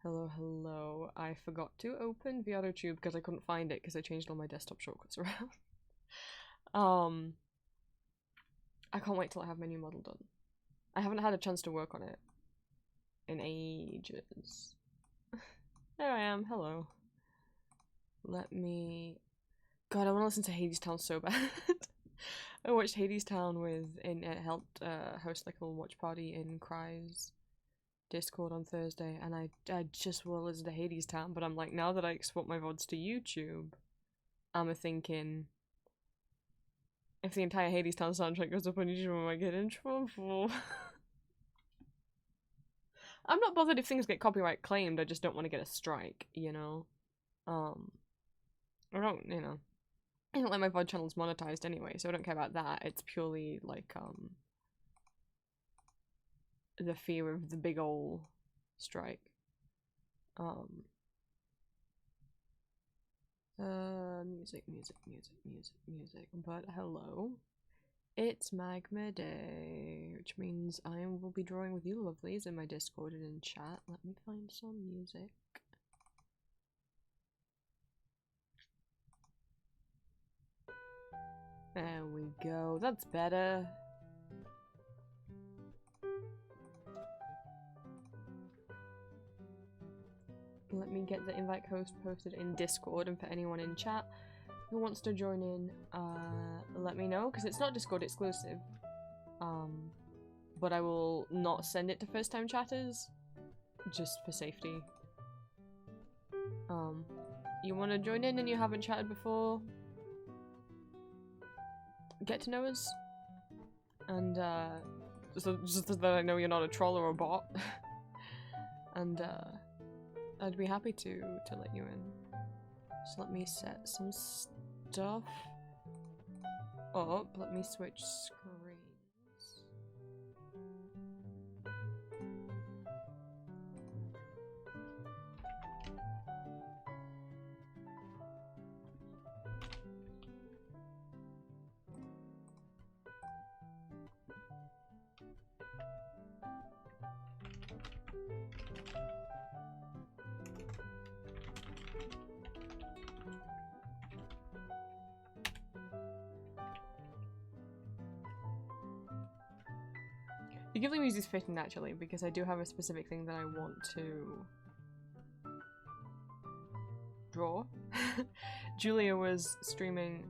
Hello, hello. I forgot to open ENVtuber because I couldn't find it because I changed all my desktop shortcuts around. I can't wait till I have my new model done. I haven't had a chance to work on it in ages. There I am, hello. Let me... God, I want to listen to Hadestown so bad. I watched Hadestown and it helped host like a little watch party in Cry's Discord on Thursday, and I just want to listen to Hadestown, but I'm like, now that I export my VODs to YouTube, I'm thinking, if the entire Hadestown soundtrack goes up on YouTube, I might get in trouble. I'm not bothered if things get copyright claimed, I just don't want to get a strike, you know? I don't, you know, I don't like my VOD channels monetized anyway, so I don't care about that. It's purely, like, the fear of the big ol' strike. Music. But hello. It's Magma Day, which means I will be drawing with you lovelies in my Discord and in chat. Let me find some music. There we go, that's better. Let me get the invite host posted in Discord, and for anyone in chat who wants to join in, let me know, because it's not Discord exclusive. But I will not send it to first time chatters, just for safety. You want to join in and you haven't chatted before? Get to know us, and so just that I know you're not a troll or a bot, and I'd be happy to let you in. So let me set some stuff up. Let me switch screens. The Ghibli music is fitting naturally because I do have a specific thing that I want to draw. Julia was streaming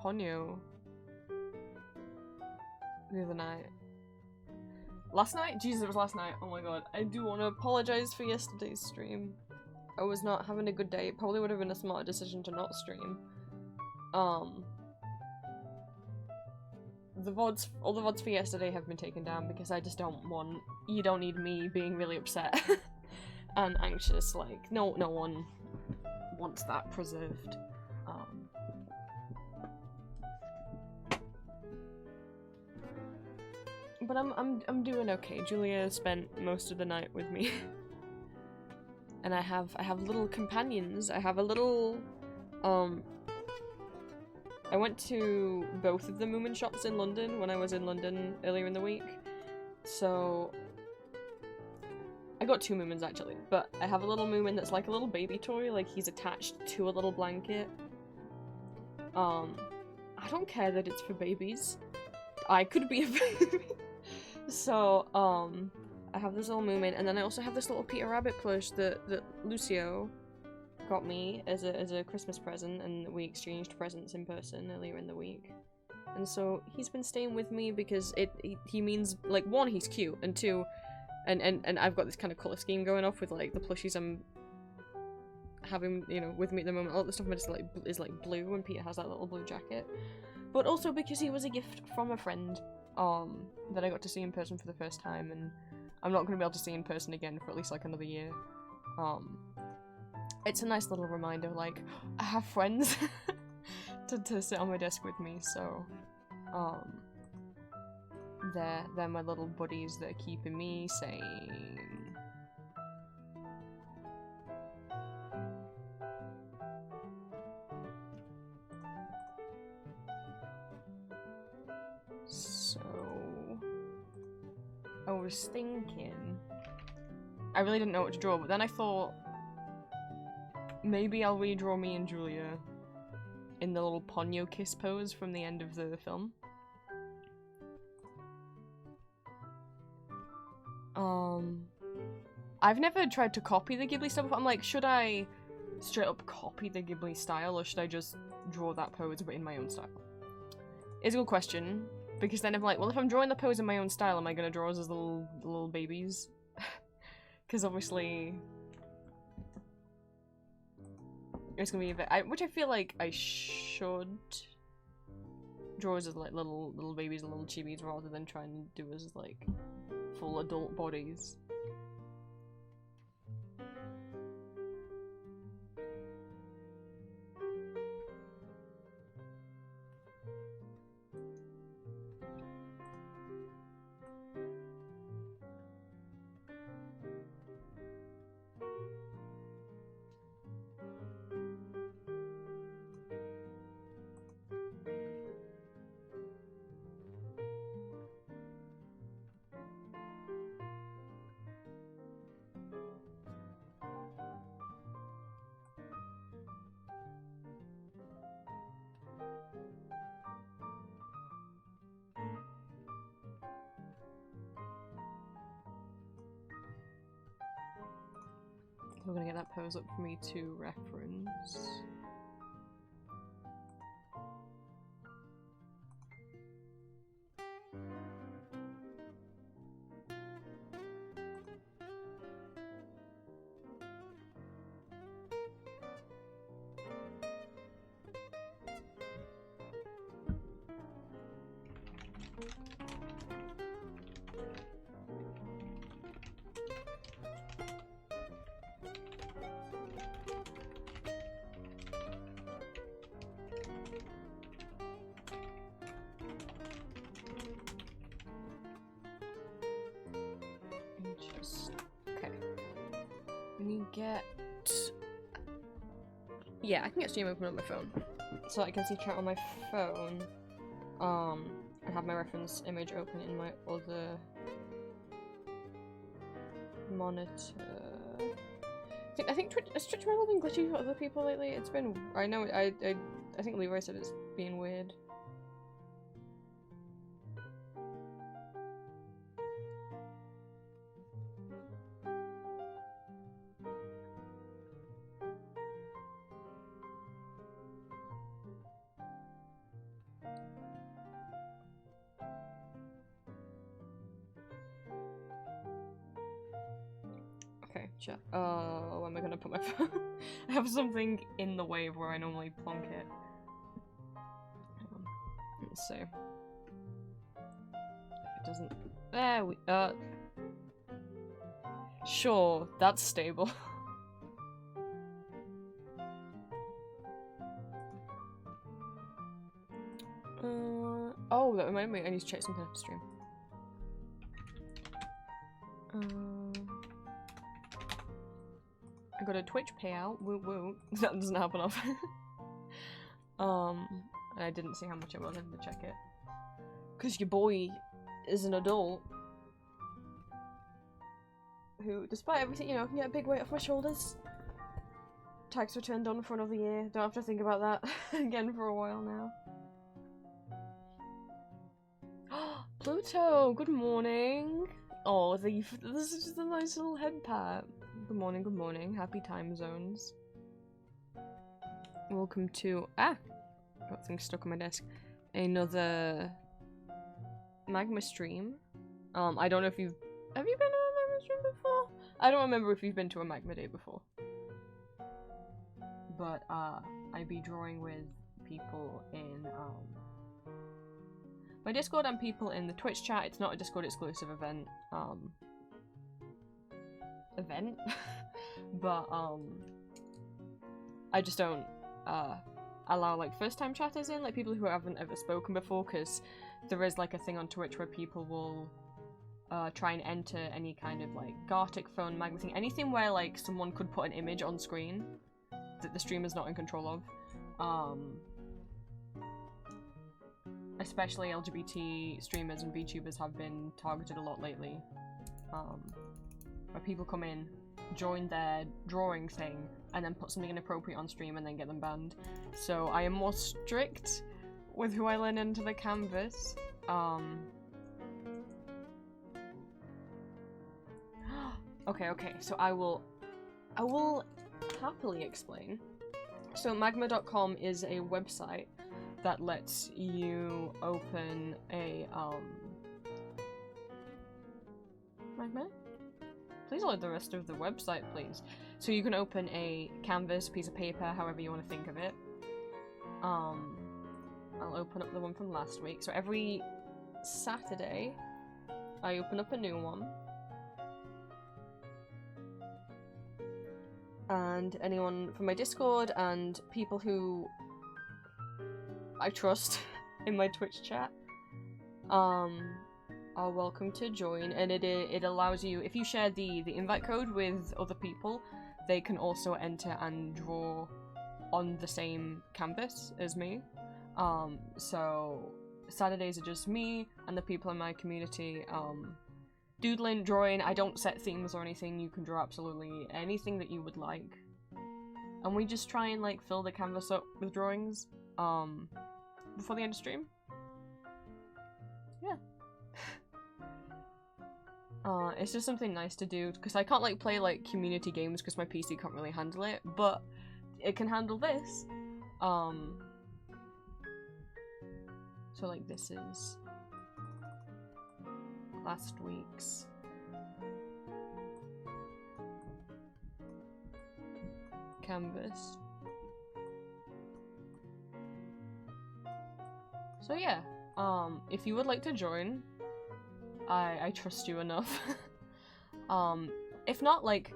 Ponyo the other night. Last night? Jesus, it was last night. Oh my god. I do want to apologize for yesterday's stream. I was not having a good day. It probably would have been a smart decision to not stream. All the VODs for yesterday have been taken down because I just don't want, you don't need me being really upset and anxious, like, no one wants that preserved. But I'm doing okay. Julia spent most of the night with me. And I have little companions. I have a little, I went to both of the Moomin shops in London when I was in London earlier in the week. So I got 2 Moomins actually, but I have a little Moomin that's like a little baby toy, like he's attached to a little blanket. I don't care that it's for babies. I could be a baby. So, I have this little Moomin, and then I also have this little Peter Rabbit plush that Lucio got me as a Christmas present, and we exchanged presents in person earlier in the week. And so he's been staying with me because he means, like, 1, he's cute, and 2, and I've got this kind of colour scheme going off with, like, the plushies I'm having, you know, with me at the moment. All the stuff is like blue, and Peter has that little blue jacket. But also because he was a gift from a friend that I got to see in person for the first time, and I'm not going to be able to see in person again for at least like another year. It's a nice little reminder, like, I have friends to sit on my desk with me, so, they're my little buddies that are keeping me sane. So, I was thinking I really didn't know what to draw, but then I thought maybe I'll redraw me and Julia in the little Ponyo kiss pose from the end of the film. I've never tried to copy the Ghibli stuff. I'm like, should I straight up copy the Ghibli style, or should I just draw that pose but in my own style? It's a good question, because then I'm like, well, if I'm drawing the pose in my own style, am I gonna draw us as little babies? Because obviously it's gonna be a bit, which I feel like I should draw us as like little babies and little chibis rather than trying to do us as like full adult bodies. We're gonna get that pose up for me to reference. Yeah, I can get Stream open on my phone, so I can see chat on my phone, and have my reference image open in my other monitor. I think Twitch has been glitchy for other people lately. It's been, I know, I think Leroy said it's been weird. Where am I gonna put my phone? I have something in the way of where I normally plonk it. Let's see. If it doesn't. There we. Sure, that's stable. Oh, that reminded me. I need to check something off stream. I got a Twitch payout. Woo woo. That doesn't happen often. I didn't see how much it was. I had to check it. Cause your boy is an adult who, despite everything, you know, can get a big weight off my shoulders. Tax return done for another year. Don't have to think about that again for a while now. Pluto, good morning. Oh, this is just a nice little head pat. Good morning, good morning. Happy time zones. Welcome to got things stuck on my desk. Another Magma stream. I don't know if have you been to a Magma stream before? I don't remember if you've been to a Magma day before. But I'd be drawing with people in my Discord and people in the Twitch chat. It's not a Discord exclusive event. But I just don't allow like first time chatters in, like people who haven't ever spoken before, because there is like a thing on Twitch where people will try and enter any kind of like Gartic phone, Magma thing, anything where like someone could put an image on screen that the streamer's not in control of. Especially LGBT streamers and VTubers have been targeted a lot lately. where people come in, join their drawing thing, and then put something inappropriate on stream and then get them banned. So I am more strict with who I let into the canvas. Okay, so I will happily explain. So Magma.com is a website that lets you open a, Magma? Please load the rest of the website, please. So you can open a canvas, piece of paper, however you want to think of it. I'll open up the one from last week. So every Saturday, I open up a new one. And anyone from my Discord and people who I trust in my Twitch chat are welcome to join, and it allows you, if you share the invite code with other people, they can also enter and draw on the same canvas as me. So Saturdays are just me and the people in my community doodling, drawing. I don't set themes or anything. You can draw absolutely anything that you would like. And we just try and like fill the canvas up with drawings before the end of stream. Yeah. It's just something nice to do, because I can't like play like community games because my PC can't really handle it, but it can handle this. So like this is last week's canvas. So yeah, if you would like to join, I trust you enough. If not, like,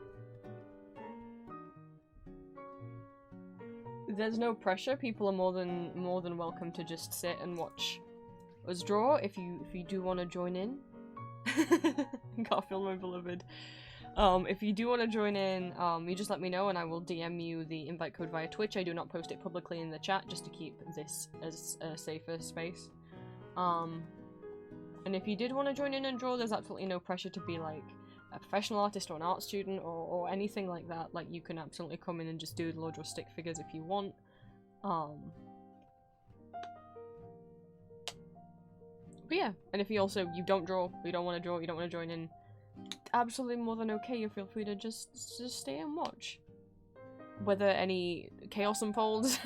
there's no pressure. People are more than welcome to just sit and watch us draw. If you do want to join in, Garfield, my beloved. If you do want to join in, you just let me know and I will DM you the invite code via Twitch. I do not post it publicly in the chat just to keep this as a safer space. And if you did want to join in and draw, there's absolutely no pressure to be like a professional artist or an art student or anything like that. Like, you can absolutely come in and just doodle or draw stick figures if you want. But yeah, and if you don't draw, you don't want to draw, you don't want to join in, absolutely more than okay. You feel free to just stay and watch. Whether any chaos unfolds,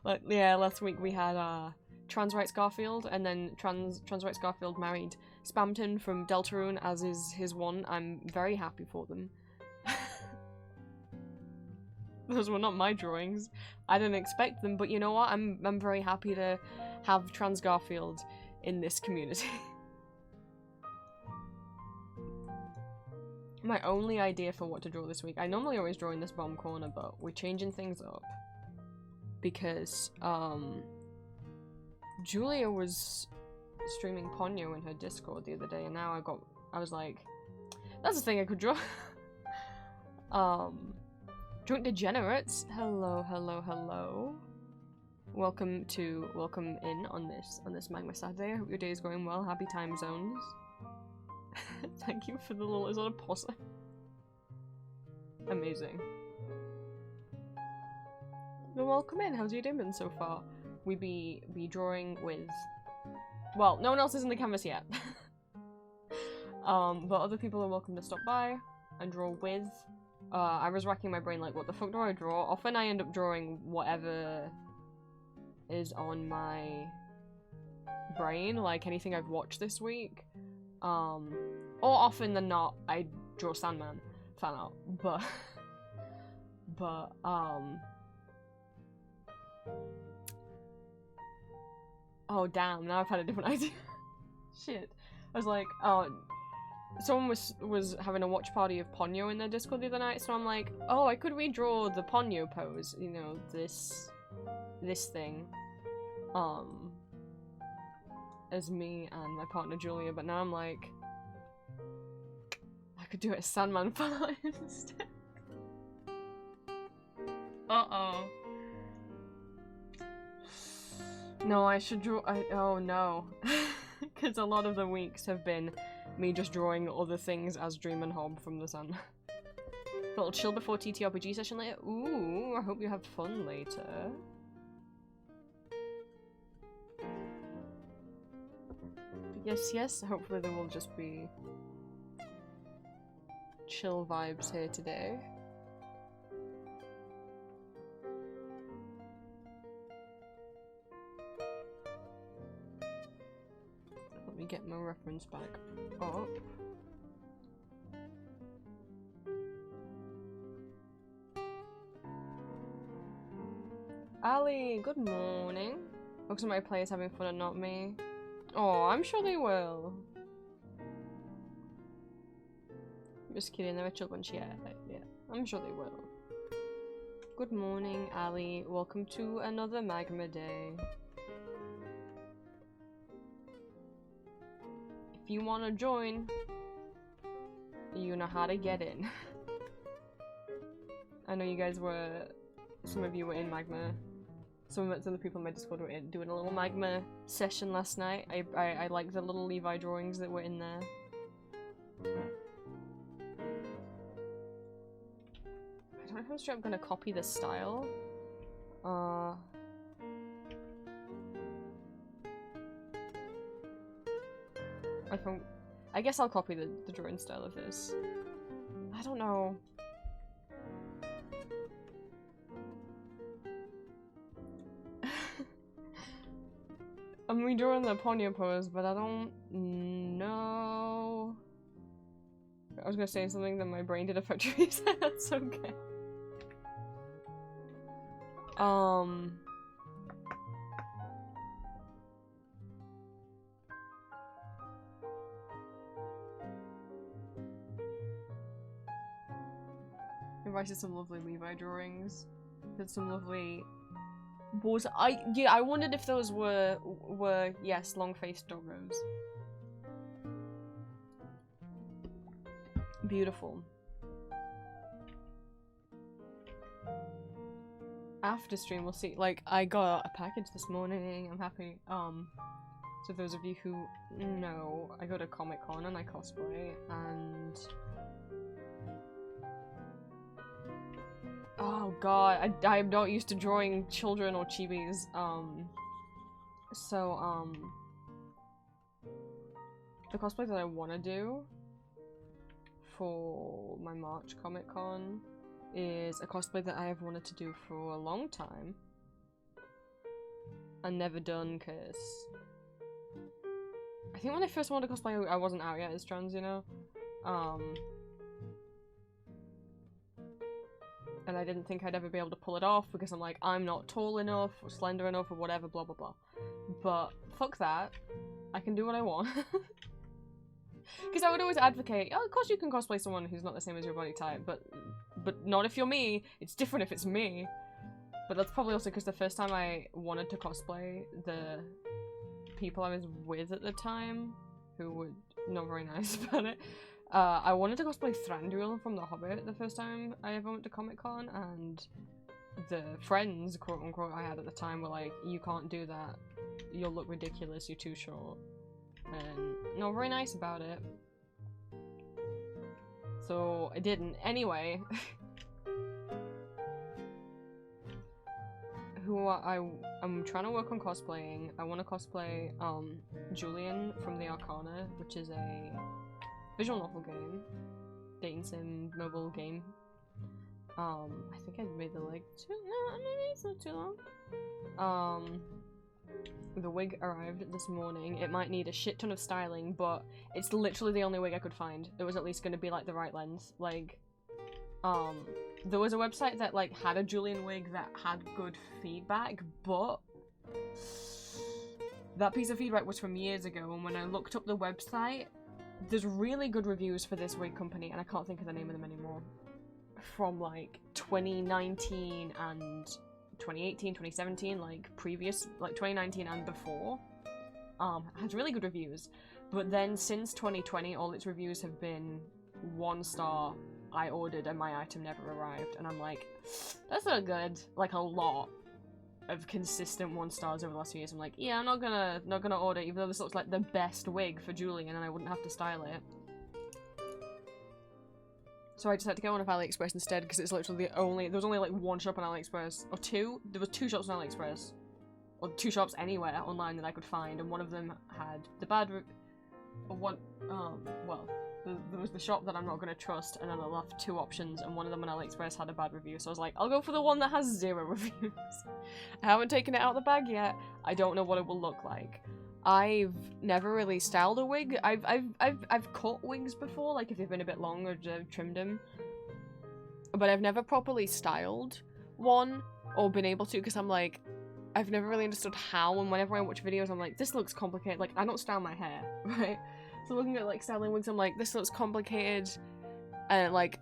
like yeah, last week we had Trans Rights Garfield, and then Trans Rights Garfield married Spamton from Deltarune, as is his one. I'm very happy for them. Those were not my drawings. I didn't expect them, but you know what? I'm very happy to have Trans Garfield in this community. My only idea for what to draw this week, I normally always draw in this bottom corner, but we're changing things up because Julia was streaming Ponyo in her Discord the other day, and now I was like, that's a thing I could draw. Drunk Degenerates, hello. Welcome in on this Magma Saturday. I hope your day is going well. Happy time zones. Thank you for the little, is that a possum? Amazing. Well, welcome in. How's your day been so far? We be drawing with, well, no one else is in the canvas yet. But other people are welcome to stop by and draw with. I was racking my brain like, what the fuck do I draw? Often I end up drawing whatever is on my brain, like anything I've watched this week. Or often than not, I draw Sandman fan art, but oh damn, now I've had a different idea. Shit. I was like, oh, someone was having a watch party of Ponyo in their Discord the other night, so I'm like, oh, I could redraw the Ponyo pose, you know, this thing, as me and my partner Julia, but now I'm like, I could do it as Sandman fan art instead. Uh-oh. No, I should draw, oh no. Because a lot of the weeks have been me just drawing other things as Dream and Hob from the sun. Little chill before TTRPG session later. Ooh, I hope you have fun later. Yes, hopefully there will just be chill vibes here today. Let me get my reference back up. Ali, good morning. Looks like my players having fun and not me. Oh, I'm sure they will. Just kidding, they're a chill bunch, yeah, I'm sure they will. Good morning, Ali. Welcome to another Magma day. If you want to join, you know how to get in. I know you guys were, some of you were in Magma. Some of the people in my Discord were doing a little Magma session last night. I like the little Levi drawings that were in there. I don't know if I'm straight up gonna copy this style. I guess I'll copy the drawing style of this. I don't know. I'm redrawing the Ponyo pose, but I don't know. I was gonna say something that my brain did affect me, so that's okay. I did some lovely Levi drawings. Did some lovely balls. I wondered if those were yes, long-faced doggos. Beautiful. After stream we'll see. Like, I got a package this morning. I'm happy. So those of you who know, I go to Comic-Con and I cosplay, and oh god, I'm not used to drawing children or chibis, the cosplay that I want to do for my March Comic-Con is a cosplay that I have wanted to do for a long time and never done, because I think when I first wanted to cosplay I wasn't out yet as trans, you know? And I didn't think I'd ever be able to pull it off because I'm like, I'm not tall enough or slender enough or whatever, blah blah blah. But fuck that. I can do what I want. Because I would always advocate, oh, of course you can cosplay someone who's not the same as your body type, but not if you're me. It's different if it's me. But that's probably also because the first time I wanted to cosplay, the people I was with at the time, who were not very nice about it, I wanted to cosplay Thranduil from The Hobbit the first time I ever went to Comic-Con, and the friends, quote-unquote, I had at the time were like, you can't do that, you'll look ridiculous, you're too short, and not very nice about it. So I didn't. Anyway, I'm trying to work on cosplaying. I want to cosplay Julian from the Arcana, which is a visual novel game, dating sim mobile game. I think I made the maybe it's not too long. The wig arrived this morning. It might need a shit ton of styling, but it's literally the only wig I could find. It was at least going to be like the right length. Like, there was a website that like had a Julian wig that had good feedback, but that piece of feedback was from years ago, and when I looked up the website, there's really good reviews for this wig company, and I can't think of the name of them anymore, from like 2019 and 2018, 2017, like previous, like 2019 and before, has really good reviews. But then since 2020, all its reviews have been 1 star, I ordered and my item never arrived, and I'm like, that's not good, like a lot. of consistent 1 stars over the last few years. I'm like, yeah, I'm not gonna order, even though this looks like the best wig for Julian and I wouldn't have to style it. So I decided to get one off AliExpress instead, because it's literally the only, there was only like 1 shop on AliExpress, or 2, there was 2 shops on AliExpress, or 2 shops anywhere online that I could find, and one of them had the bad, well, there was the shop that I'm not going to trust, and then I left 2 options, and one of them on AliExpress had a bad review, so I was like, I'll go for the one that has 0 reviews. I haven't taken it out of the bag yet, I don't know what it will look like. I've never really styled a wig. I've cut wigs before, like if they've been a bit long or I've trimmed them. But I've never properly styled one or been able to, because I'm like, I've never really understood how, and whenever I watch videos I'm like, this looks complicated. Like, I don't style my hair, right? So looking at like styling wigs, I'm like, this looks complicated, and like,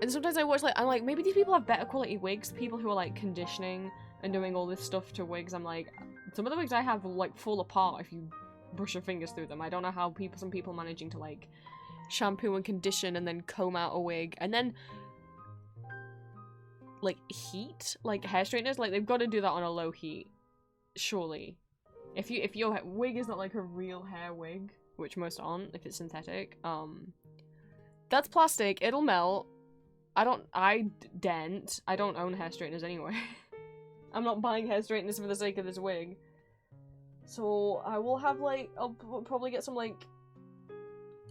and sometimes I watch like, I'm like, maybe these people have better quality wigs, people who are like conditioning and doing all this stuff to wigs. I'm like, some of the wigs I have will like fall apart if you brush your fingers through them. I don't know how some people managing to like shampoo and condition and then comb out a wig and then like heat like hair straighteners, like they've got to do that on a low heat, surely. If your wig is not like a real hair wig, which most aren't if it's synthetic, that's plastic, it'll melt. I don't own hair straighteners anyway. I'm not buying hair straighteners for the sake of this wig. So I will have like, I'll probably get some like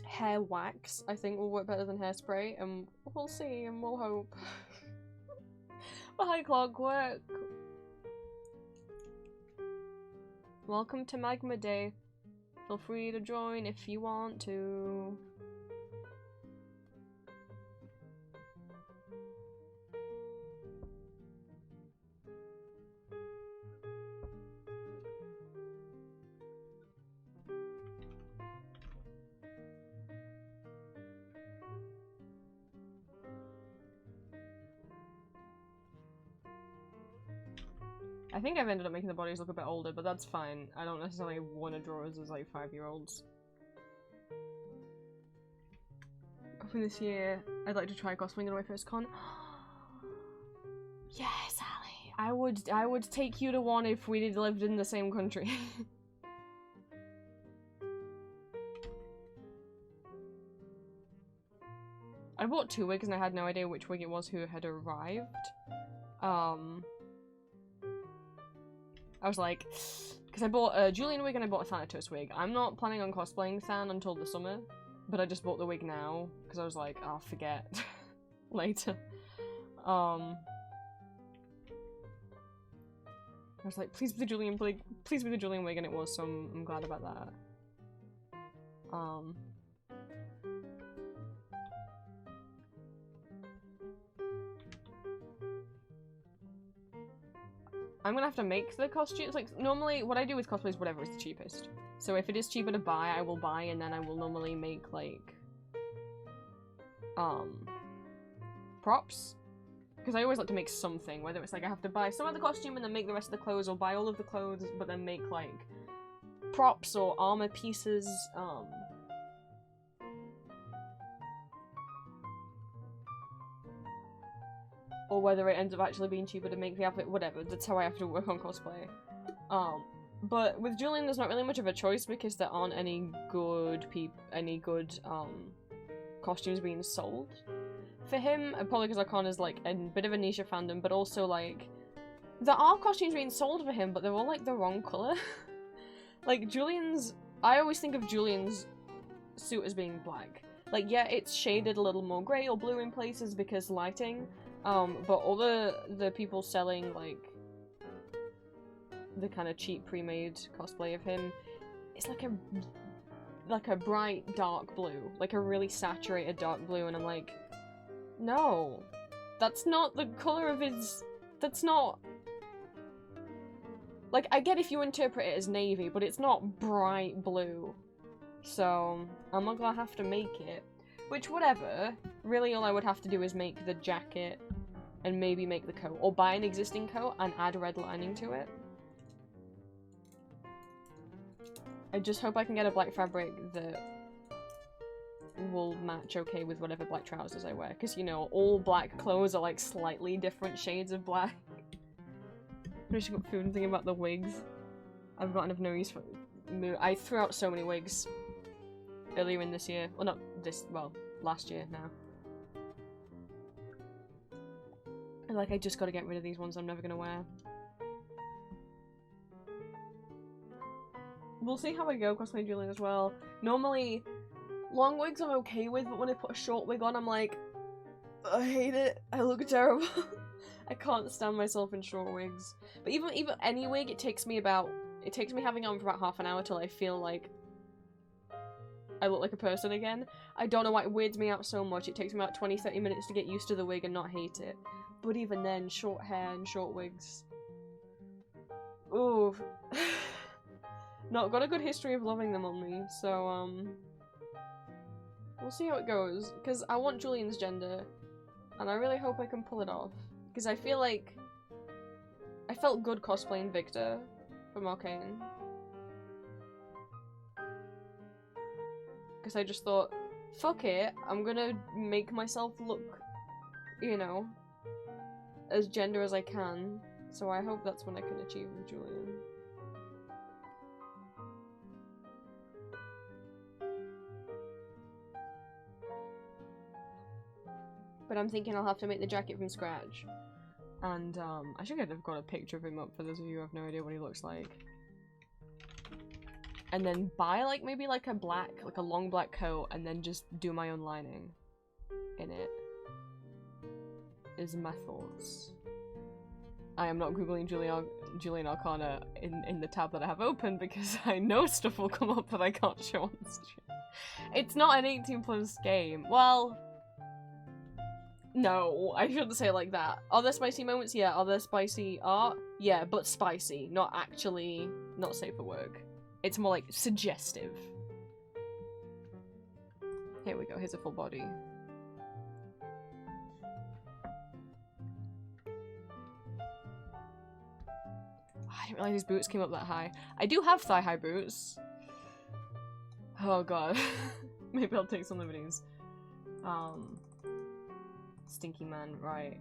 hair wax, I think will work better than hairspray, and we'll see and we'll hope. But hi Clockwork. Welcome to Magma Day. Feel free to join if you want to. I think I've ended up making the bodies look a bit older, but that's fine. I don't necessarily want to draw us as like 5-year-olds. Hopefully this year, I'd like to try cosplaying at my first con. Yes, Ali. I would take you to one if we lived in the same country. I bought 2 wigs and I had no idea which wig it was who had arrived. I was like, because I bought a Julian wig and I bought a Thanatos wig. I'm not planning on cosplaying Than until the summer, but I just bought the wig now because I was like, I'll forget later. I was like, please be the Julian, please be the Julian wig, and it was, so I'm glad about that. I'm gonna have to make the costumes. Like, normally, what I do with cosplay is whatever is the cheapest. So if it is cheaper to buy, I will buy, and then I will normally make, like, props. Because I always like to make something, whether it's like I have to buy some of the costume and then make the rest of the clothes, or buy all of the clothes, but then make, like, props or armor pieces, or whether it ends up actually being cheaper to make the outfit, whatever, that's how I have to work on cosplay. But with Julian there's not really much of a choice because there aren't any good costumes being sold. For him, probably because Arcana is like a bit of a niche fandom, but also like, there are costumes being sold for him, but they're all like the wrong colour. Like Julian's, I always think of Julian's suit as being black. Like, yeah, it's shaded a little more grey or blue in places because lighting, but all the people selling, like, the kind of cheap pre-made cosplay of him, it's like a bright dark blue. Like a really saturated dark blue, and I'm like, no. That's not the colour of his... That's not... Like, I get if you interpret it as navy, but it's not bright blue. So, I'm not gonna have to make it. Which, whatever. Really, all I would have to do is make the jacket and maybe make the coat. Or buy an existing coat and add red lining to it. I just hope I can get a black fabric that will match okay with whatever black trousers I wear. Because, you know, all black clothes are like slightly different shades of black. Finishing up food and thinking about the wigs. I've got enough no use for. I threw out so many wigs earlier in this year. Well, not this. Well, last year now. And like, I just got to get rid of these ones I'm never gonna wear. We'll see how I go cosplaying Julian as well. Normally, long wigs I'm okay with, but when I put a short wig on, I'm like, I hate it. I look terrible. I can't stand myself in short wigs. But even any wig, it takes me having on for about half an hour till I feel like I look like a person again. I don't know why it weirds me out so much. It takes me about 20-30 minutes to get used to the wig and not hate it. But even then, short hair and short wigs. Ooh. Not got a good history of loving them on me, so we'll see how it goes. Because I want Julian's gender, and I really hope I can pull it off. Because I feel like I felt good cosplaying Victor from Arcane. Because I just thought, fuck it, I'm gonna make myself look, you know, as gender as I can. So I hope that's what I can achieve with Julian. But I'm thinking I'll have to make the jacket from scratch. And, I should have got a picture of him up for those of you who have no idea what he looks like. And then buy, like, maybe like a long black coat, and then just do my own lining in it. Is my thoughts. I am not googling Julian Arcana in the tab that I have open, because I know stuff will come up that I can't show on stream. It's not an 18+ game. Well... No, I shouldn't say it like that. Are there spicy moments? Yeah. Are there spicy art? Yeah, but spicy. Not actually not safe for work. It's more like suggestive. Here we go, here's a full body. I didn't realize these boots came up that high. I do have thigh-high boots. Oh god. Maybe I'll take some liberties. Stinky man, right.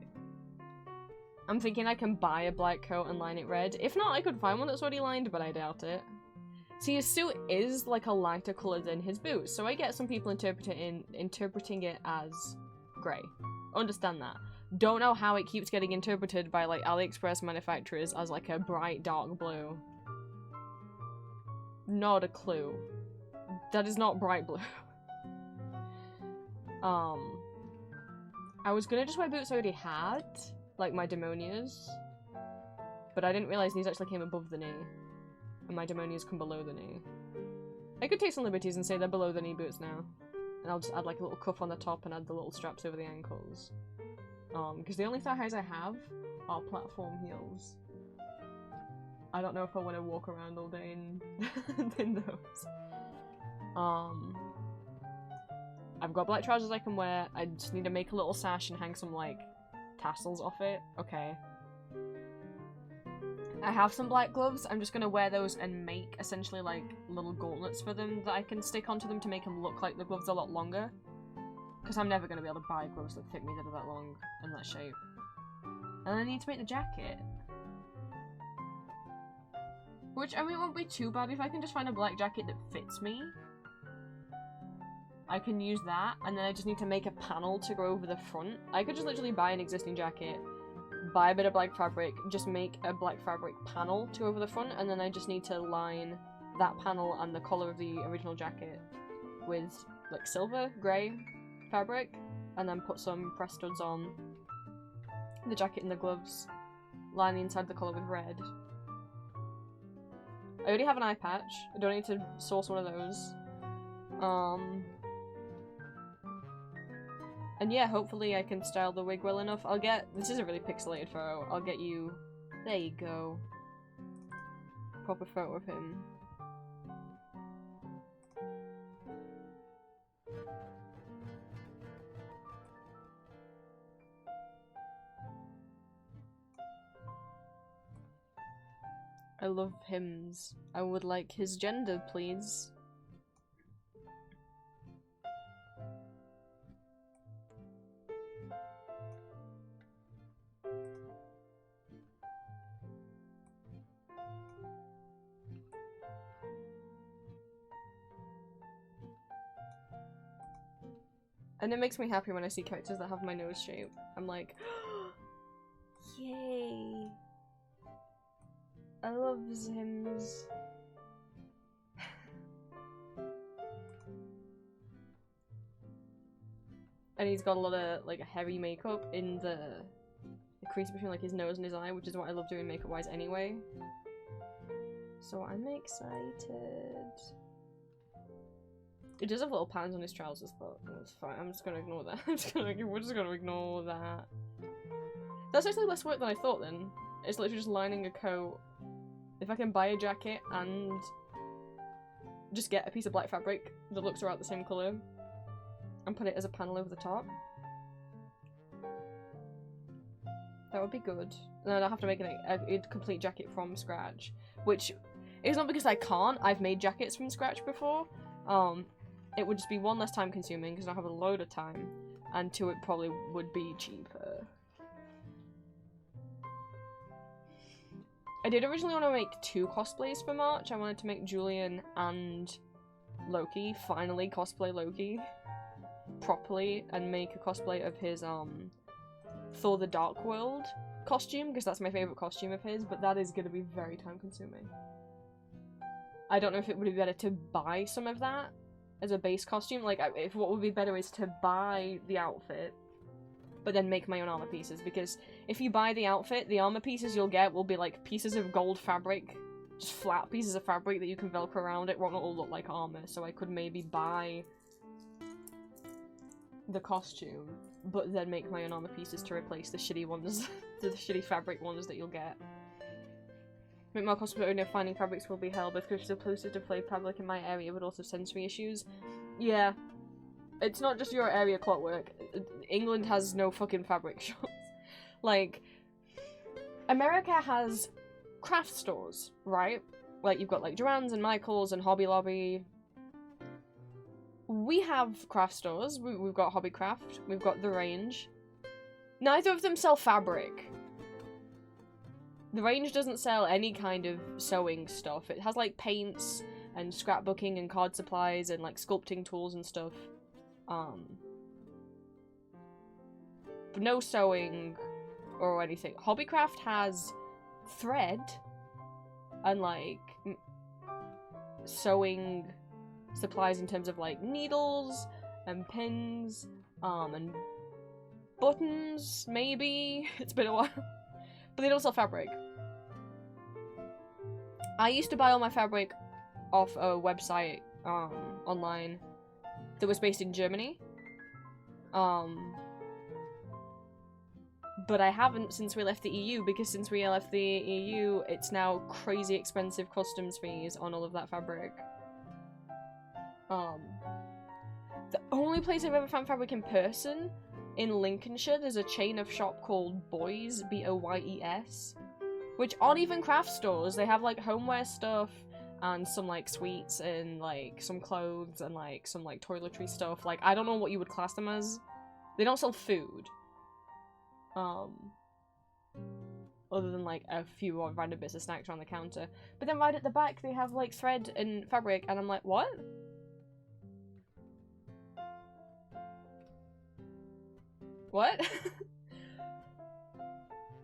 I'm thinking I can buy a black coat and line it red. If not, I could find one that's already lined, but I doubt it. See, his suit is like a lighter colour than his boots, so I get some people interpreting it as grey. Understand that. Don't know how it keeps getting interpreted by like AliExpress manufacturers as like a bright dark blue. Not a clue. That is not bright blue. I was gonna just wear boots I already had, like my Demonias, but I didn't realize these actually came above the knee, and my Demonias come below the knee. I could take some liberties and say they're below the knee boots now, and I'll just add like a little cuff on the top and add the little straps over the ankles. Because the only thigh highs I have are platform heels. I don't know if I want to walk around all day in those. I've got black trousers I can wear. I just need to make a little sash and hang some, like, tassels off it. Okay. I have some black gloves. I'm just gonna wear those and make, essentially, like, little gauntlets for them that I can stick onto them to make them look like the gloves a lot longer. Because I'm never gonna be able to buy gloves that fit me that are that long and that shape. And I need to make the jacket. Which, I mean, it won't be too bad if I can just find a black jacket that fits me. I can use that, and then I just need to make a panel to go over the front. I could just literally buy an existing jacket, buy a bit of black fabric, just make a black fabric panel to over the front, and then I just need to line that panel and the collar of the original jacket with, like, silver, grey fabric, and then put some press studs on the jacket and the gloves, line the inside of the collar with red. I already have an eye patch. I don't need to source one of those. And yeah, hopefully I can style the wig well enough. I'll get- this is a really pixelated photo. I'll get you- there you go. Proper photo of him. I love hymns. I would like his gender, please. And it makes me happy when I see characters that have my nose shape. I'm like, yay. I love Sims. And he's got a lot of like heavy makeup in the crease between like his nose and his eye, which is what I love doing makeup wise anyway. So I'm excited. It does have little patterns on his trousers, but it's fine. I'm just gonna ignore that. We're just gonna ignore that. That's actually less work than I thought then. It's literally just lining a coat. If I can buy a jacket and just get a piece of black fabric that looks about the same colour and put it as a panel over the top, that would be good. And then I'll have to make a complete jacket from scratch, which is not because I can't. I've made jackets from scratch before. It would just be one, less time consuming because I have a load of time, and two, it probably would be cheaper. I did originally want to make 2 cosplays for March. I wanted to make Julian and Loki, finally cosplay Loki properly, and make a cosplay of his Thor the Dark World costume, because that's my favourite costume of his, but that is going to be very time consuming. I don't know if it would be better to buy some of that as a base costume. Like, if what would be better is to buy the outfit, but then make my own armor pieces, because if you buy the outfit, the armor pieces you'll get will be like pieces of gold fabric, just flat pieces of fabric that you can velcro around. It won't all look like armor, so I could maybe buy the costume, but then make my own armor pieces to replace the shitty ones, the shitty fabric ones that you'll get. Make more cost per finding fabrics will be hell, but because it's closer to play fabric in my area, but also sensory issues. Yeah. It's not just your area clockwork. England has no fucking fabric shops. Like, America has craft stores, right? Like, you've got like Joann's and Michael's and Hobby Lobby. We have craft stores. We've got Hobbycraft. We've got The Range. Neither of them sell fabric. The Range doesn't sell any kind of sewing stuff. It has like paints and scrapbooking and card supplies and like sculpting tools and stuff. But no sewing or anything. Hobbycraft has thread and like sewing supplies in terms of like needles and pins and buttons, maybe. It's been a while. But they don't sell fabric. I used to buy all my fabric off a website online that was based in Germany. But I haven't since we left the EU, because since we left the EU, it's now crazy expensive customs fees on all of that fabric. The only place I've ever found fabric in person, in Lincolnshire, there's a chain of shop called Boys, B-O-Y-E-S, which aren't even craft stores. They have like homeware stuff and some like sweets and like some clothes and like some like toiletry stuff. Like, I don't know what you would class them as. They don't sell food. Other than like a few random bits of snacks on the counter. But then right at the back they have like thread and fabric, and I'm like, what? What?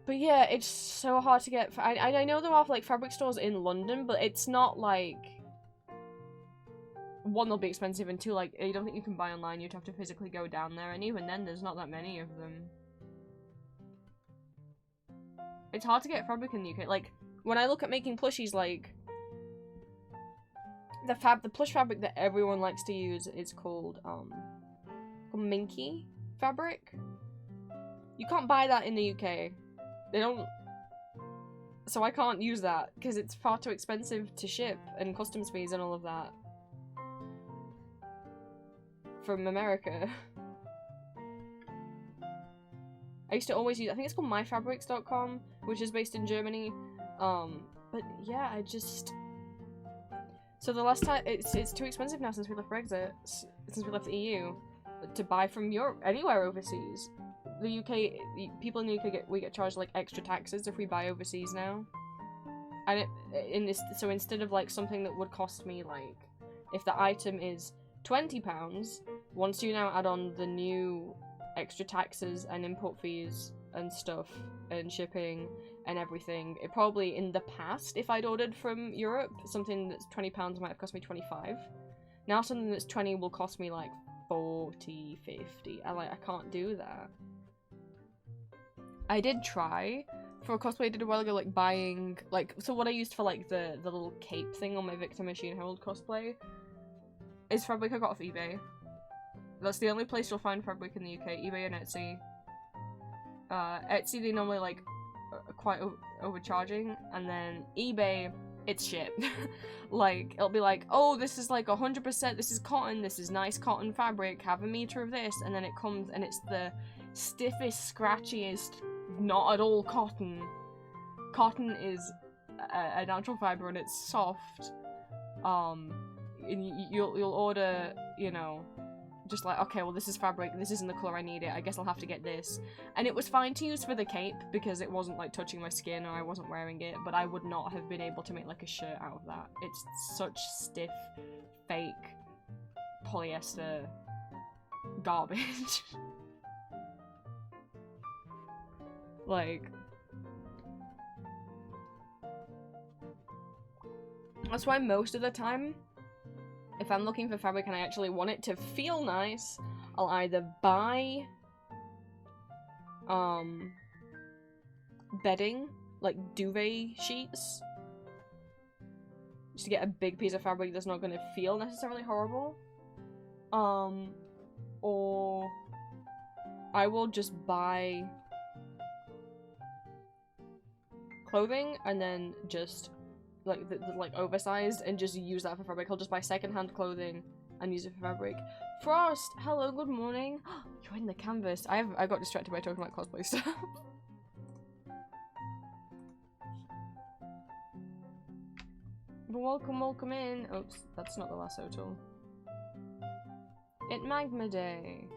But yeah, it's so hard to get. I know there are like fabric stores in London, but it's not like, one, they'll be expensive, and two, like, I don't think you can buy online. You'd have to physically go down there, and even then, there's not that many of them. It's hard to get fabric in the UK. Like, when I look at making plushies, like, the plush fabric that everyone likes to use is called minky fabric. You can't buy that in the UK. They don't. So I can't use that because it's far too expensive to ship, and customs fees and all of that from America. I used to always use, I think it's called myfabrics.com, which is based in Germany. But yeah, I just, so the last time, it's too expensive now since we left Brexit, since we left the EU, to buy from Europe, anywhere overseas. The UK, people in the UK we get charged like extra taxes if we buy overseas now. And so instead of like something that would cost me like, if the item is £20, once you now add on the new extra taxes and import fees and stuff and shipping and everything, it probably in the past, if I'd ordered from Europe, something that's £20 might have cost me 25. Now something that's 20 will cost me like 40, 50. I can't do that. I did try for a cosplay I did a while ago, like buying, like, so what I used for like the little cape thing on my Victor Machine Herald cosplay is fabric I got off eBay. That's the only place you'll find fabric in the UK, eBay and Etsy. Etsy, they normally like quite overcharging, and then eBay, it's shit. Like, it'll be like, oh, this is like 100%, this is cotton, this is nice cotton fabric, have a meter of this, and then it comes and it's the stiffest, scratchiest, not at all cotton. Cotton is a natural fiber and it's soft. And you'll order, you know, just like, okay, well this is fabric, this isn't the colour I need it, I guess I'll have to get this. And it was fine to use for the cape because it wasn't like touching my skin or I wasn't wearing it, but I would not have been able to make like a shirt out of that. It's such stiff, fake, polyester garbage. Like, that's why most of the time, if I'm looking for fabric and I actually want it to feel nice, I'll either buy bedding, like duvet sheets, just to get a big piece of fabric that's not going to feel necessarily horrible, or I will just buy clothing and then just like oversized and just use that for fabric. I'll just buy secondhand clothing and use it for fabric. Frost, hello, good morning. You're in the canvas. I got distracted by talking about cosplay stuff. But welcome in. Oops, that's not the lasso tool. It's Magma Day.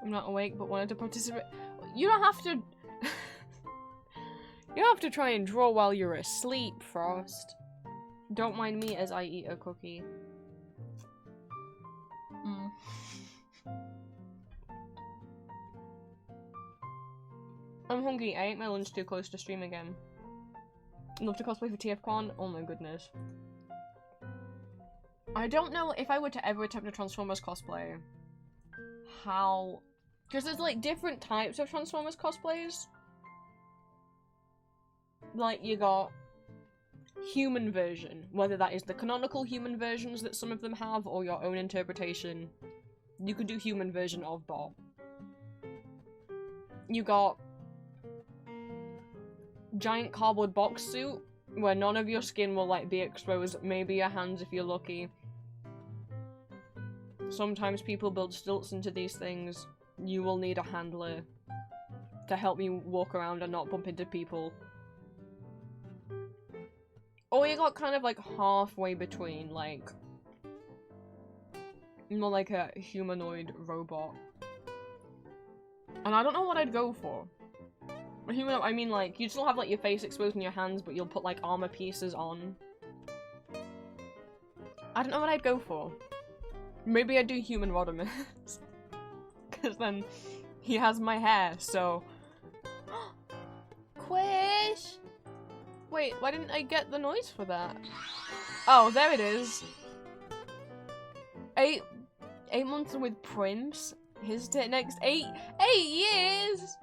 I'm not awake, but wanted to participate. You don't have to. You don't have to try and draw while you're asleep, Frost. Don't mind me as I eat a cookie. I'm hungry. I ate my lunch too close to stream again. Love to cosplay for TFCon. Oh my goodness. I don't know if I were to ever attempt a Transformers cosplay, how... Because there's like different types of Transformers cosplays. Like, you got human version, whether that is the canonical human versions that some of them have, or your own interpretation. You could do human version of Bob. You got giant cardboard box suit, where none of your skin will like be exposed, maybe your hands if you're lucky. Sometimes people build stilts into these things. You will need a handler to help you walk around and not bump into people. Or you got kind of like halfway between, like, more like a humanoid robot. And I don't know what I'd go for. A humanoid, I mean, like, you still have like your face exposed in your hands, but you'll put like armor pieces on. I don't know what I'd go for. Maybe I'd do human Rodimus. Because then he has my hair, so... Quish! Wait, why didn't I get the noise for that? Oh, there it is. 8 months with Prince. His next 8 years!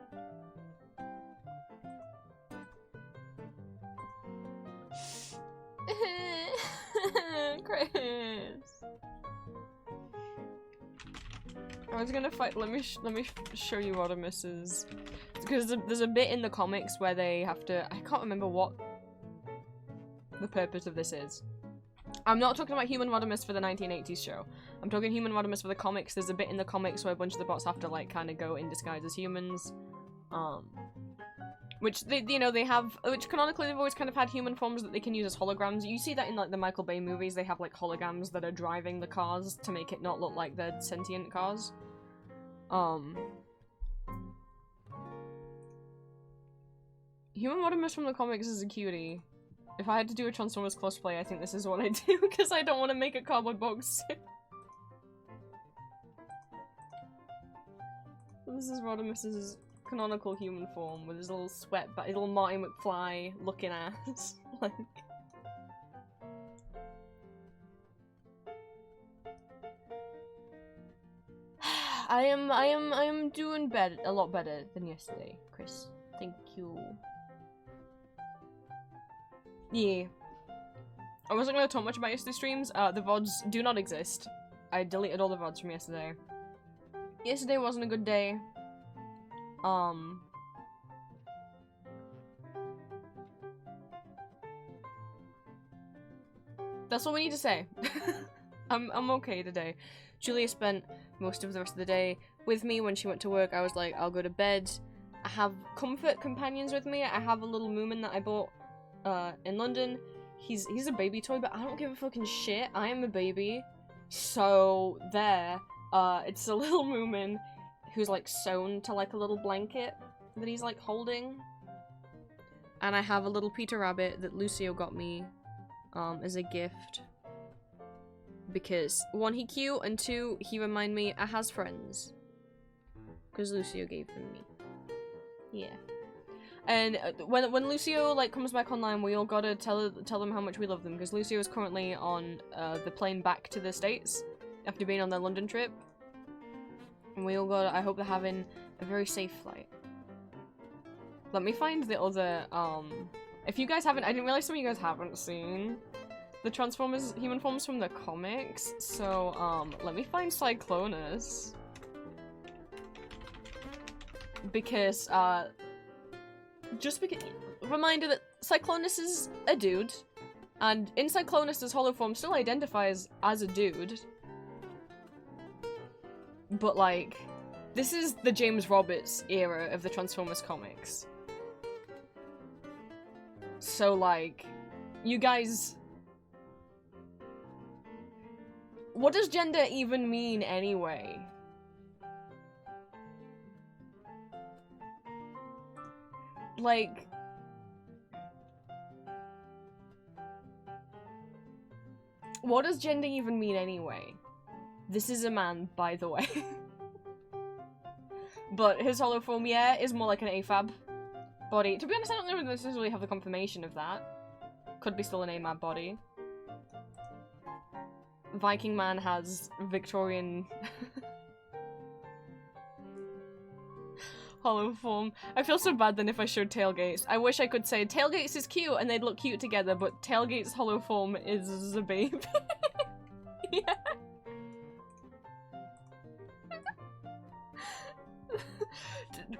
Chris. I was gonna fight. Let me show you Rodimus's, because there's a bit in the comics where they have to. I can't remember what the purpose of this is. I'm not talking about Human Rodimus for the 1980s show. I'm talking Human Rodimus for the comics. There's a bit in the comics where a bunch of the bots have to like kind of go in disguise as humans. Which, they have, which canonically they've always kind of had human forms that they can use as holograms. You see that in, like, the Michael Bay movies, they have, like, holograms that are driving the cars to make it not look like they're sentient cars. Human Modimus from the comics is a cutie. If I had to do a Transformers cosplay, I think this is what I do, because I don't want to make a cardboard box. This is Rodimus's canonical human form with his little sweat, his little Marty McFly looking ass. Like, I am doing a lot better than yesterday, Chris. Thank you. Yeah. I wasn't gonna talk much about yesterday's streams. The VODs do not exist. I deleted all the VODs from yesterday. Yesterday wasn't a good day. That's all we need to say. I'm okay today. Julia spent most of the rest of the day with me. When she went to work, I was like, I'll go to bed. I have comfort companions with me. I have a little Moomin that I bought in London. He's a baby toy, but I don't give a fucking shit. I am a baby. So there. It's a little Moomin who's like sewn to like a little blanket that he's like holding. And I have a little Peter Rabbit that Lucio got me as a gift. Because, one, he cute, and two, he remind me I has friends. Because Lucio gave them me. Yeah. And when Lucio like comes back online, we all gotta tell them how much we love them, because Lucio is currently on the plane back to the States after being on their London trip. And we all gotta, I hope they're having a very safe flight. Let me find the other, if you guys haven't, I didn't realize some of you guys haven't seen the Transformers human forms from the comics, so, let me find Cyclonus. Because, just because, reminder that Cyclonus is a dude, and in Cyclonus' hollow form still identifies as a dude. But, like, this is the James Roberts era of the Transformers comics. So, like, you guys... What does gender even mean anyway? Like... What does gender even mean anyway? This is a man, by the way. But his hollow form, yeah, is more like an AFAB body. To be honest, I don't necessarily have the confirmation of that. Could be still an AMAB body. Viking Man has Victorian hollow form. I feel so bad then if I showed Tailgates. I wish I could say Tailgates is cute and they'd look cute together, but Tailgates' hollow form is a babe. Yeah.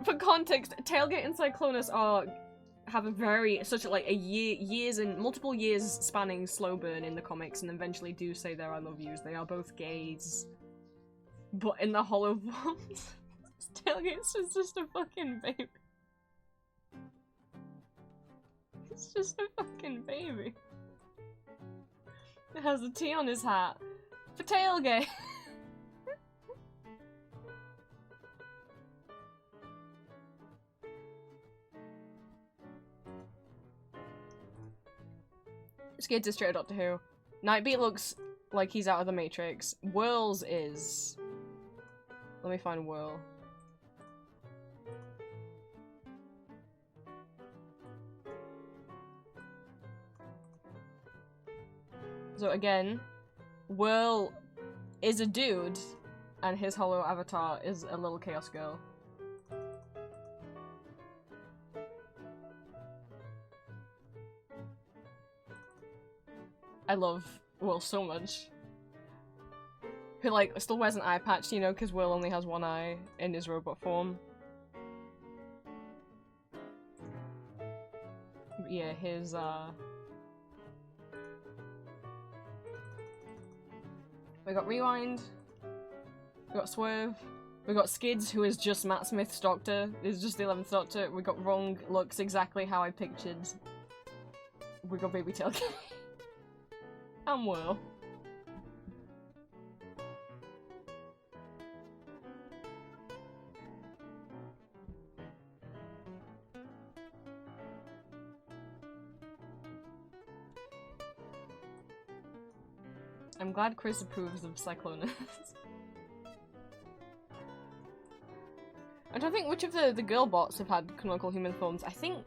For context, Tailgate and Cyclonus have a very multiple years spanning slow burn in the comics, and eventually do say their I love yous. They are both gays, but in the hollow forms, Tailgate's is just a fucking baby. It's just a fucking baby. It has a T on his hat for Tailgate. Skids is straight Doctor Who. Nightbeat looks like he's out of the Matrix. Whirls is... Let me find Whirl. So again, Whirl is a dude, and his hollow avatar is a little Chaos Girl. I love Will so much. Who, like, still wears an eye patch, you know, because Will only has one eye in his robot form. But yeah, his, we got Rewind. We got Swerve. We got Skids, who is just Matt Smith's Doctor, is just the 11th Doctor. We got Wrong, looks exactly how I pictured. We got Baby Tailgate. I'm Will. I'm glad Chris approves of Cyclonus. I don't think which of the girl bots have had canonical human forms. I think...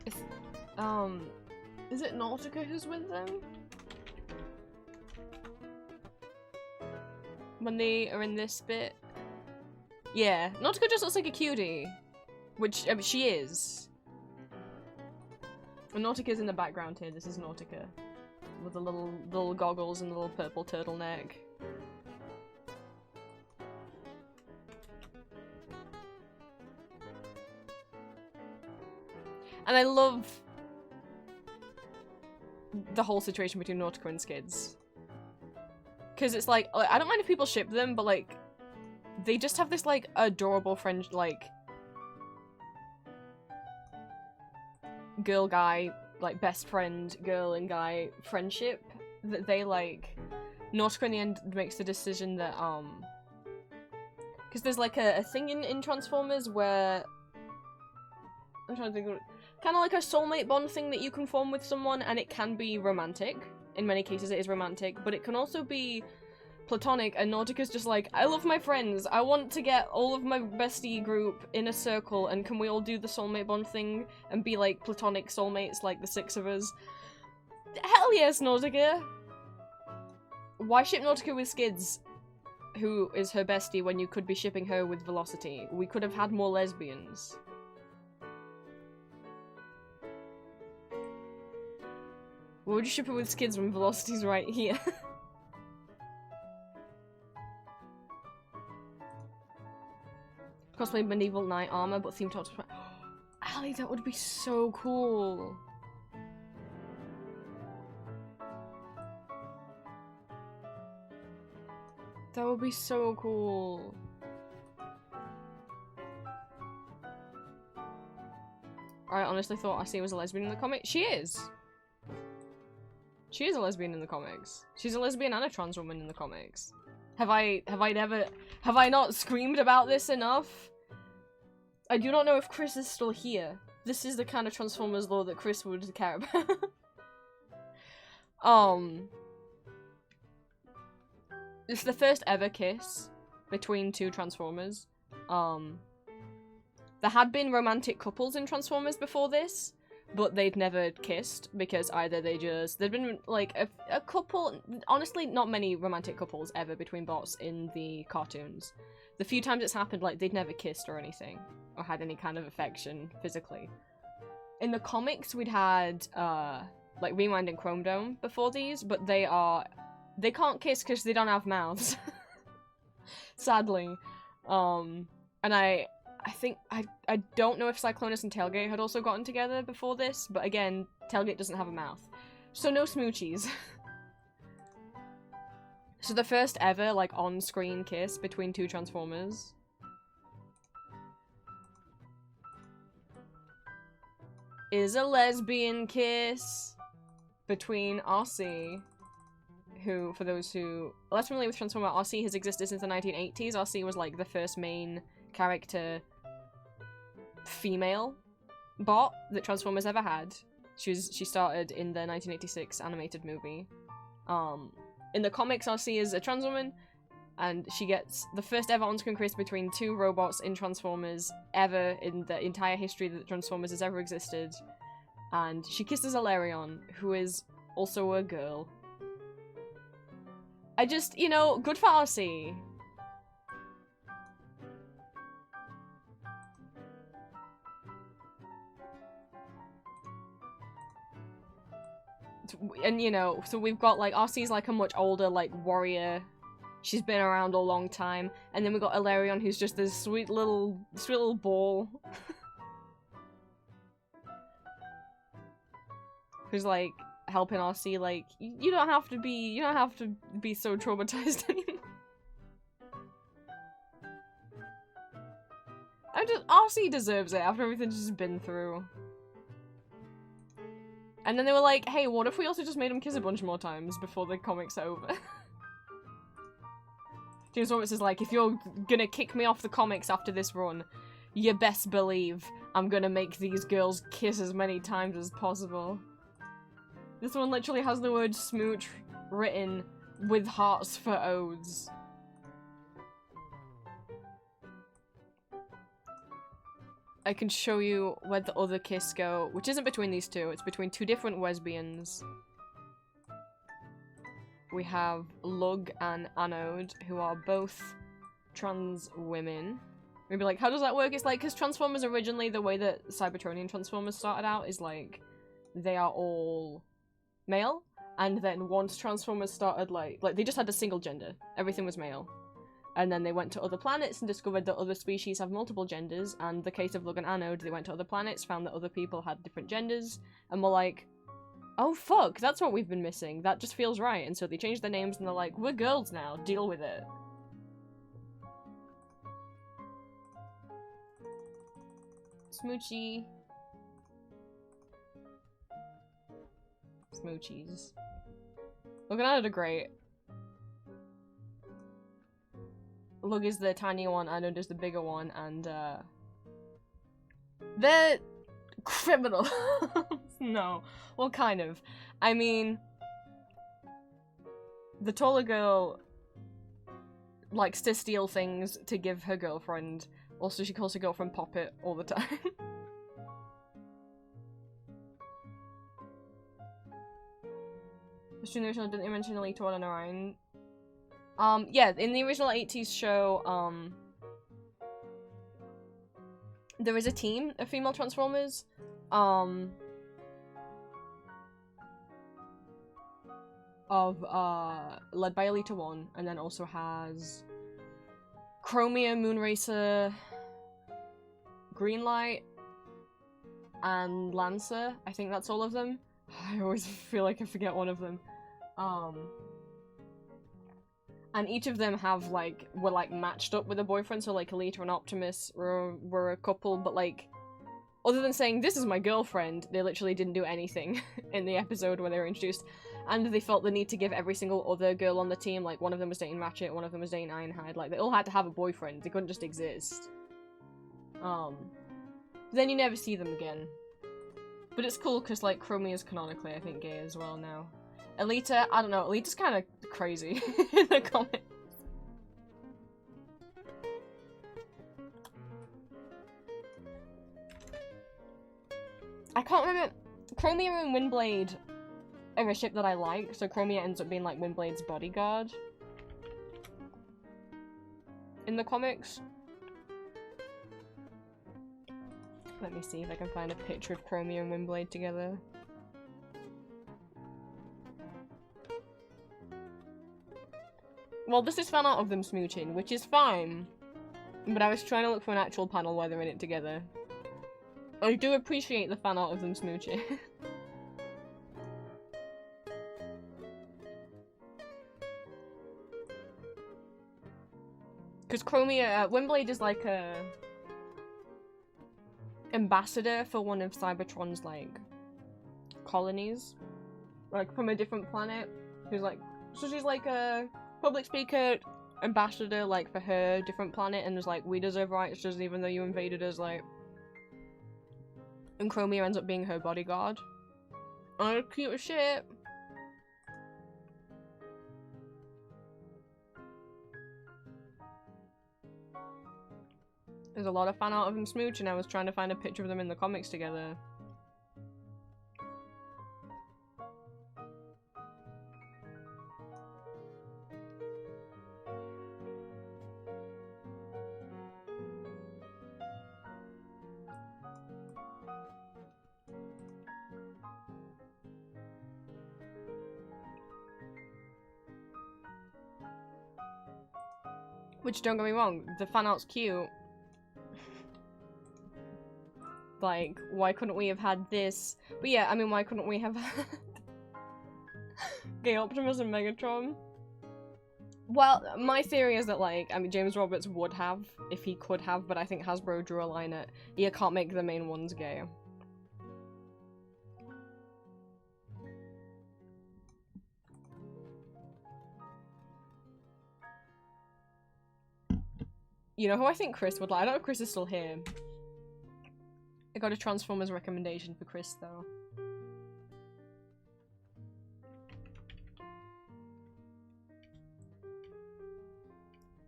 It's, is it Nautica who's with them? When they are in this bit? Yeah, Nautica just looks like a cutie. Which, I mean, she is. And Nautica's in the background here. This is Nautica. With the little goggles and the little purple turtleneck. And I love the whole situation between Nautica and Skids. Because it's like, I don't mind if people ship them, but like, they just have this like adorable friend, like, girl-guy, like best friend, girl and guy friendship that they like. Nautica in the end makes the decision that, because there's like a thing in Transformers where, I'm trying to think of it. Kind of like a soulmate bond thing that you can form with someone, and it can be romantic. In many cases it is romantic, but it can also be platonic, and Nautica's just like, I love my friends, I want to get all of my bestie group in a circle, and can we all do the soulmate bond thing and be like platonic soulmates like the 6 of us? Hell yes, Nautica! Why ship Nautica with Skids, who is her bestie, when you could be shipping her with Velocity? We could have had more lesbians. Why would you ship it with Skids when Velocity's right here? Cosplay medieval knight armor, but theme top. Ali, that would be so cool. That would be so cool. I honestly thought Arcee was a lesbian in the comic. She is. She is a lesbian in the comics. She's a lesbian and a trans woman in the comics. Have I not screamed about this enough? I do not know if Chris is still here. This is the kind of Transformers lore that Chris would care about. It's the first ever kiss between 2 Transformers. There had been romantic couples in Transformers before this, but they'd never kissed because either there'd been like a couple, honestly not many romantic couples ever between bots in the cartoons. The few times it's happened, like, they'd never kissed or anything, or had any kind of affection physically. In the comics we'd had like Rewind and Chrome Dome before these, but they can't kiss because they don't have mouths. Sadly. And I think, I don't know if Cyclonus and Tailgate had also gotten together before this, but again, Tailgate doesn't have a mouth. So no smoochies. So the first ever, like, on-screen kiss between 2 Transformers. Is a lesbian kiss between Arcee, who, for those who are less familiar with Transformer, Arcee has existed since the 1980s. Arcee was, like, the first main character female bot that Transformers ever had. She started in the 1986 animated movie. In the comics, Arcee is a trans woman, and she gets the first ever on-screen kiss between 2 robots in Transformers ever in the entire history that Transformers has ever existed. And she kisses Alarion, who is also a girl. I just, you know, good for Arcee. And, you know, so we've got, like, Arcee's, like, a much older, like, warrior. She's been around a long time. And then we've got Alarion, who's just this sweet little ball. Who's, like, helping RC, like, you don't have to be so traumatized anymore. RC deserves it after everything she's been through. And then they were like, hey, what if we also just made him kiss a bunch more times before the comics are over? James Roberts is like, if you're gonna kick me off the comics after this run, you best believe I'm gonna make these girls kiss as many times as possible. This one literally has the word smooch written with hearts for odes. I can show you where the other kiss go, which isn't between these two, it's between two different lesbians. We have Lug and Anode, who are both trans women. We'd be like, how does that work? It's like, because Transformers originally, the way that Cybertronian Transformers started out is like, they are all male, and then once Transformers started like they just had a single gender. Everything was male. And then they went to other planets and discovered that other species have multiple genders, and the case of Lug and Anode, they went to other planets, found that other people had different genders, and were like, oh fuck, that's what we've been missing, that just feels right, and so they changed their names and they're like, we're girls now, deal with it. Smoochy. Smoochies. Lug and Anode are great. Lug is the tiny one, Anode is the bigger one, and they're criminal. No. Well, kind of. I mean, the taller girl likes to steal things to give her girlfriend. Also, she calls her girlfriend Poppet all the time. The original didn't they mention Elite One and Orion? Yeah, in the original 80s show, there is a team of female Transformers, led by Elita 1, and then also has Chromia, Moonracer, Greenlight, and Lancer. I think that's all of them. I always feel like I forget one of them. And each of them have, like, were, like, matched up with a boyfriend, so, like, Elita and Optimus were a couple, but, like, other than saying, this is my girlfriend, they literally didn't do anything in the episode when they were introduced. And they felt the need to give every single other girl on the team, like, one of them was dating Ratchet, one of them was dating Ironhide, like, they all had to have a boyfriend, they couldn't just exist. Then you never see them again. But it's cool, because, like, Chromie is canonically, I think, gay as well now. Elita, I don't know, Elita's kind of crazy in the comics. I can't remember. Chromia and Windblade are a ship that I like, so Chromia ends up being like Windblade's bodyguard in the comics. Let me see if I can find a picture of Chromia and Windblade together. Well, this is fan art of them smooching, which is fine. But I was trying to look for an actual panel where they're in it together. I do appreciate the fan art of them smooching. Because Chromia, Windblade is like a ambassador for one of Cybertron's, like, colonies. Like, from a different planet. Who's like, so she's like a public speaker, ambassador, like, for her different planet, and is like, we deserve rights just even though you invaded us, like. And Chromia ends up being her bodyguard. Oh, cute as shit. There's a lot of fan art of them smooching. I was trying to find a picture of them in the comics together. Which, don't get me wrong, the fan art's cute. Like, why couldn't we have had this? But yeah, I mean, why couldn't we have had Gay Optimus and Megatron. Well, my theory is that, like, I mean, James Roberts would have, if he could have, but I think Hasbro drew a line at, you can't make the main ones gay. You know who I think Chris would like? I don't know if Chris is still here. I got a Transformers recommendation for Chris, though.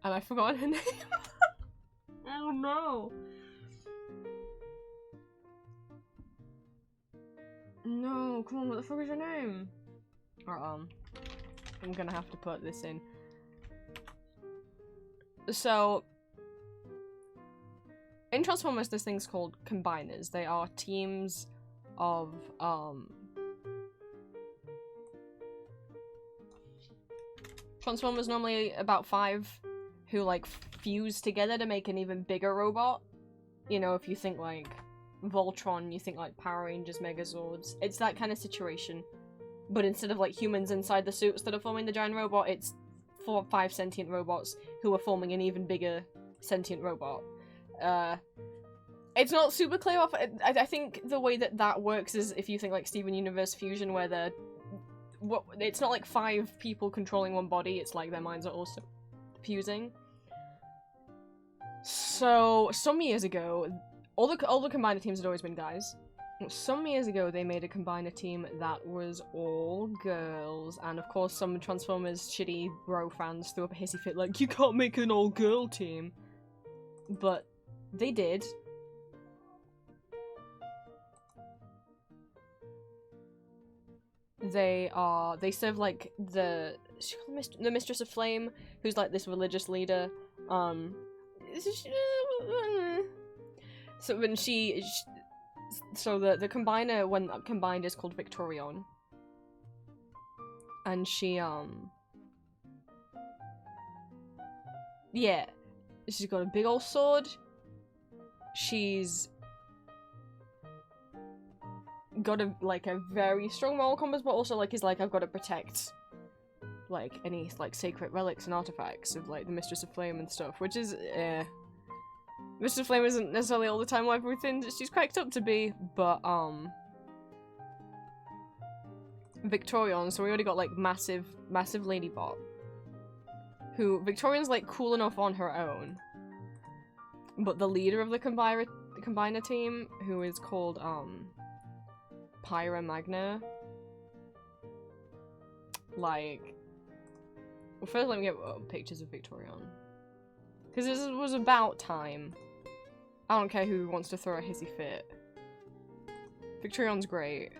And I forgot her name. Oh no. No, come on, what the fuck is your name? I'm gonna have to put this in. So, in Transformers, there's things called combiners. They are teams of, Transformers normally about 5 who, like, fuse together to make an even bigger robot. You know, if you think, like, Voltron, you think, like, Power Rangers, Megazords. It's that kind of situation. But instead of, like, humans inside the suits that are forming the giant robot, it's 4 or 5 sentient robots who are forming an even bigger sentient robot. It's not super clear off. I think the way that that works is if you think, like, Steven Universe Fusion, where they're... it's not, like, 5 people controlling one body, it's like their minds are also fusing. So, some years ago, all the combiner teams had always been guys. Some years ago, they made a combiner team that was all girls, and of course some Transformers shitty bro fans threw up a hissy fit like, you can't make an all-girl team. But they did. They serve, like, the Mistress of Flame, who's, like, this religious leader. So when so the combiner, when combined, is called Victorion. And she, yeah. She's got a big old sword. She's got a very strong moral compass, but also, like, is like, I've got to protect, like, any, like, sacred relics and artifacts of, like, the Mistress of Flame and stuff, which is, Mistress of Flame isn't necessarily all the time everything that she's cracked up to be, but, Victorion, so we already got, like, massive Ladybot, who, Victorion's, like, cool enough on her own, but the leader of the combiner team, who is called, Magma, like, well, first let me get pictures of Victorion, because this was about time. I don't care who wants to throw a hissy fit. Victorion's great.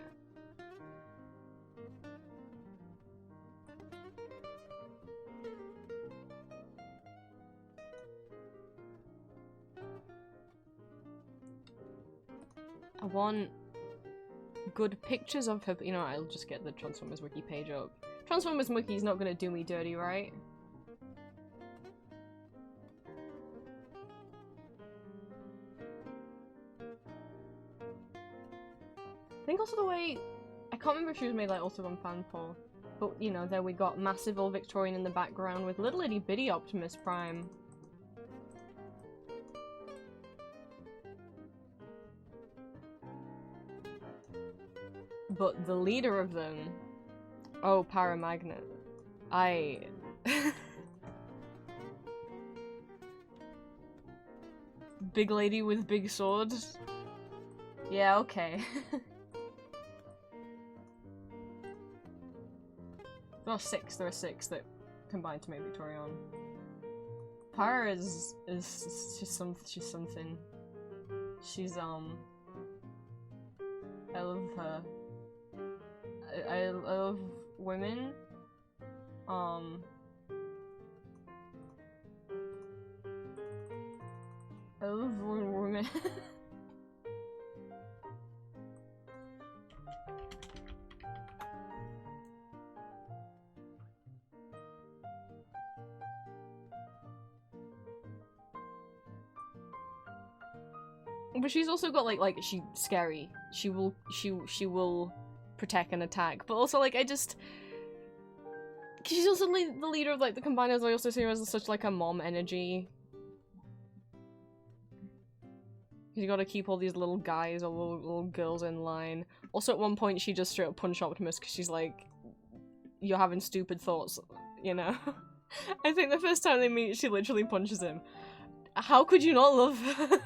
I want good pictures of her, but you know, I'll just get the Transformers Wiki page up. Transformers Wiki's not gonna do me dirty, right? I think also the way, I can't remember if she was made, like, also on Fanpole, but you know, there we got massive old Victorian in the background with little itty bitty Optimus Prime. But the leader of them, oh, Paramagnet, big lady with big swords? Yeah, okay. There are 6 that combined to make Victorion. Pyra is she's something. She's, I love her. I love women. I love women. But she's also got like she's scary. She will protect and attack. But also, like, I just she's also the leader of like the combiners. I also see her as such like a mom energy. You gotta keep all these little guys or little girls in line. Also, at one point, she just straight up punch Optimus because she's like, "You're having stupid thoughts," you know. I think the first time they meet, she literally punches him. How could you not love her?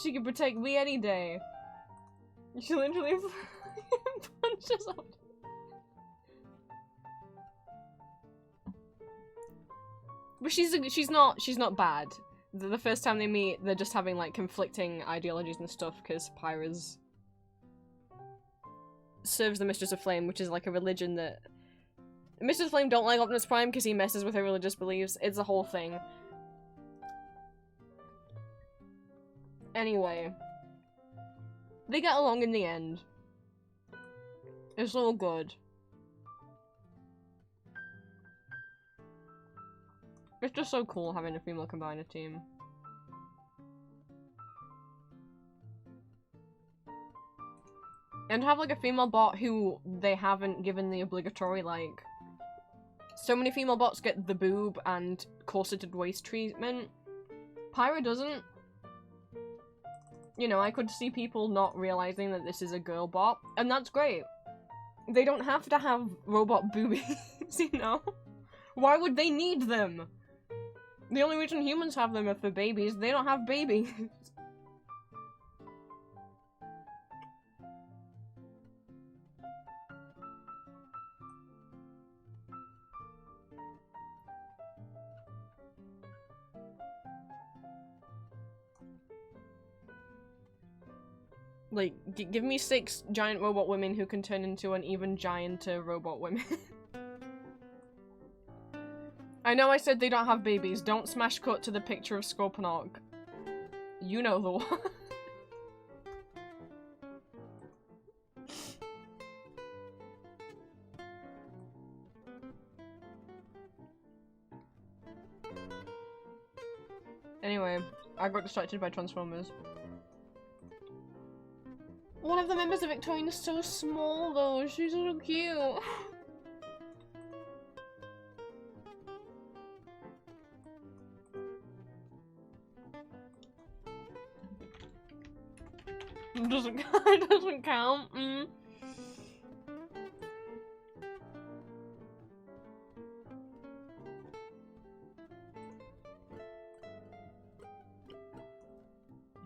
She could protect me any day. She literally punches up. But she's not bad. The first time they meet, they're just having like conflicting ideologies and stuff because Pyra's serves the Mistress of Flame, which is like a religion that Mistress of Flame don't like Optimus Prime because he messes with her religious beliefs. It's a whole thing. Anyway, they get along in the end. It's all good. It's just so cool having a female combiner team. And to have like a female bot who they haven't given the obligatory like... So many female bots get the boob and corseted waist treatment. Pyra doesn't. You know, I could see people not realizing that this is a girl bot, and that's great. They don't have to have robot boobies, you know? Why would they need them? The only reason humans have them are for babies. They don't have babies. Like, give me 6 giant robot women who can turn into an even gianter robot women. I know I said they don't have babies. Don't smash cut to the picture of Scorponok. You know the one. Anyway, I got distracted by Transformers. One of the members of Victorian is so small though, she's so cute. It doesn't count.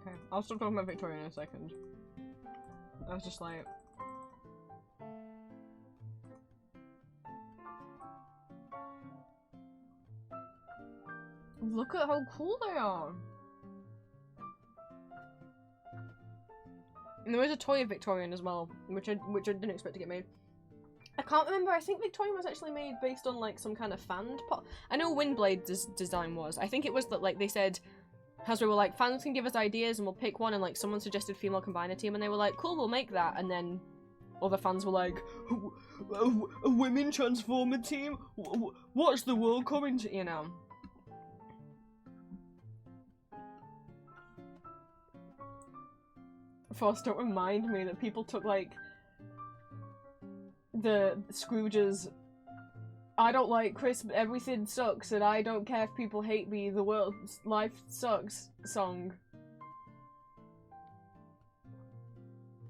Okay, I'll stop talking about Victoria in a second. I was just like... Look at how cool they are! And there is a toy of Victorian as well, which I didn't expect to get made. I can't remember, I think Victorian was actually made based on like some kind of fanned pot. I know Windblade's design was. I think it was that like they said, Hasbro were like, fans can give us ideas and we'll pick one, and like someone suggested female combiner team and they were like, cool, we'll make that, and then other fans were like, a women transformer team? What's the world coming to, you know? Force, don't remind me that people took like the Scrooge's I don't like Christmas, everything sucks, and I don't care if people hate me, the world's life sucks song.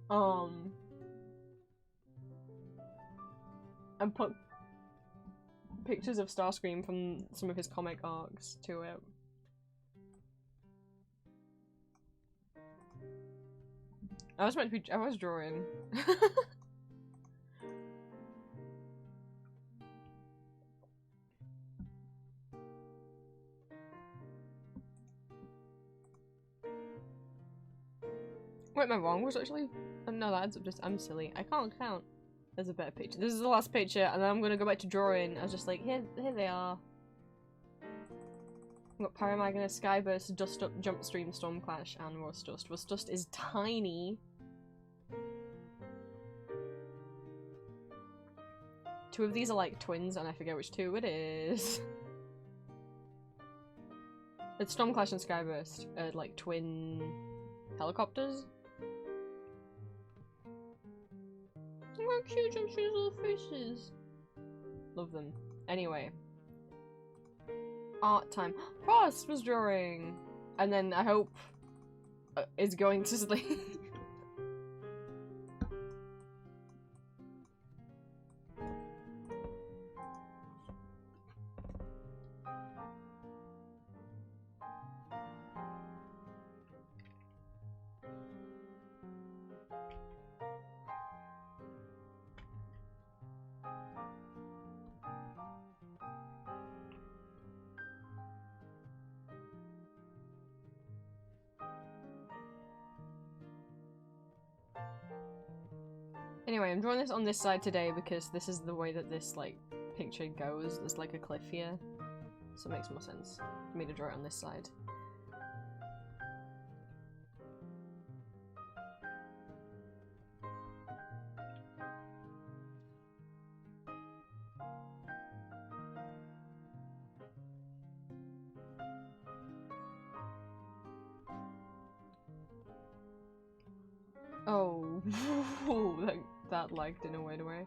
And put pictures of Starscream from some of his comic arcs to it. I was meant to be- I was drawing. Wait, am I wrong? Was actually- no, that's just- I'm silly. I can't count. There's a better picture. This is the last picture, and then I'm gonna go back to drawing. I was just like, here they are. We've got Paramagna, Skyburst, Dust Up, Jumpstream, Stormclash, and Rustdust. Rustdust is tiny. Two of these are like twins, and I forget which two it is. It's Stormclash and Skyburst, like twin helicopters. Look how cute Jumpsuit's little faces. Love them. Anyway. Art time. Frost was drawing! And then I hope is going to sleep. Anyway, I'm drawing this on this side today because this is the way that this, like, picture goes. There's, like, a cliff here. So it makes more sense for me to draw it on this side. Oh, that lagged in a weird way.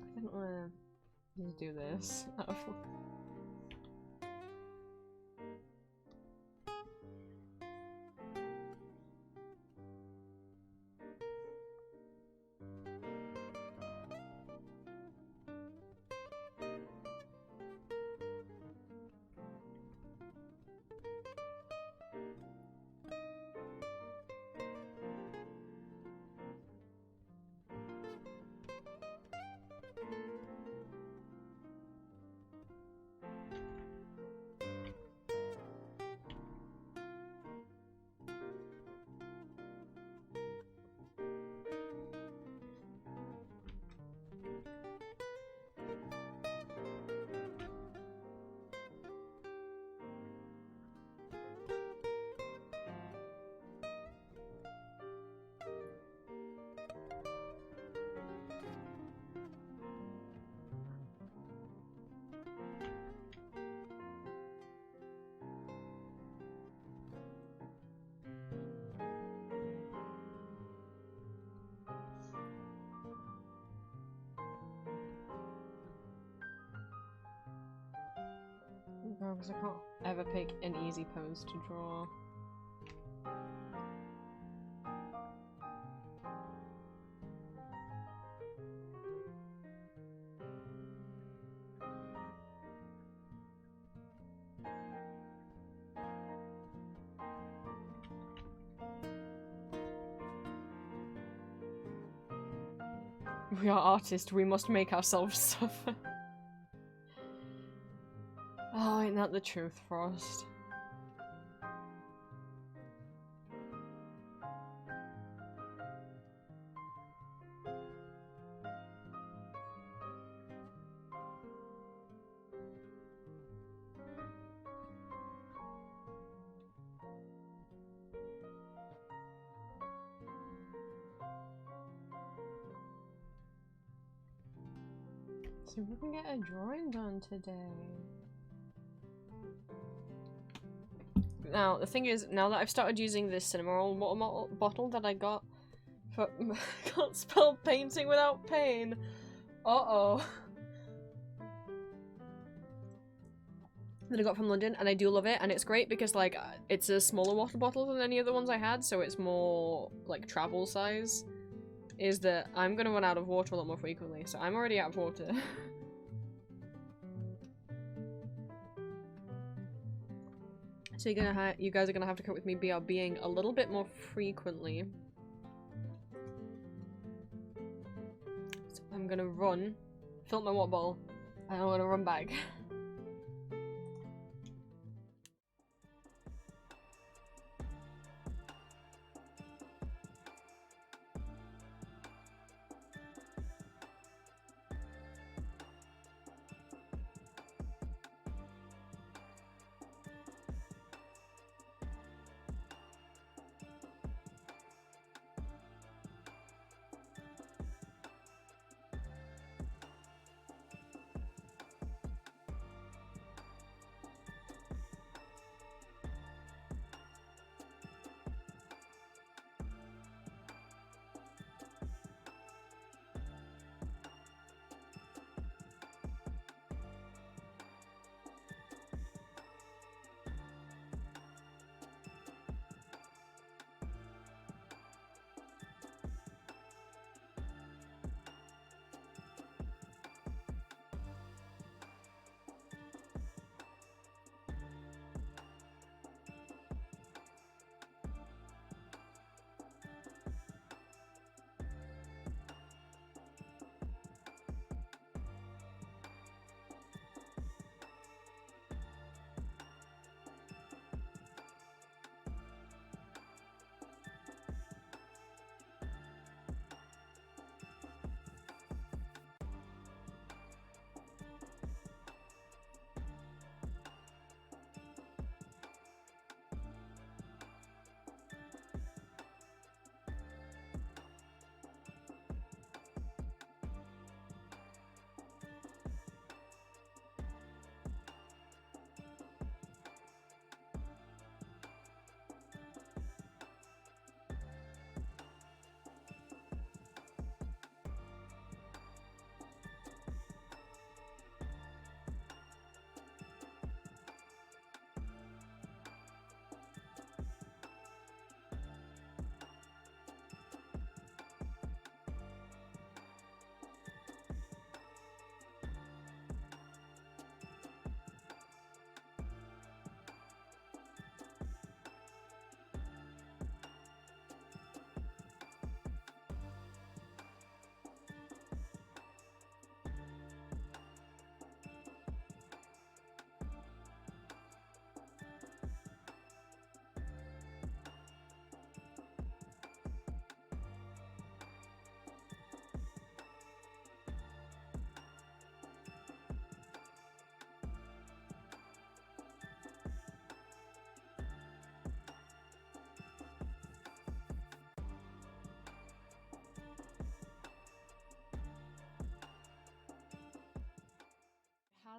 I didn't want to do this. Because I can't ever pick an easy pose to draw. We are artists, we must make ourselves suffer. Oh, ain't that the truth, Frost? See if we can get a drawing done today. Now, the thing is, now that I've started using this Cinnamoroll water bottle that I got for- I can't spell painting without pain! Uh-oh. That I got from London, and I do love it, and it's great because, like, it's a smaller water bottle than any of the ones I had, so it's more, like, travel size. Is that I'm gonna run out of water a lot more frequently, so I'm already out of water. So you guys are gonna have to cope with me BRBing a little bit more frequently. So I'm gonna run, fill up my water bottle, and I'm gonna run back.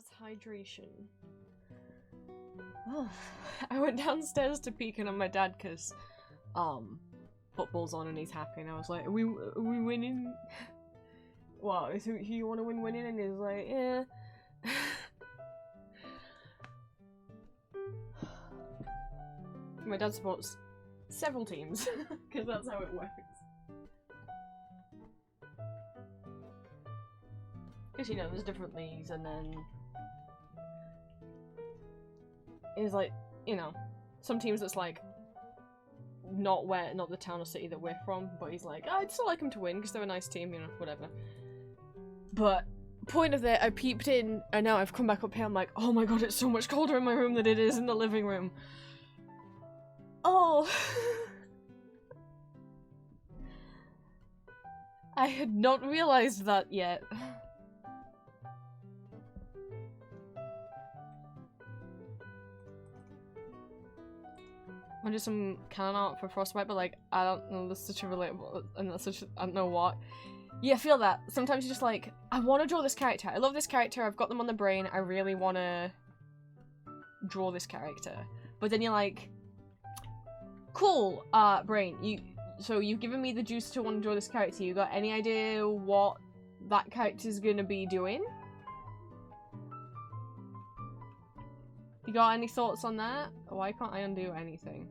As hydration. Oh, I went downstairs to peek in on my dad because, football's on and he's happy, and I was like, are we winning? What? Is who you want to win winning? And he's like, yeah. My dad supports several teams because that's how it works. Because, you know, there's different leagues, and then it's like, you know, some teams that's like not the town or city that we're from, but he's like, I'd still like them to win because they're a nice team, you know, whatever. But point of that, I peeped in, and now I've come back up here, I'm like, oh my god, it's so much colder in my room than it is in the living room. Oh. I had not realized that yet. I did some canon art for Frostbite, but like, I don't know, that's such a relatable, and that's such a, I don't know what. Yeah, I feel that. Sometimes you're just like, I want to draw this character. I love this character, I've got them on the brain, I really want to draw this character. But then you're like, cool, brain, so you've given me the juice to want to draw this character, you got any idea what that character's gonna be doing? You got any thoughts on that? Why can't I undo anything?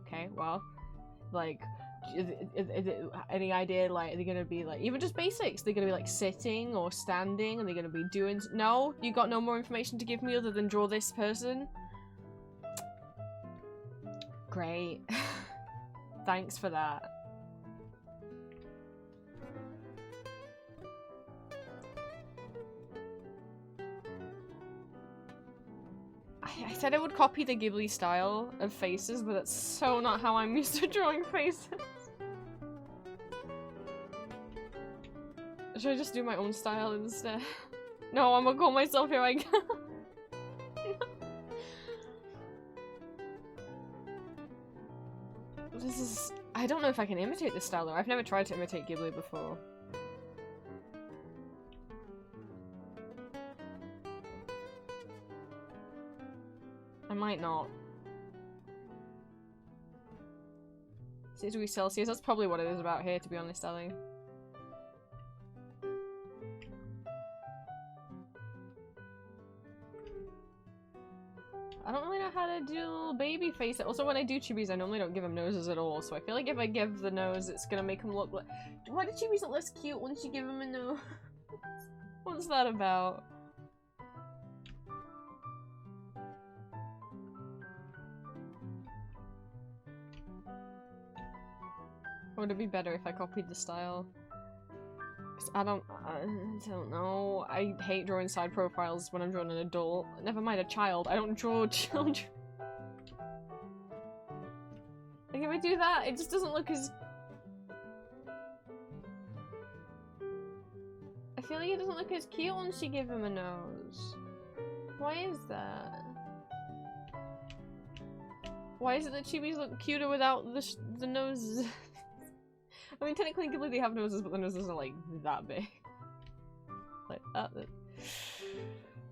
Okay, well, like, is it any idea, like, are they gonna be, like, even just basics? They're gonna be, like, sitting or standing? Are they gonna be doing— No? You got no more information to give me other than draw this person? Great. Thanks for that. I said I would copy the Ghibli style of faces, but that's so not how I'm used to drawing faces. Should I just do my own style instead? No, I'm gonna call myself Here I Go. This is— I don't know if I can imitate this style though. I've never tried to imitate Ghibli before. I might not. Seems to be Celsius. That's probably what it is about here, to be honest, Ellie. I don't really know how to do a little baby face. Also, when I do chibis, I normally don't give them noses at all, so I feel like if I give the nose, it's gonna make them look like— Why do chibis look less cute once you give them a nose? What's that about? Would it be better if I copied the style? I don't know. I hate drawing side profiles when I'm drawing an adult. Never mind a child. I don't draw children. Like, if I do that, it just doesn't look as— I feel like it doesn't look as cute once you give him a nose. Why is that? Why is it that chibis look cuter without the noses? I mean, technically, they have noses, but the noses are, like, that big. Like, that.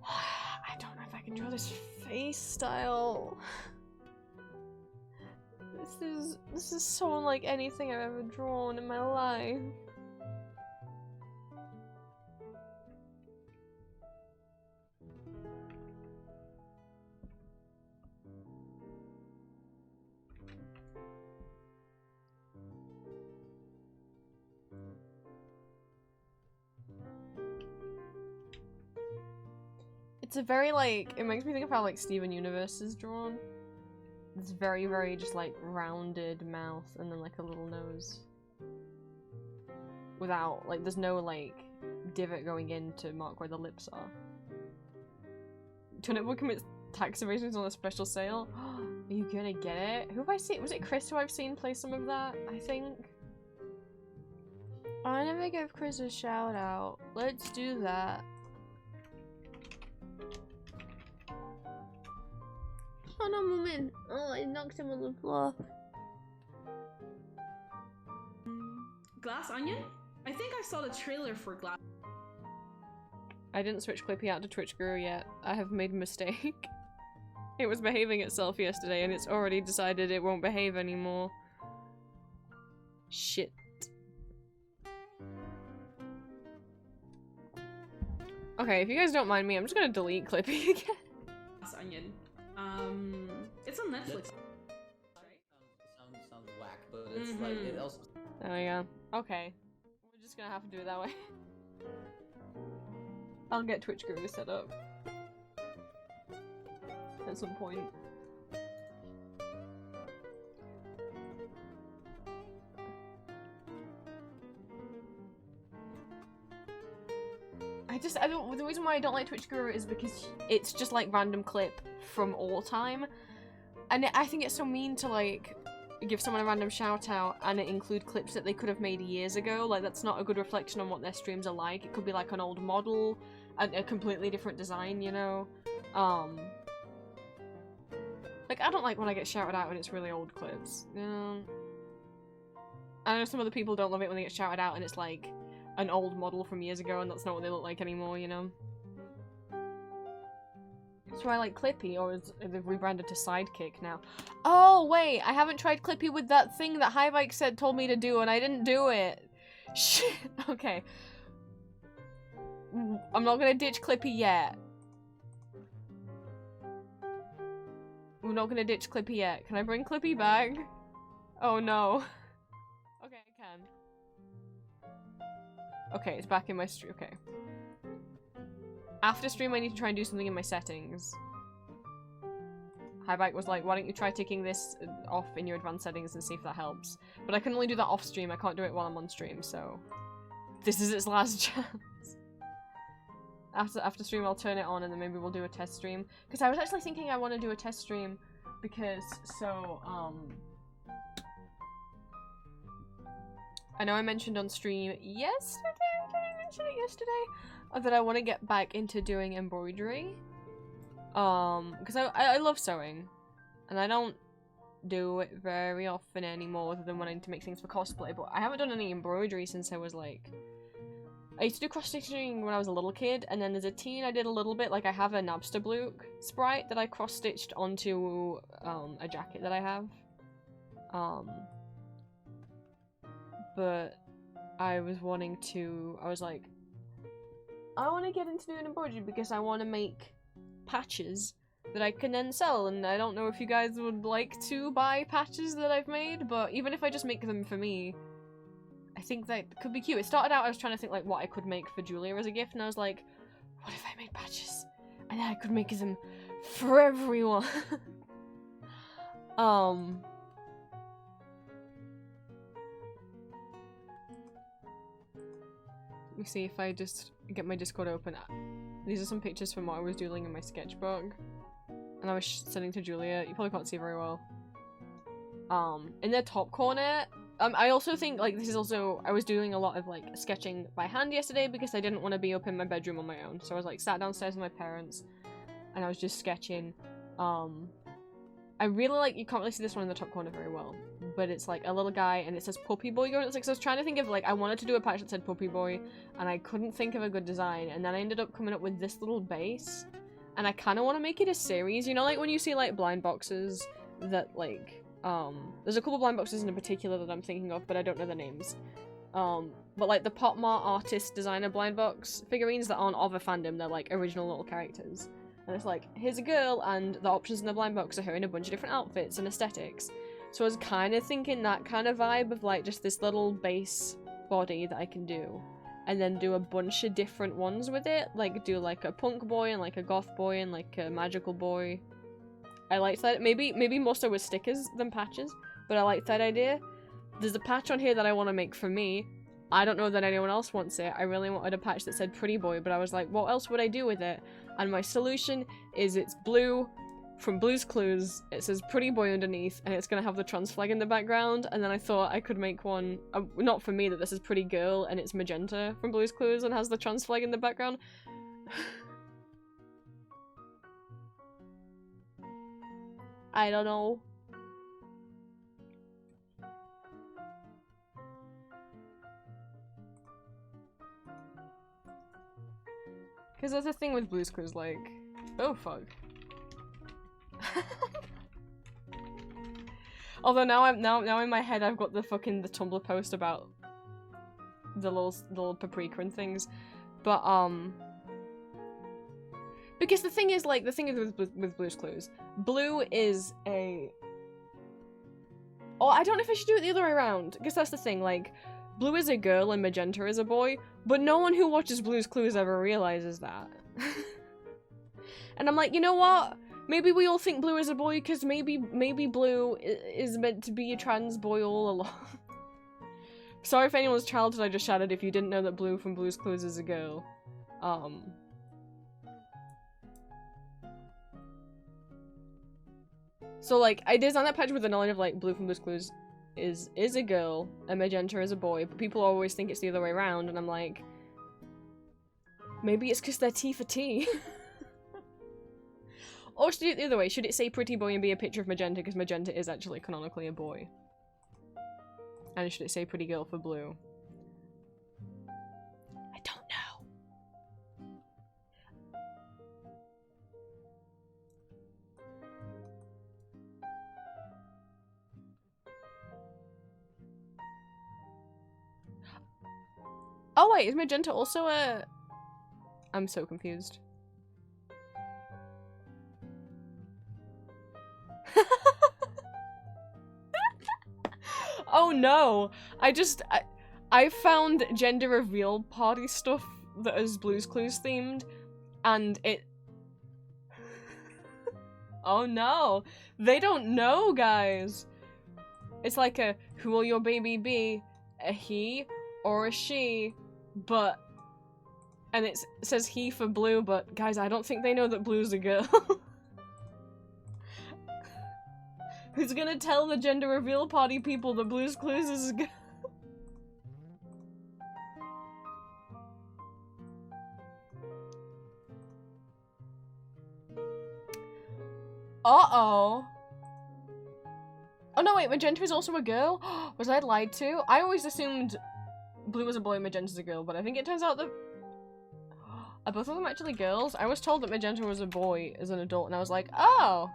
I don't know if I can draw this face style. This is so unlike anything I've ever drawn in my life. It's a very, like, it makes me think of how, like, Steven Universe is drawn. It's very, very just, like, rounded mouth and then, like, a little nose. Without, like, there's no, like, divot going in to mark where the lips are. Turnip Boy commits tax evasions on a special sale. Are you gonna get it? Who have I seen? Was it Chris who I've seen play some of that? I think. I never gave Chris a shout out. Let's do that. Oh no, moment! Oh, I knocked him on the floor. Glass Onion? I think I saw the trailer for Glass. I didn't switch Clippy out to Twitch Guru yet. I have made a mistake. It was behaving itself yesterday and it's already decided it won't behave anymore. Shit. Okay, if you guys don't mind me, I'm just gonna delete Clippy again. That's Onion. It's on Netflix. Sounds whack, but it's like it also. There we go. Okay. We're just gonna have to do it that way. I'll get Twitch Guru set up. At some point. The reason why I don't like Twitch Guru is because it's just like random clip from all time. And I think it's so mean to like give someone a random shout out and it include clips that they could have made years ago. Like that's not a good reflection on what their streams are like. It could be like an old model, a completely different design, you know? Like I don't like when I get shouted out when it's really old clips, you know? I know some other people don't love it when they get shouted out and it's like an old model from years ago and that's not what they look like anymore, you know? So I like Clippy, or they've rebranded to Sidekick now. Oh, wait, I haven't tried Clippy with that thing that Highbike said told me to do, and I didn't do it. Shit, okay. I'm not gonna ditch Clippy yet. We're not gonna ditch Clippy yet. Can I bring Clippy back? Oh no. Okay, I can. Okay, it's back in my stream. Okay. After stream, I need to try and do something in my settings. Highbike was like, why don't you try taking this off in your advanced settings and see if that helps. But I can only do that off stream, I can't do it while I'm on stream, so... This is its last chance. After stream, I'll turn it on and then maybe we'll do a test stream. Because I was actually thinking I want to do a test stream because, so, I know I mentioned on stream yesterday, did I mention it yesterday? That I want to get back into doing embroidery. Because I love sewing. And I don't do it very often anymore other than wanting to make things for cosplay. But I haven't done any embroidery since I was like... I used to do cross-stitching when I was a little kid. And then as a teen I did a little bit. Like I have a Napstablook sprite that I cross-stitched onto a jacket that I have. But I was wanting to... I was like... I want to get into doing embroidery because I want to make patches that I can then sell, and I don't know if you guys would like to buy patches that I've made, but even if I just make them for me, I think that could be cute. It started out I was trying to think like what I could make for Julia as a gift, and I was like, what if I made patches? And then I could make them for everyone. Let me see if I just get my Discord open. These are some pictures from what I was doing in my sketchbook. And I was sending to Julia. You probably can't see very well. In the top corner, I also think, like, this is also... I was doing a lot of, like, sketching by hand yesterday because I didn't want to be up in my bedroom on my own. So I was, like, sat downstairs with my parents and I was just sketching. I really like... You can't really see this one in the top corner very well. But it's like a little guy and it says Puppy Boy going. It's like, so I was trying to think of like, I wanted to do a patch that said Puppy Boy and I couldn't think of a good design, and then I ended up coming up with this little base, and I kind of want to make it a series, you know, like when you see like blind boxes that like, there's a couple blind boxes in particular that I'm thinking of, but I don't know the names. But like the Pop Mart artist designer blind box figurines that aren't of a fandom, they're like original little characters. And it's like, here's a girl and the options in the blind box are her in a bunch of different outfits and aesthetics. So I was kind of thinking that kind of vibe of like just this little base body that I can do. And then do a bunch of different ones with it. Like do like a punk boy and like a goth boy and like a magical boy. I liked that. Maybe more so with stickers than patches. But I liked that idea. There's a patch on here that I want to make for me. I don't know that anyone else wants it. I really wanted a patch that said Pretty Boy. But I was like, what else would I do with it? And my solution is it's blue. From Blue's Clues, it says Pretty Boy underneath, and it's gonna have the trans flag in the background, and then I thought I could make one, not for me, that this is Pretty Girl, and it's magenta from Blue's Clues, and has the trans flag in the background. I don't know. Because that's the thing with Blue's Clues, like... Oh, fuck. Although now now in my head I've got the Tumblr post about the little paprika and things. But, because the thing is with Blue's Clues, Blue is a... Oh, I don't know if I should do it the other way around, because that's the thing, like, Blue is a girl and Magenta is a boy, but no one who watches Blue's Clues ever realizes that. And I'm like, you know what? Maybe we all think Blue is a boy, because maybe Blue is meant to be a trans boy all along. Sorry if anyone's childhood I just shattered if you didn't know that Blue from Blue's Clues is a girl. So, like, I designed that patch with the knowledge of, like, Blue from Blue's Clues is a girl, and Magenta is a boy, but people always think it's the other way around, and I'm like... Maybe it's because they're T for T. Or should I do it the other way? Should it say pretty boy and be a picture of Magenta, because Magenta is actually canonically a boy? And should it say pretty girl for Blue? I don't know. Oh wait, is Magenta also a... I'm so confused. Oh no! I found gender reveal party stuff that is Blue's Clues themed, and it... Oh no! They don't know, guys! It's like a, who will your baby be? A he or a she? But... And it says he for Blue, but guys, I don't think they know that Blue's a girl. Who's gonna tell the gender reveal party people that Blue's Clues is a girl? Uh-oh. Oh no, wait, Magenta is also a girl? Was I lied to? I always assumed Blue was a boy and Magenta's a girl, but I think it turns out that... Are both of them actually girls? I was told that Magenta was a boy as an adult, and I was like, oh!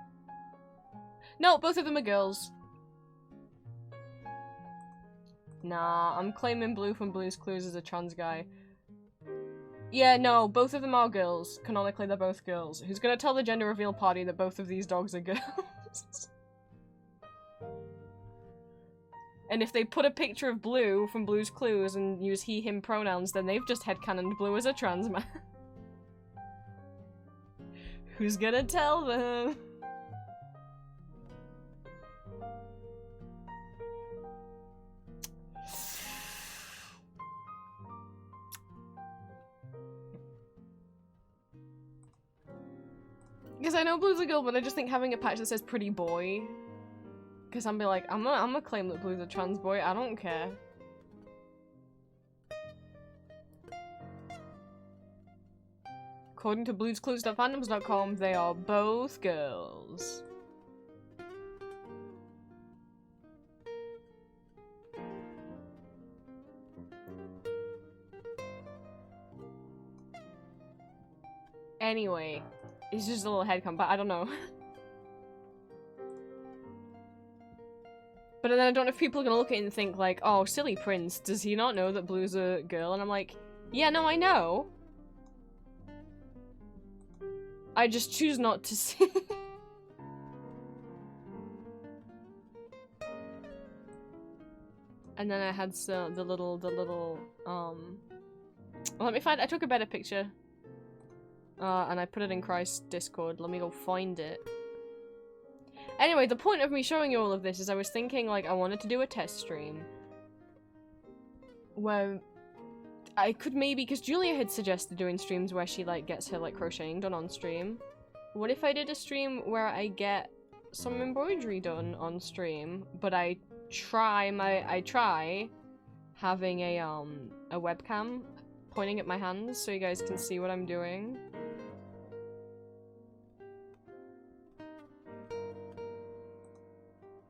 No, both of them are girls. Nah, I'm claiming Blue from Blue's Clues as a trans guy. Yeah, no, both of them are girls. Canonically, they're both girls. Who's gonna tell the gender reveal party that both of these dogs are girls? And if they put a picture of Blue from Blue's Clues and use he, him pronouns, then they've just headcanoned Blue as a trans man. Who's gonna tell them? Because I know Blue's a girl, but I just think having a patch that says pretty boy. Because I'm be like, I'm gonna claim that Blue's a trans boy, I don't care. According to bluesclues.fandoms.com, they are both girls. Anyway, it's just a little headcanon, but I don't know. But then I don't know if people are gonna look at it and think like, oh, silly Prince, does he not know that Blue's a girl? And I'm like, yeah, no, I know. I just choose not to see. And then I had the little, let me find, I took a better picture. And I put it in Christ's Discord. Let me go find it. Anyway, the point of me showing you all of this is I was thinking, like, I wanted to do a test stream. Where I could maybe, because Julia had suggested doing streams where she, like, gets her, like, crocheting done on stream. What if I did a stream where I get some embroidery done on stream, but I try having a webcam pointing at my hands so you guys can see what I'm doing.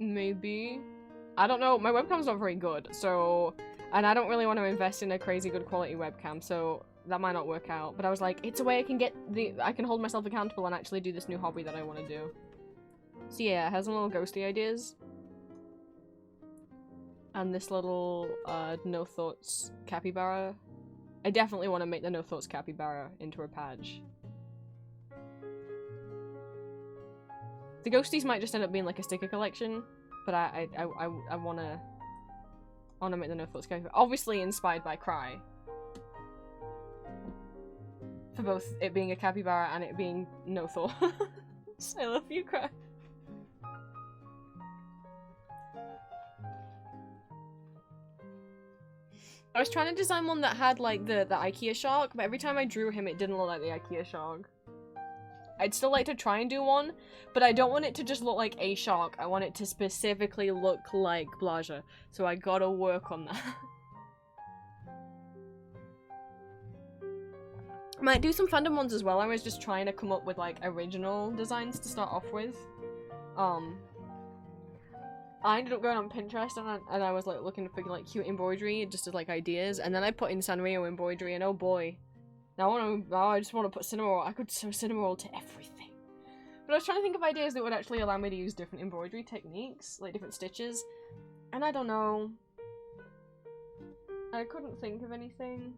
Maybe. I don't know, my webcam's not very good, so... And I don't really want to invest in a crazy good quality webcam, so that might not work out. But I was like, it's a way I can hold myself accountable and actually do this new hobby that I want to do. So yeah, it has some little ghosty ideas. And this little, no thoughts capybara. I definitely want to make the no thoughts capybara into a patch. The ghosties might just end up being like a sticker collection, but I wanna make the no thoughts capybara. Obviously inspired by Cry. For both it being a capybara and it being no thoughts. I love you, Cry. I was trying to design one that had like the IKEA shark, but every time I drew him it didn't look like the IKEA shark. I'd still like to try and do one, but I don't want it to just look like a shark. I want it to specifically look like Blaja, so I gotta work on that. I might do some fandom ones as well. I was just trying to come up with like original designs to start off with. I ended up going on Pinterest and I was like looking for like cute embroidery just as like ideas, and then I put in Sanrio embroidery, and oh boy, now I just want to put Cinnamoroll. I could sew Cinnamoroll to everything. But I was trying to think of ideas that would actually allow me to use different embroidery techniques, like different stitches, and I don't know. I couldn't think of anything.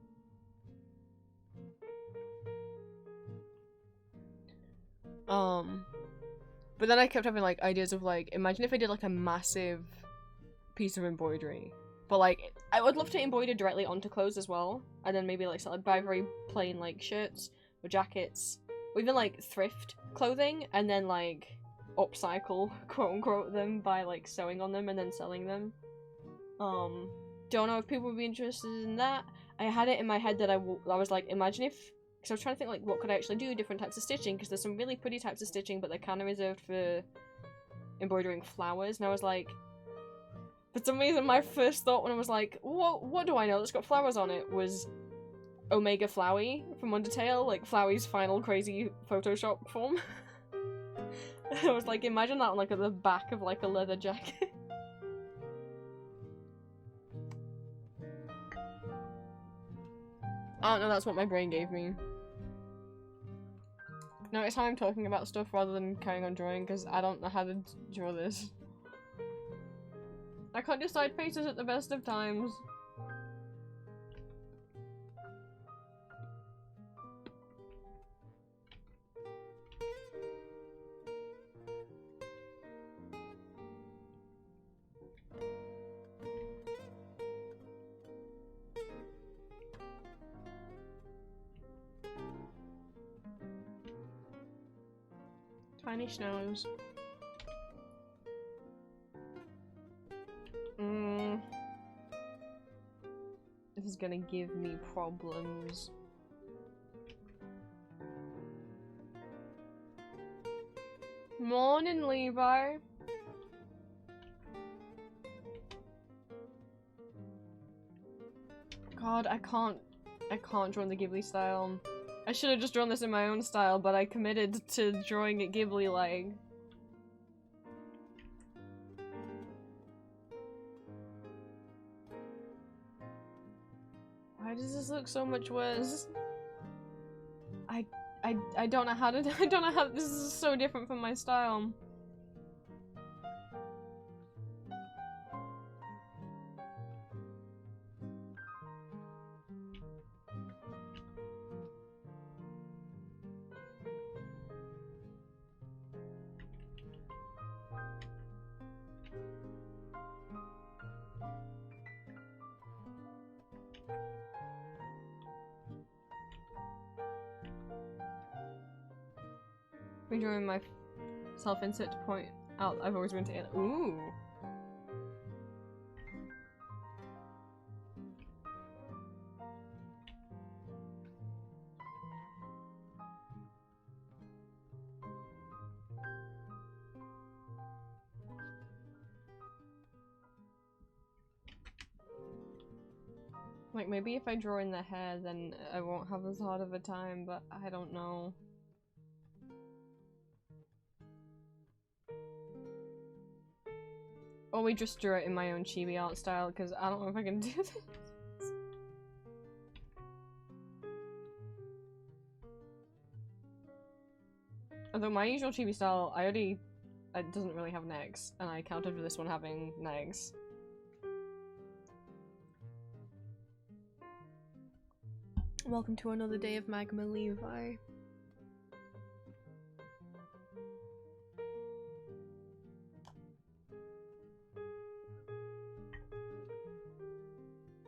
But then I kept having like ideas of like, imagine if I did like a massive piece of embroidery. But like, I would love to embroider directly onto clothes as well. And then maybe like buy very plain like shirts or jackets. Or even like thrift clothing and then like upcycle, quote unquote, them by like sewing on them and then selling them. Don't know if people would be interested in that. I had it in my head that I was like, imagine if, because I was trying to think like what could I actually do, different types of stitching, because there's some really pretty types of stitching but they're kind of reserved for embroidering flowers, and I was like, for some reason my first thought when I was like, what do I know that's got flowers on it, was Omega Flowey from Undertale, like Flowey's final crazy Photoshop form. I was like, imagine that on like at the back of like a leather jacket. I don't know, that's what my brain gave me. Notice how I'm talking about stuff rather than carrying on drawing, because I don't know how to draw this. I can't decide faces at the best of times. Tiny snows. This is gonna give me problems. Morning, Levi. God, I can't draw in the Ghibli style. I should have just drawn this in my own style, but I committed to drawing it Ghibli-like. Why does this look so much worse? I don't know how to I don't know how this is so different from my style. Redrawing my self-insert to point out I've always been to it. Ooh. Like, maybe if I draw in the hair, then I won't have as hard of a time, but I don't know. Or we just drew it in my own chibi art style, because I don't know if I can do this. Although my usual chibi style, it doesn't really have necks, and I counted for this one having necks. Welcome to another day of Magma, Levi.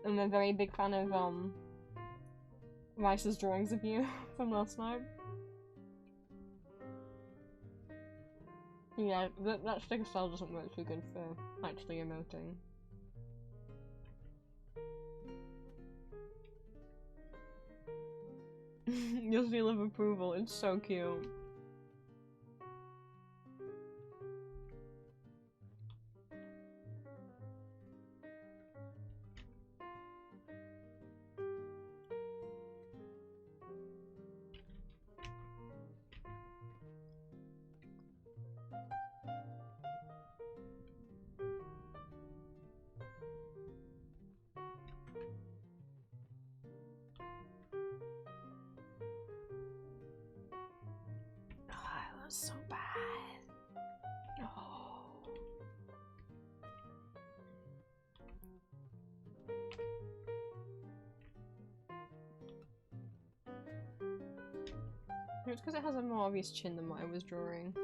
I'm a very big fan of Rice's drawings of you from last night. Yeah, that sticker style doesn't work too good for actually emoting. Your seal of approval, it's so cute. So bad. Oh. It's because it has a more obvious chin than what I was drawing.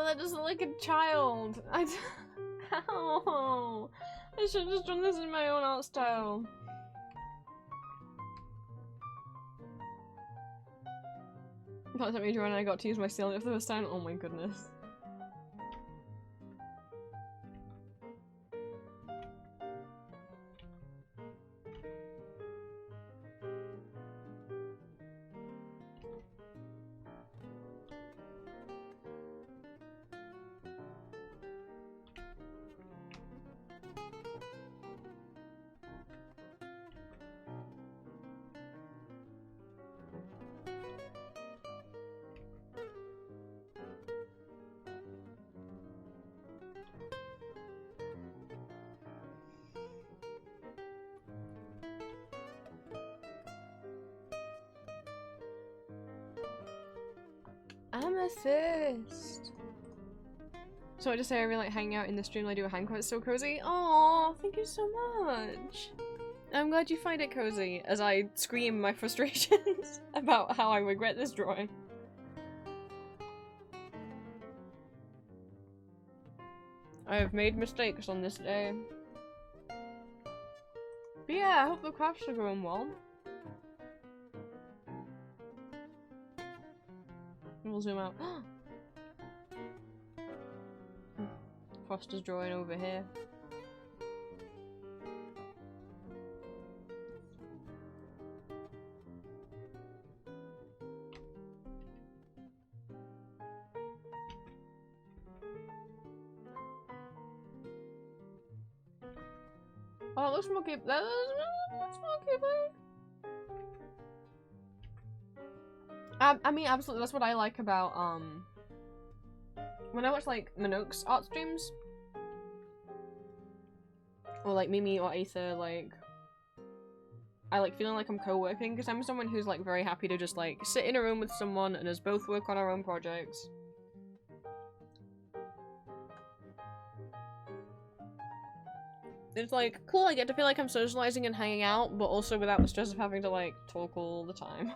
That doesn't look like a child. Ow! I should have just done this in my own art style. Can't tell me drawing, I got to use my seal for the first time. Oh my goodness. Amethyst! So I just say I really like hanging out in the stream. I do a hang it's so cozy. Oh, thank you so much. I'm glad you find it cozy as I scream my frustrations about how I regret this drawing. I have made mistakes on this day. But yeah, I hope the crafts are going well. We'll zoom out. Foster's drawing over here. Oh, it looks more cute. That looks more cute. I mean, absolutely, that's what I like about, when I watch, like, Minogue's art streams, or, like, Mimi or Aether, like, I like feeling like I'm co-working, because I'm someone who's, like, very happy to just, like, sit in a room with someone and us both work on our own projects. It's, like, cool, I get to feel like I'm socializing and hanging out, but also without the stress of having to, like, talk all the time.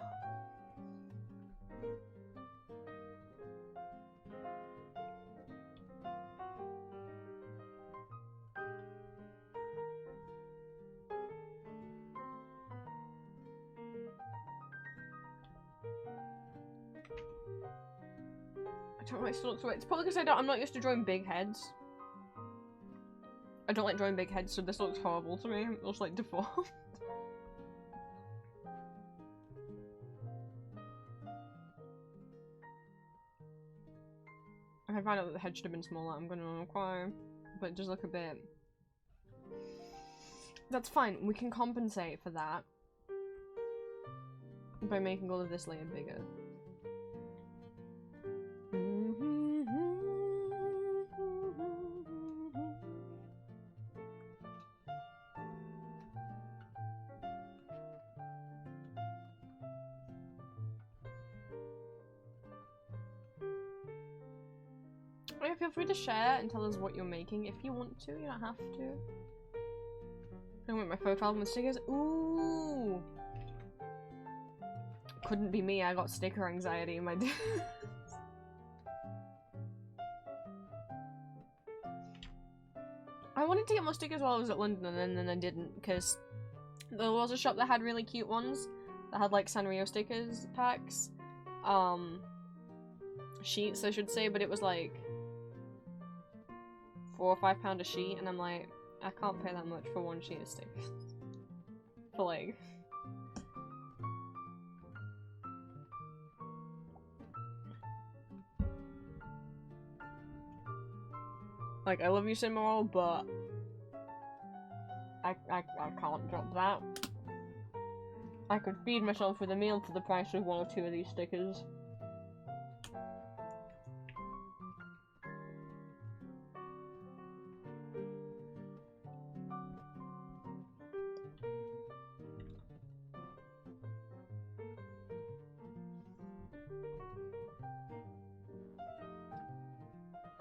I don't like still it's probably because I'm not used to drawing big heads. I don't like drawing big heads, so this looks horrible to me. It looks like deformed. I find out that the head should have been smaller. I'm gonna acquire, but it does look a bit. That's fine. We can compensate for that. by making all of this layer bigger. Oh, yeah, feel free to share and tell us what you're making if you want to. You don't have to. I want my photo album with stickers. Ooh! Couldn't be me, I got sticker anxiety in my day. I wanted to get more stickers while I was at London and then I didn't, because there was a shop that had really cute ones that had like Sanrio stickers packs. Sheets I should say, but it was like £4 or £5 a sheet and I'm like, I can't pay that much for one sheet of stickers. For like... Like, I love you, Cinnamoroll, but I can't drop that. I could feed myself with a meal for the price of 1 or 2 of these stickers.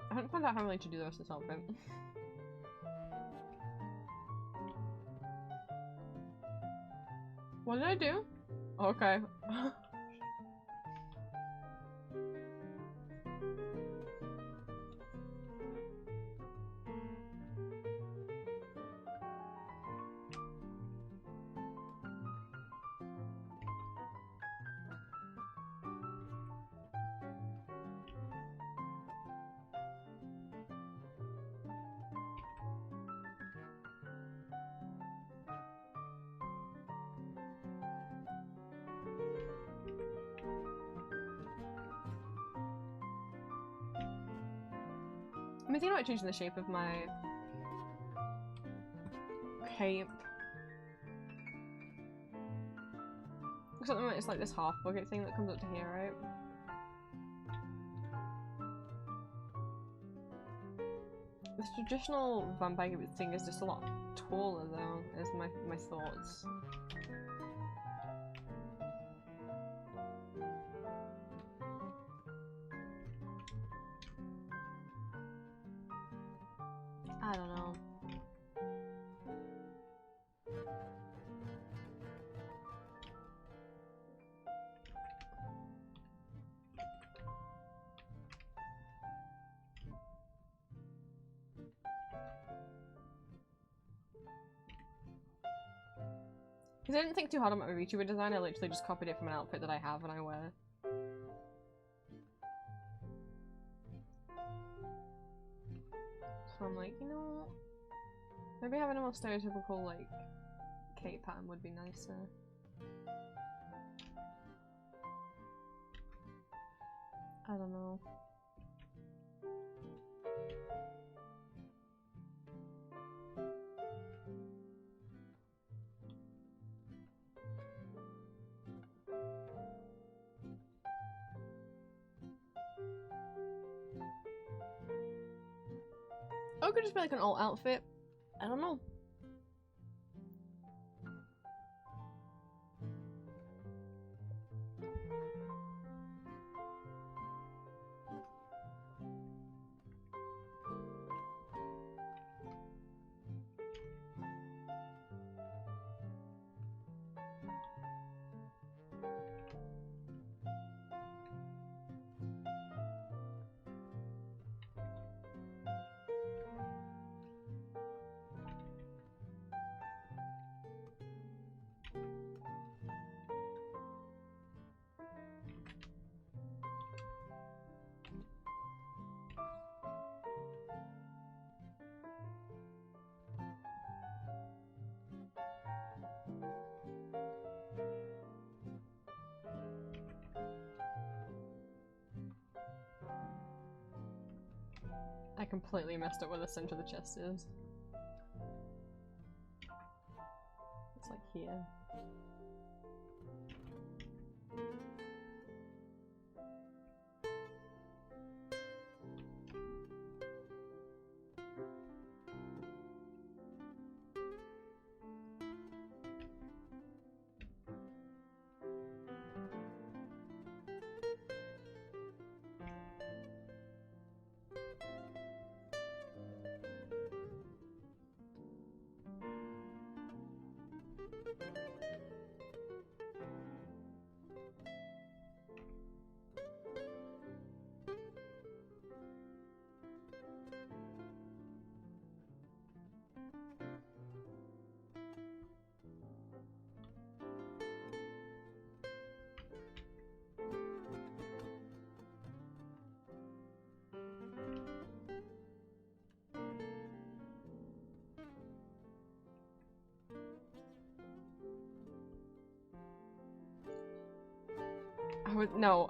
I haven't found out how really to do the rest of this outfit. What did I do? Okay. I'm thinking about changing the shape of my cape. Because at the moment it's like this half bucket thing that comes up to here, right? This traditional vampire cape thing is just a lot taller though, is my thoughts. I don't know. Because I didn't think too hard about my VTuber design, I literally just copied it from an outfit that I have and I wear. So I'm like, you know, maybe having a more stereotypical, like, cape pattern would be nicer. I don't know. Or it could just be like an alt outfit. I don't know. I completely messed up where the center of the chest is. It's like here.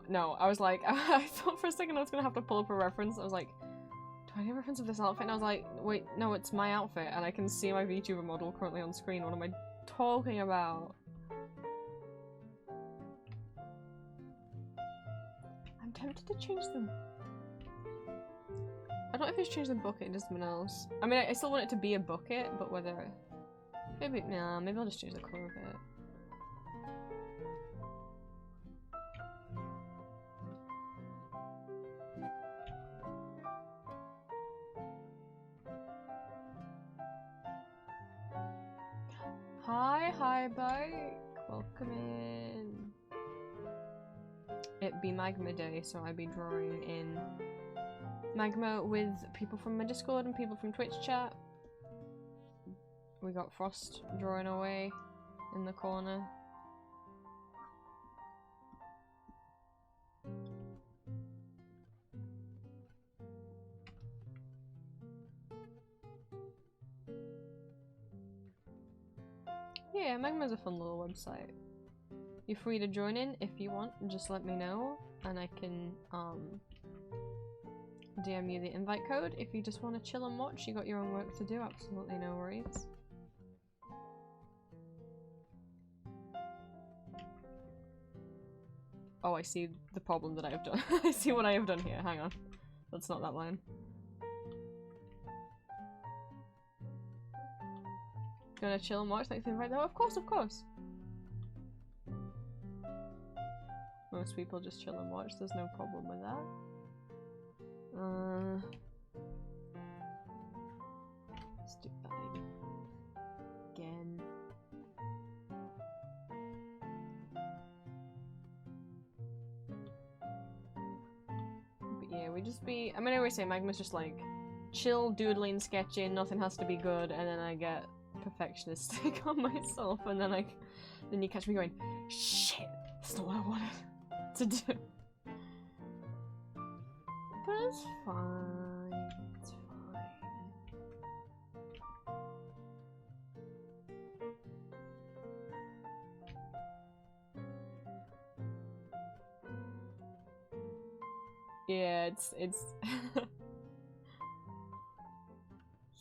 No, I was like, I thought for a second I was gonna have to pull up a reference. I was like, do I need a reference of this outfit? And I was like, wait, no, it's my outfit, and I can see my VTuber model currently on screen. What am I talking about? I'm tempted to change the... I don't know if it's changed the bucket into something else. I mean, I still want it to be a bucket, but whether... Maybe, nah, maybe I'll just change the colour of it. Hi bike! Welcome in. It be Magma day, so I be drawing in Magma with people from my Discord and people from Twitch chat. We got Frost drawing away in the corner. Yeah, Magma's a fun little website. You're free to join in if you want, just let me know and I can DM you the invite code. If you just want to chill and watch, you got your own work to do, absolutely no worries. Oh, I see the problem that I have done. I see what I have done here, hang on. That's not that line. Gonna chill and watch, thanks for the invite though? Of course, of course! Most people just chill and watch, there's no problem with that. Let's do that again. But yeah, we just be- I mean, I always say Magma's just like chill, doodling, sketching, nothing has to be good, and then I get perfectionistic on myself, and then then you catch me going, shit, that's not what I wanted to do. But it's fine. It's fine. Yeah, it's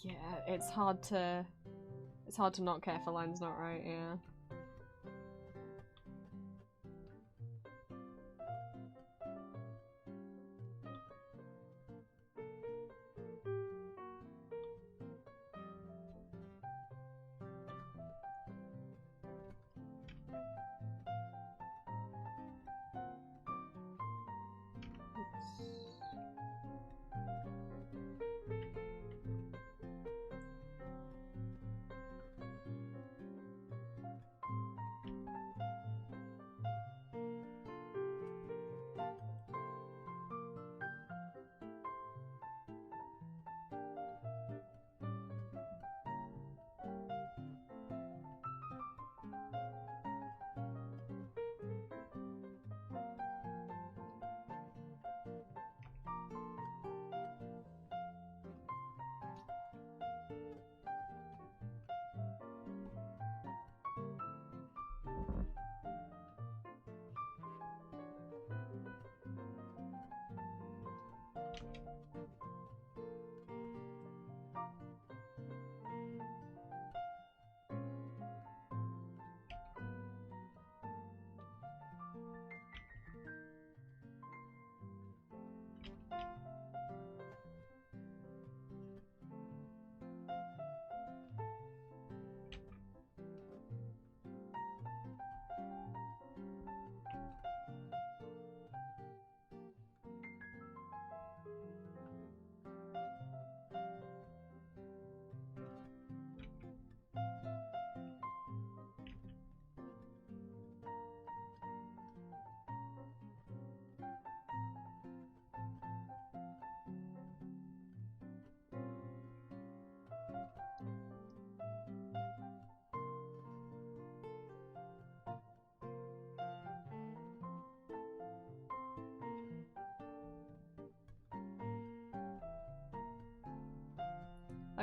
yeah, it's hard to not care if a line's not right, yeah.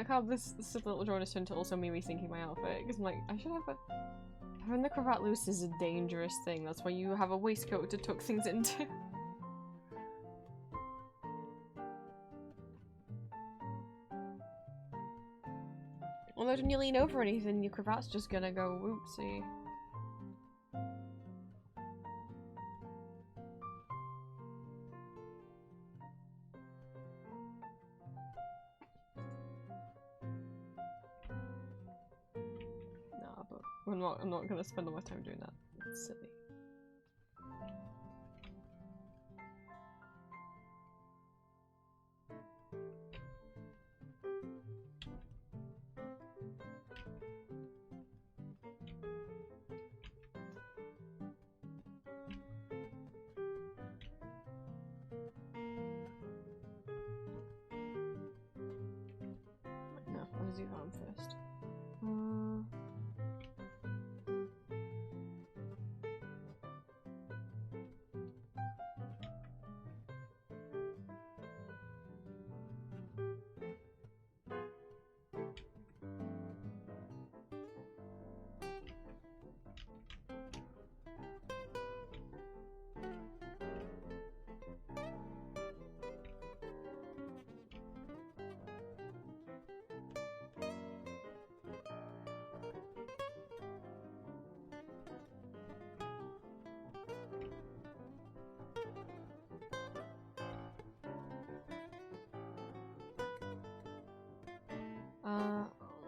like how this little drawing is turned to also me rethinking my outfit, because I'm like, I should have a... Having the cravat loose is a dangerous thing, that's why you have a waistcoat to tuck things into. Although when you lean over anything, your cravat's just gonna go whoopsie. Nah, but I'm not gonna spend all my time doing that. It's silly. No, I'll do that one first.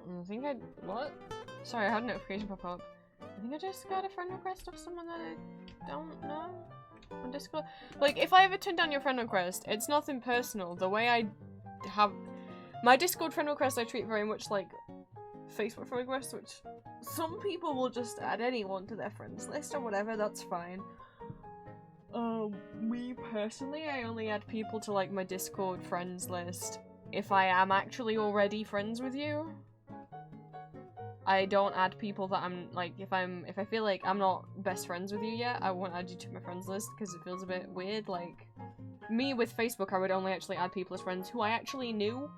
I think I... What? Sorry, I had a notification pop up. I think I just got a friend request of someone that I don't know on Discord. Like, if I ever turn down your friend request, it's nothing personal. The way I have... My Discord friend request I treat very much like Facebook friend requests, which some people will just add anyone to their friends list or whatever, that's fine. Me personally, I only add people to like my Discord friends list if I am actually already friends with you. I don't add people that I'm like, if I feel like I'm not best friends with you yet, I won't add you to my friends list because it feels a bit weird. Like, me with Facebook, I would only actually add people as friends who I actually knew.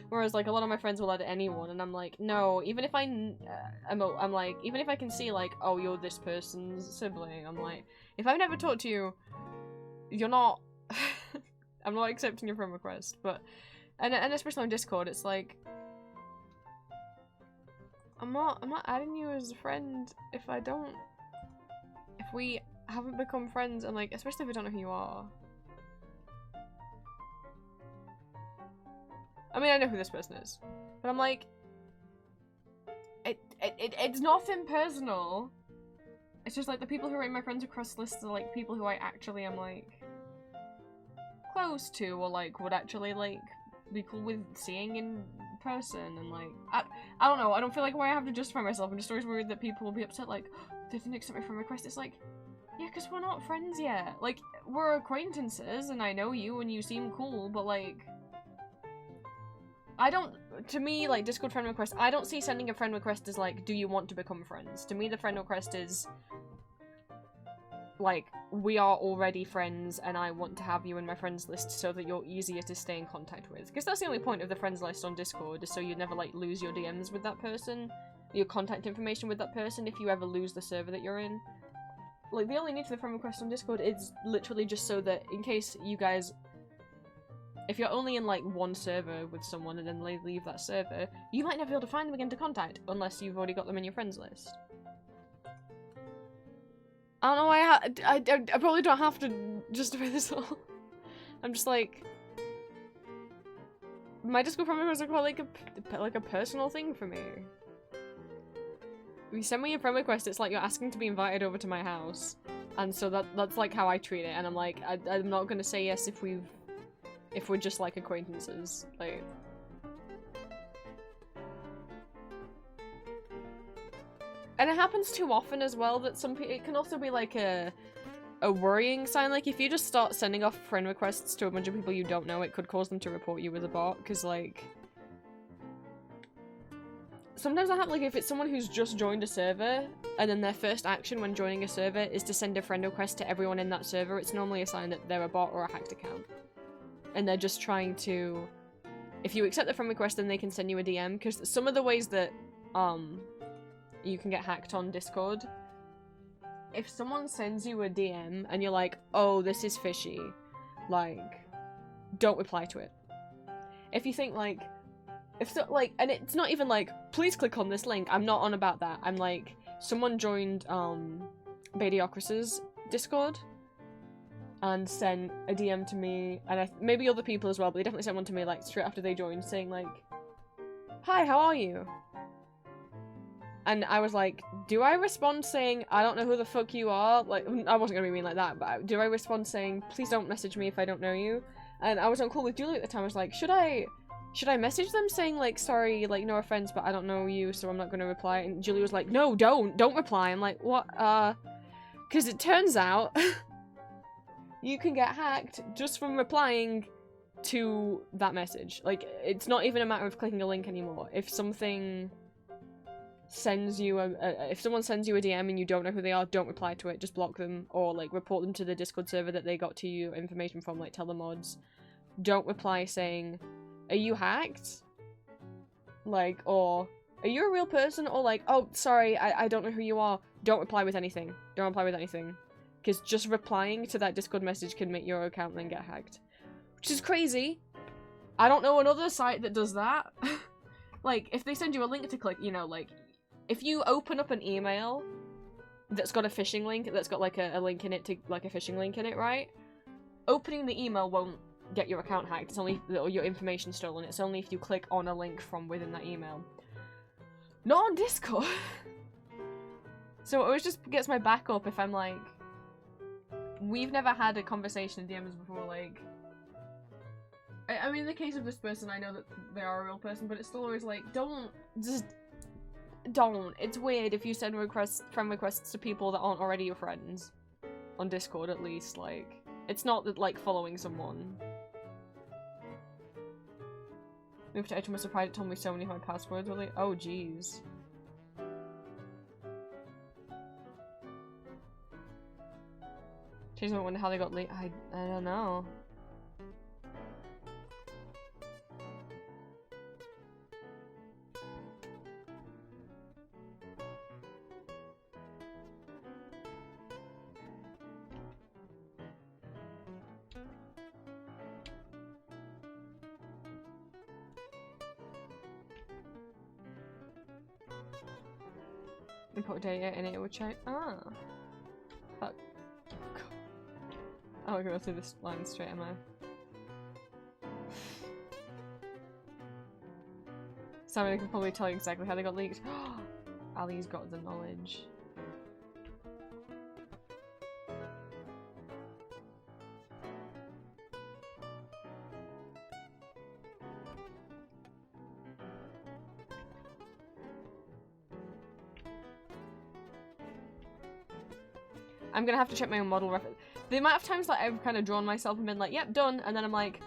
Whereas, like, a lot of my friends will add anyone, and I'm like, no, even if I'm like, even if I can see, like, oh, you're this person's sibling, I'm like, if I've never talked to you, you're not, I'm not accepting your friend request, but, and especially on Discord, it's like, I'm not adding you as a friend if we haven't become friends, and like, especially if I don't know who you are. I mean, I know who this person is, but I'm like, it's nothing personal. It's just like the people who are in my friends request list are like people who I actually am like close to, or like would actually like be cool with seeing in person, and like I don't know, I don't feel like why I have to justify myself. I'm just always worried that people will be upset like, they didn't accept my friend request. It's like, yeah, because we're not friends yet. Like, we're acquaintances and I know you and you seem cool, but like, I don't, to me, like, Discord friend request, I don't see sending a friend request as like, do you want to become friends? To me, the friend request is like, we are already friends and I want to have you in my friends list so that you're easier to stay in contact with. Because that's the only point of the friends list on Discord, is so you never like lose your DMs with that person, your contact information with that person if you ever lose the server that you're in. Like, the only need for the friend request on Discord is literally just so that in case you guys, if you're only in like one server with someone and then they leave that server, you might never be able to find them again to contact unless you've already got them in your friends list. I don't know why I probably don't have to justify this all. I'm just like, my Discord friend requests are quite like a personal thing for me. If you send me a friend request, it's like you're asking to be invited over to my house, and so that's like how I treat it. And I'm like, I'm not gonna say yes if we're just like acquaintances, like. And it happens too often as well that some people, it can also be like a worrying sign. Like, if you just start sending off friend requests to a bunch of people you don't know, it could cause them to report you as a bot, because like, sometimes I have, like, if it's someone who's just joined a server, and then their first action when joining a server is to send a friend request to everyone in that server, it's normally a sign that they're a bot or a hacked account. And they're just trying to if you accept the friend request, then they can send you a DM, because some of the ways that you can get hacked on Discord, if someone sends you a DM and you're like, oh, this is fishy, like, don't reply to it. If you think like, and it's not even like, please click on this link, I'm not on about that. I'm like, someone joined Badiocracy's Discord and sent a DM to me, and maybe other people as well, but they definitely sent one to me like straight after they joined, saying like, hi, how are you? And I was like, do I respond saying, I don't know who the fuck you are? Like, I wasn't gonna be mean like that, but do I respond saying, please don't message me if I don't know you? And I was on call with Julie at the time. I was like, should I message them saying like, sorry, like, no offense, but I don't know you, so I'm not gonna reply? And Julie was like, no, don't reply. I'm like, what? Because it turns out you can get hacked just from replying to that message. Like, it's not even a matter of clicking a link anymore. If something sends you if someone sends you a DM and you don't know who they are, don't reply to it. Just block them, or like report them to the Discord server that they got to you information from, like tell the mods. Don't reply saying, are you hacked? Like, or are you a real person? Or like, oh, sorry, I don't know who you are. Don't reply with anything. Don't reply with anything. Because just replying to that Discord message can make your account then get hacked. Which is crazy. I don't know another site that does that. Like, if they send you a link to click, you know, like, if you open up an email that's got a phishing link, that's got like a link in it to, like a phishing link in it, right? Opening the email won't get your account hacked. It's only, or your information stolen. It's only if you click on a link from within that email. Not on Discord. So it always just gets my back up if I'm like, we've never had a conversation in DMs before, like, I mean, in the case of this person, I know that they are a real person, but it's still always like, don't. It's weird if you send friend requests to people that aren't already your friends. On Discord, at least, like, it's not that, like, following someone. Moved to Edge, I'm surprised it told me so many of my passwords, really. Oh, jeez. Jeez, I wonder how they got leaked. I don't know. Import data and it would check. Ah. Fuck. I'm not gonna go through this line straight, am I? Somebody can probably tell you exactly how they got leaked. Ali's got the knowledge. I'm gonna have to check my own model reference. The amount of times that I've kind of drawn myself and been like, yep, done, and then I'm like,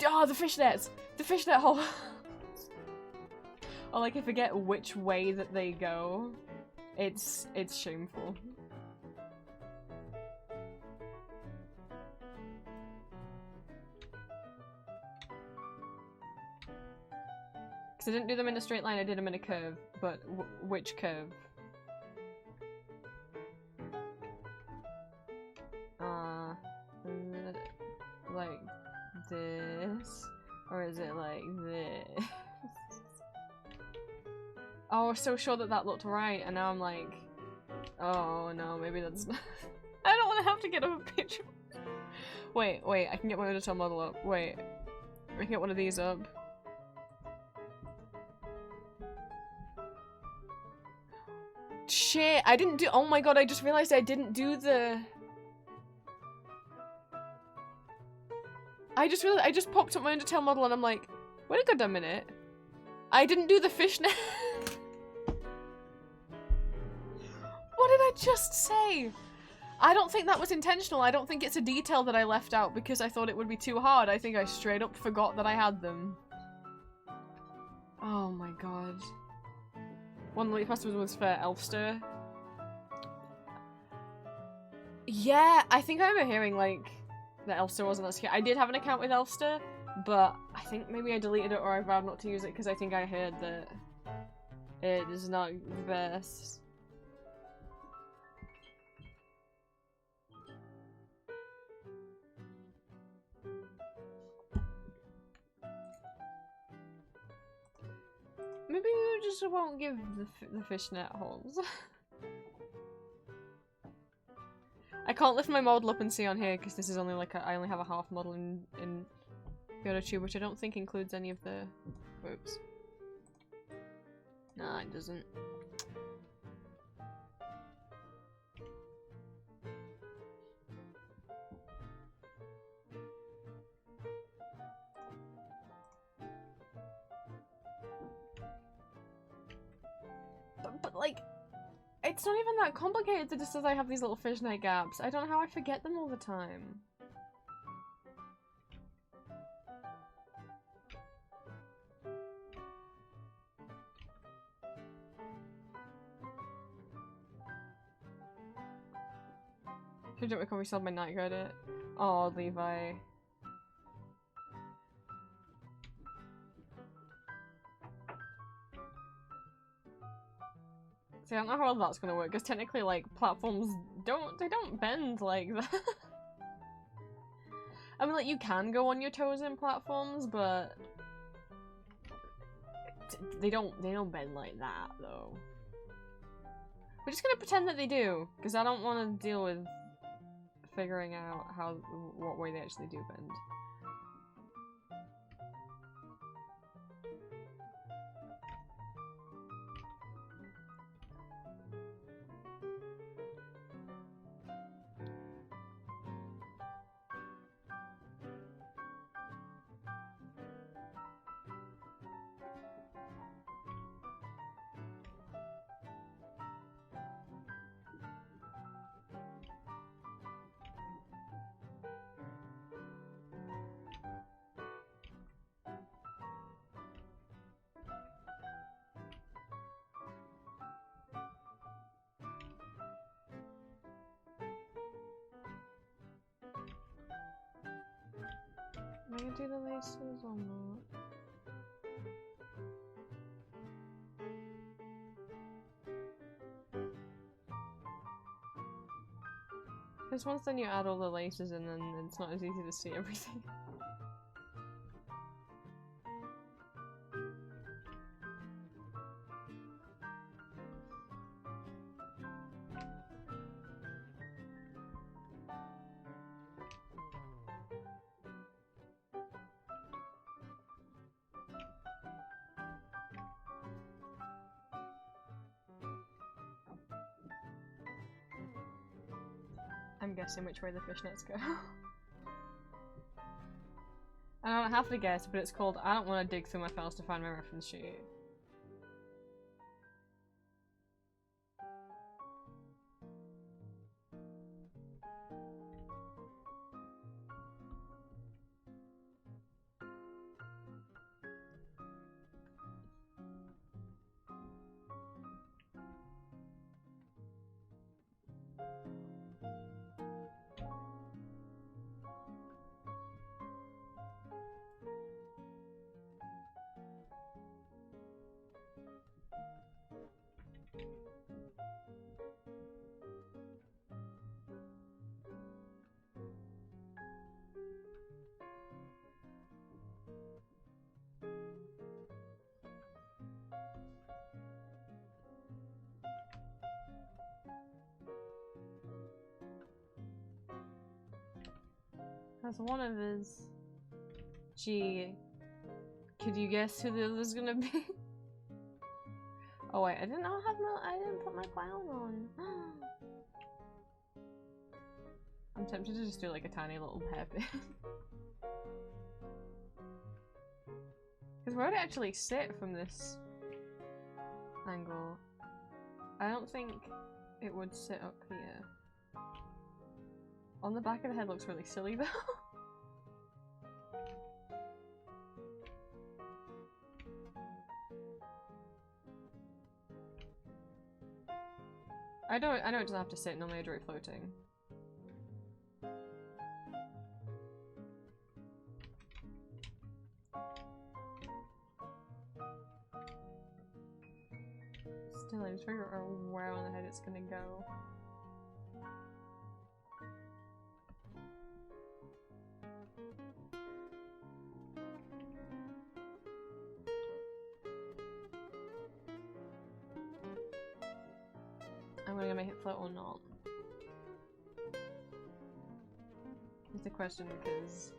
oh, the fishnets! The fishnet hole! Or like, I forget which way that they go. It's shameful. Because I didn't do them in a straight line, I did them in a curve. But which curve? Like this? Or is it like this? Oh, I was so sure that that looked right, and now I'm like, oh no, maybe that's not. I don't want to have to get a picture. Wait, I can get my editor model up. Wait, I can get one of these up. Shit, I didn't do- oh my god, I just realized I didn't do the- I just realized I just popped up my Undertale model and I'm like, wait a goddamn minute. I didn't do the fishnet. What did I just say? I don't think that was intentional. I don't think it's a detail that I left out because I thought it would be too hard. I think I straight up forgot that I had them. Oh my god. One of the festivals was for Elfster. Yeah, I think I remember hearing like that Elfster wasn't that secure. I did have an account with Elfster, But I think maybe I deleted it or I vowed not to use it because I think I heard that it is not the best. Maybe we just won't give the fishnet holes. I can't lift my model up and see on here because this is only like I only have a half model in ENVtuber, which I don't think includes any of the groups. Nah, it doesn't. But like, it's not even that complicated. It just says I have these little fishnet gaps. I don't know how I forget them all the time. Should I recover sold my night credit? Oh, Levi. See, I don't know how well that's gonna work, because technically, like, platforms don't bend like that. I mean, like, you can go on your toes in platforms, but they don't bend like that, though. We're just gonna pretend that they do, because I don't want to deal with figuring out what way they actually do bend. Am I gonna do the laces or not? Because once then you add all the laces and then it's not as easy to see everything. I'm guessing which way the fishnets go. I don't have to guess, but it's called I don't want to dig through my files to find my reference sheet. That's one of his. Gee. Could you guess who the other's gonna be? Oh wait, I didn't put my crown on. I'm tempted to just do like a tiny little hairpin. Because where would it actually sit from this angle? I don't think it would sit up here. On the back of the head looks really silly though. I know it doesn't have to sit, normally I do it floating. I just figure out where on the head it's gonna go. I'm gonna make it float or not. Is the question, because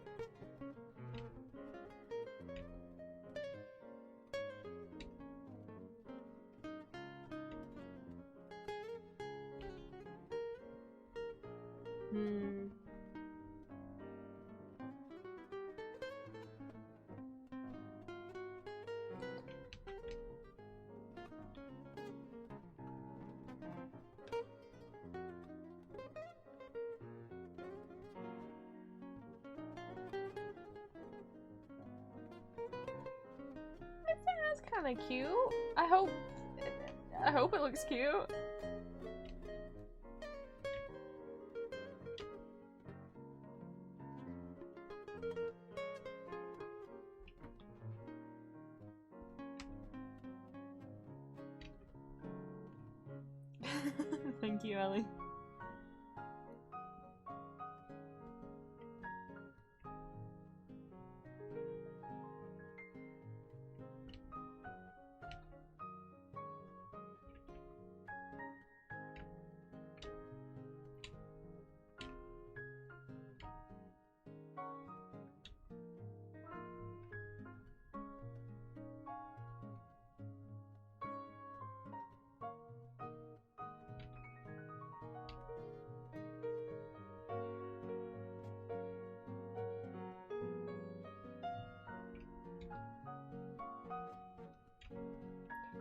that's kind of cute. I hope it looks cute. Thank you, Ellie.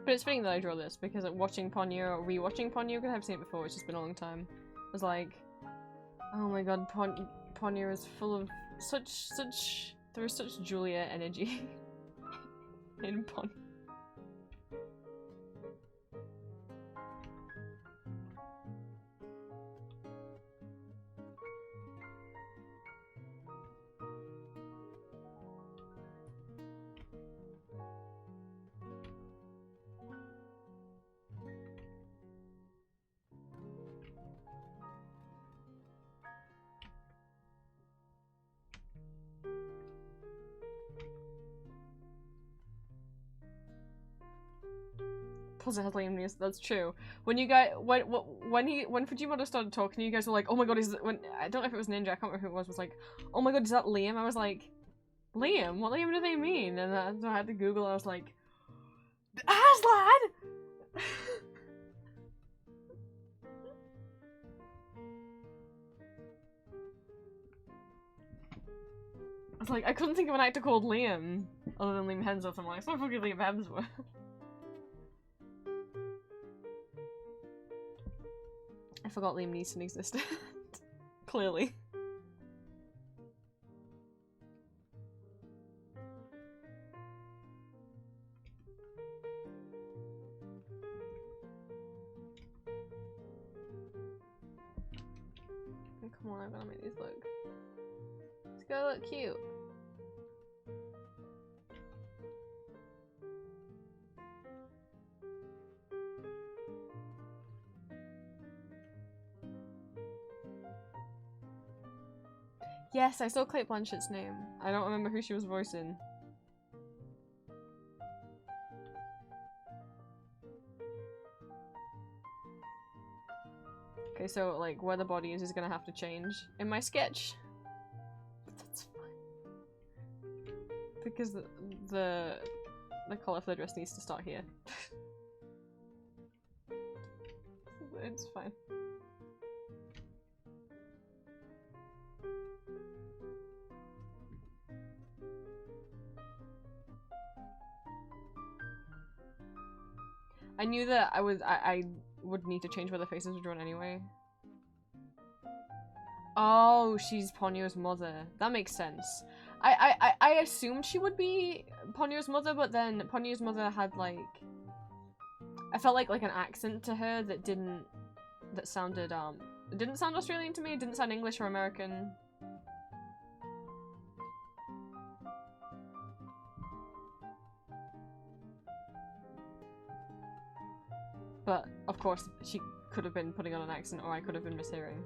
But it's fitting that I draw this because watching Ponyo or rewatching Ponyo, because I've seen it before, it's just been a long time. I was like, oh my god, Ponyo is full of there is such Julia energy in Ponyo. Plus it has Liam Neeson, that's true. When you guys, when Fujimoto started talking, you guys were like, oh my god, is it, when, I don't know if it was Ninja, I can't remember who it was like, oh my god, is that Liam? I was like, Liam? What Liam do they mean? And so I had to Google, I was like, Aslan! I was like, I couldn't think of an actor called Liam, other than Liam Hemsworth. I'm like, it's not fucking Liam Hemsworth. I forgot Liam Neeson existed. Clearly. Oh, come on, I've gotta make these look. It's gotta look cute. Yes, I saw Cate Blanchett's name. I don't remember who she was voicing. Okay, so like where the body is gonna have to change in my sketch. But that's fine. Because the color for the dress needs to start here. It's fine. I knew that I would need to change where the faces were drawn anyway. Oh, she's Ponyo's mother. That makes sense. I assumed she would be Ponyo's mother, but then Ponyo's mother had like, I felt like an accent to her that didn't sound Australian to me. It didn't sound English or American. But, of course, she could have been putting on an accent or I could have been mishearing.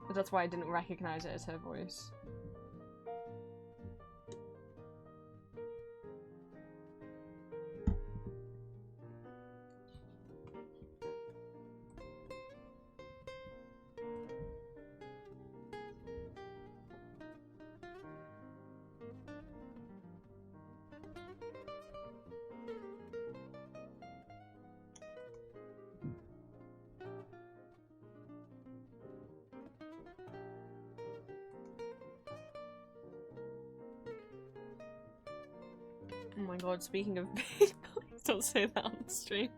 But that's why I didn't recognize it as her voice. Oh my god, speaking of please don't say that on the stream.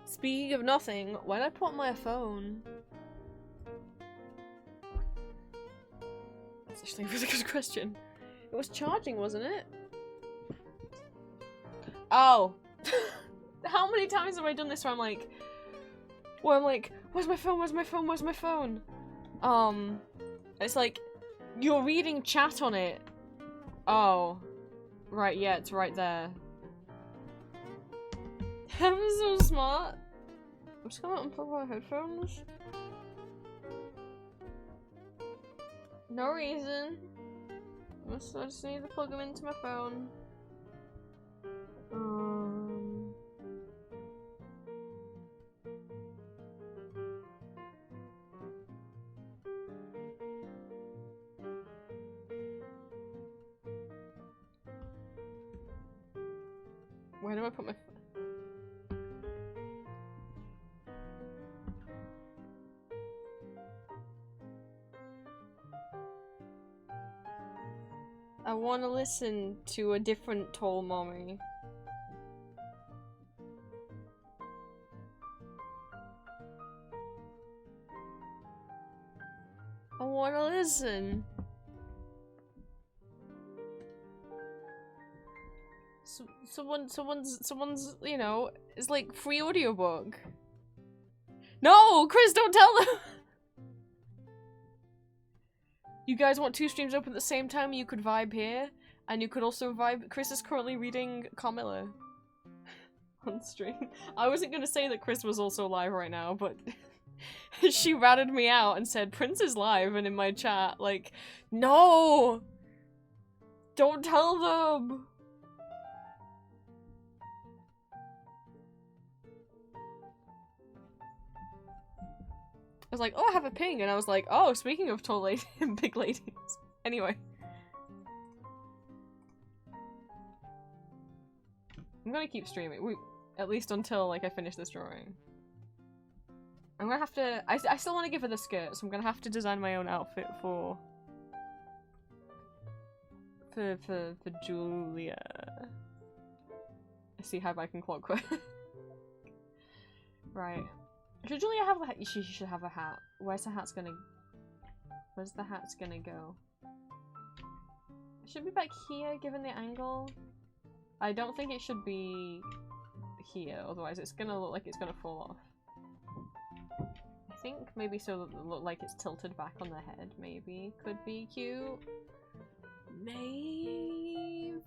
Speaking of nothing, why did I put on my phone? That's actually a really good question. It was charging, wasn't it? Oh! How many times have I done this where I'm like, where's my phone, where's my phone, where's my phone? It's like, you're reading chat on it. Oh. Right, yeah, it's right there. I'm so smart. I'm just gonna unplug my headphones. No reason. I just need to plug them into my phone. Where do I put my I want to listen to a different tall mommy. I want to listen. Someone's, you know, it's like free audiobook. No, Chris, don't tell them. You guys want 2 streams open at the same time? You could vibe here, and you could also vibe. Chris is currently reading Carmilla on stream. I wasn't gonna say that Chris was also live right now, but she ratted me out and said Prince is live, and in my chat, like, no, don't tell them. I was like, oh, I have a ping, and I was like, oh, speaking of tall ladies, big ladies. Anyway. I'm gonna keep streaming, at least until, like, I finish this drawing. I'm gonna have to, I still want to give her the skirt, so I'm gonna have to design my own outfit for Julia. I see how I can clockwork. Right. Should Julia have the hat? She should have a hat. Where's the hat's gonna go? It should be back here, given the angle. I don't think it should be here, otherwise it's gonna look like it's gonna fall off. I think maybe so that it look like it's tilted back on the head, maybe. Could be cute. Maybe?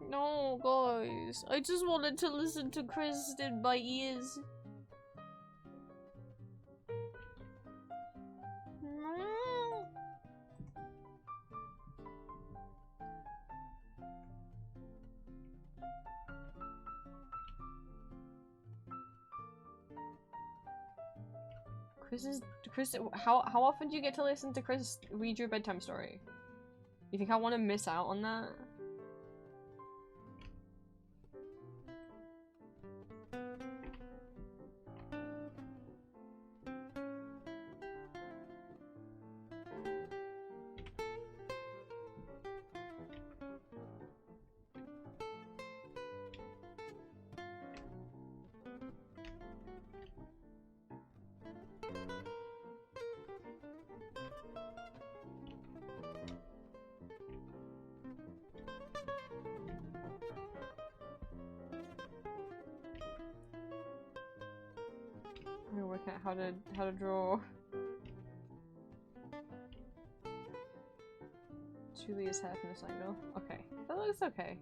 No, guys. I just wanted to listen to Chris in my ears. No. Chris, how often do you get to listen to Chris read your bedtime story? You think I want to miss out on that? I'm gonna work out how to draw. Julia's hair from this angle. Okay, that looks okay.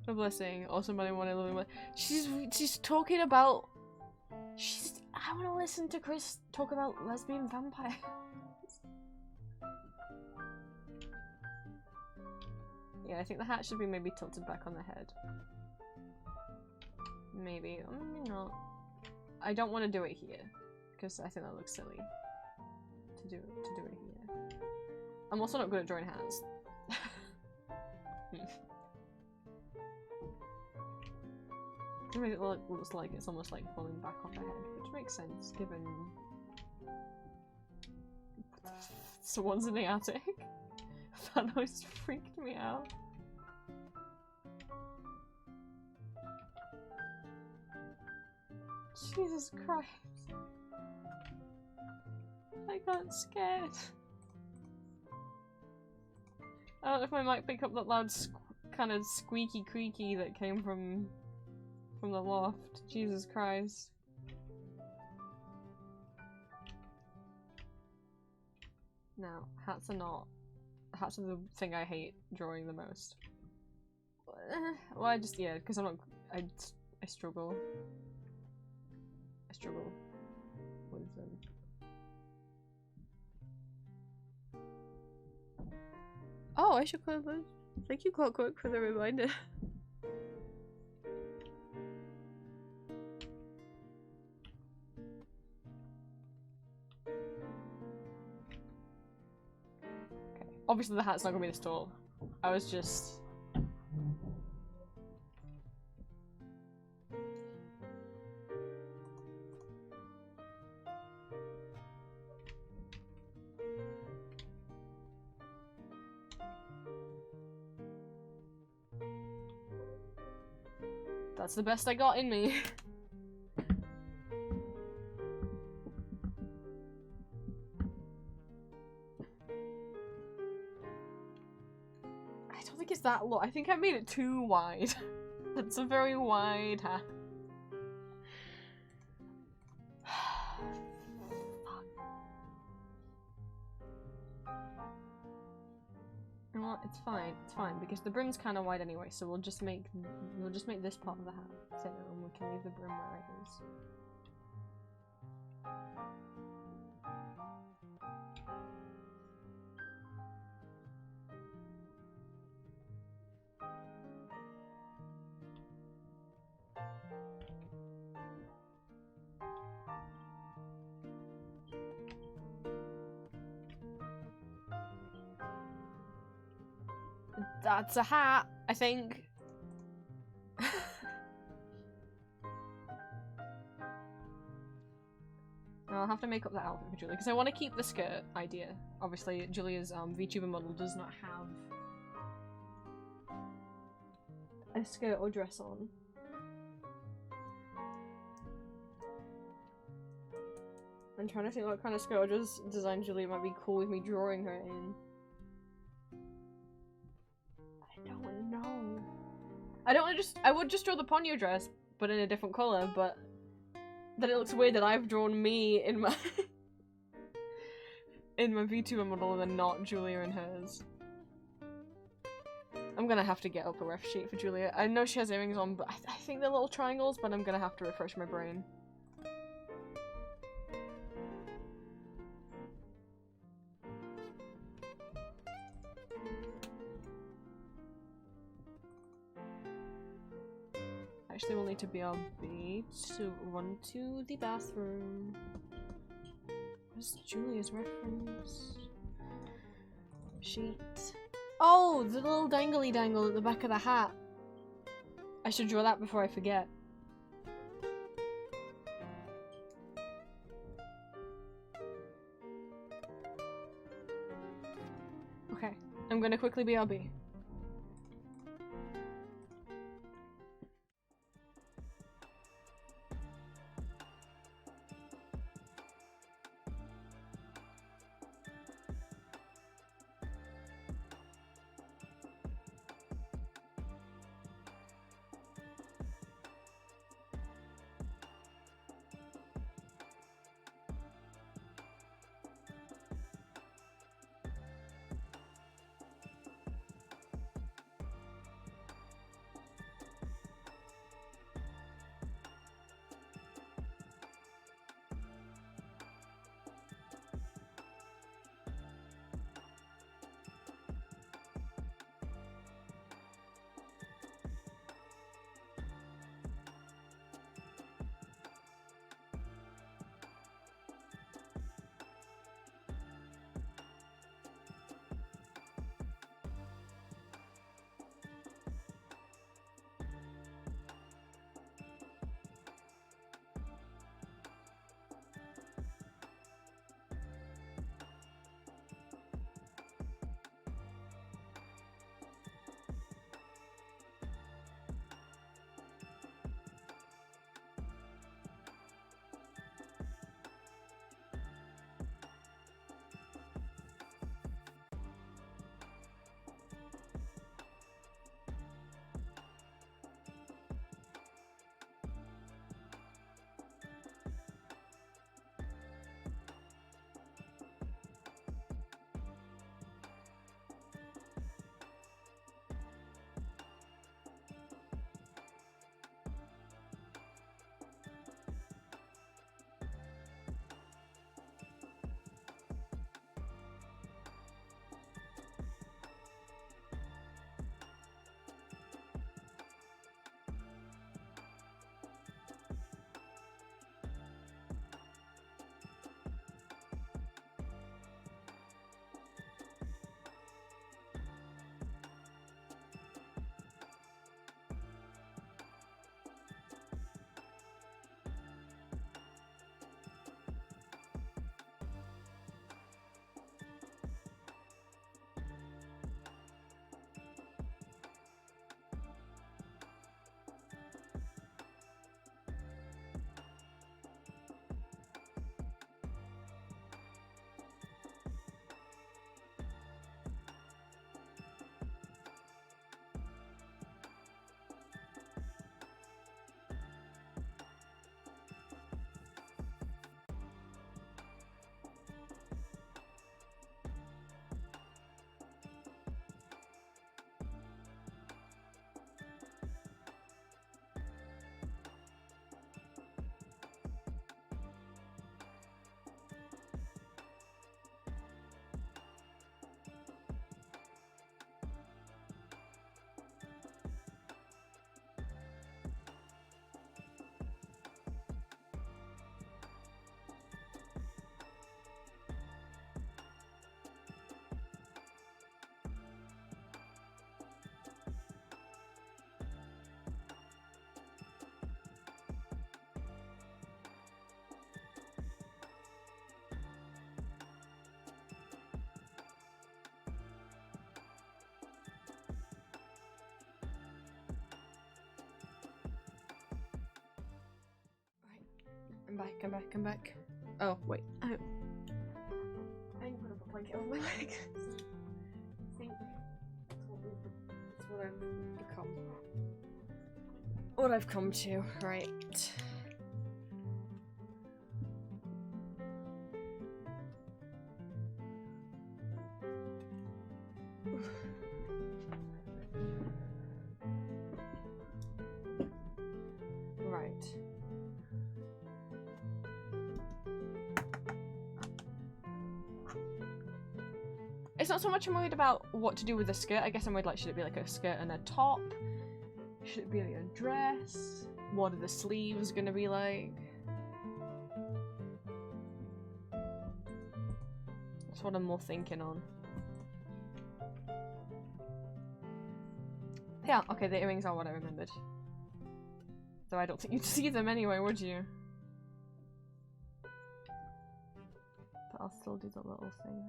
A blessing. Also, somebody want to live. She's talking about. I want to listen to Chris talk about lesbian vampires. Yeah, I think the hat should be maybe tilted back on the head. Maybe, or maybe not. I don't want to do it here because I think that looks silly to do it here. I'm also not good at drawing hats. It looks like it's almost like falling back on the head, which makes sense given someone's in the attic. That noise freaked me out. Jesus Christ. I got scared. I don't know if I might pick up that loud kind of squeaky creaky that came from the loft. Jesus Christ. Now, hats are the thing I hate drawing the most. Well, yeah, because I'm not, I struggle. I struggle with them. Oh, I should close those. Thank you, Clockwork, for the reminder. Obviously the hat's not gonna be this tall. I was just... That's the best I got in me. I don't think it's that low. I think I made it too wide. That's a very wide hat. You know what? It's fine because the brim's kind of wide anyway. So we'll just make this part of the hat thinner, and we can leave the brim where it is. That's a hat, I think. I'll have to make up that outfit for Julia because I want to keep the skirt idea. Obviously, Julia's VTuber model does not have a skirt or dress on. I'm trying to think what kind of skirt or dress design Julia might be cool with me drawing her in. I don't know. I would just draw the ponyo dress, but in a different colour, but then it looks weird that I've drawn me in my in my VTuber model and then not Julia in hers. I'm gonna have to get up a ref sheet for Julia. I know she has earrings on, but I think they're little triangles, but I'm gonna have to refresh my brain. Actually, we'll need to BRB to run to the bathroom. Where's Julia's reference? Sheet. Oh, the little dangly dangle at the back of the hat. I should draw that before I forget. Okay, I'm gonna quickly BRB. I'm back. Oh, wait. I'm gonna put a blanket over my leg. See? That's what I've become. What I've come to, right. Right. It's not so much I'm worried about what to do with the skirt. I guess I'm worried, like, should it be like a skirt and a top? Should it be like a dress? What are the sleeves gonna be like? That's what I'm more thinking on. Yeah, okay, the earrings are what I remembered. Though I don't think you'd see them anyway, would you? But I'll still do the little thing.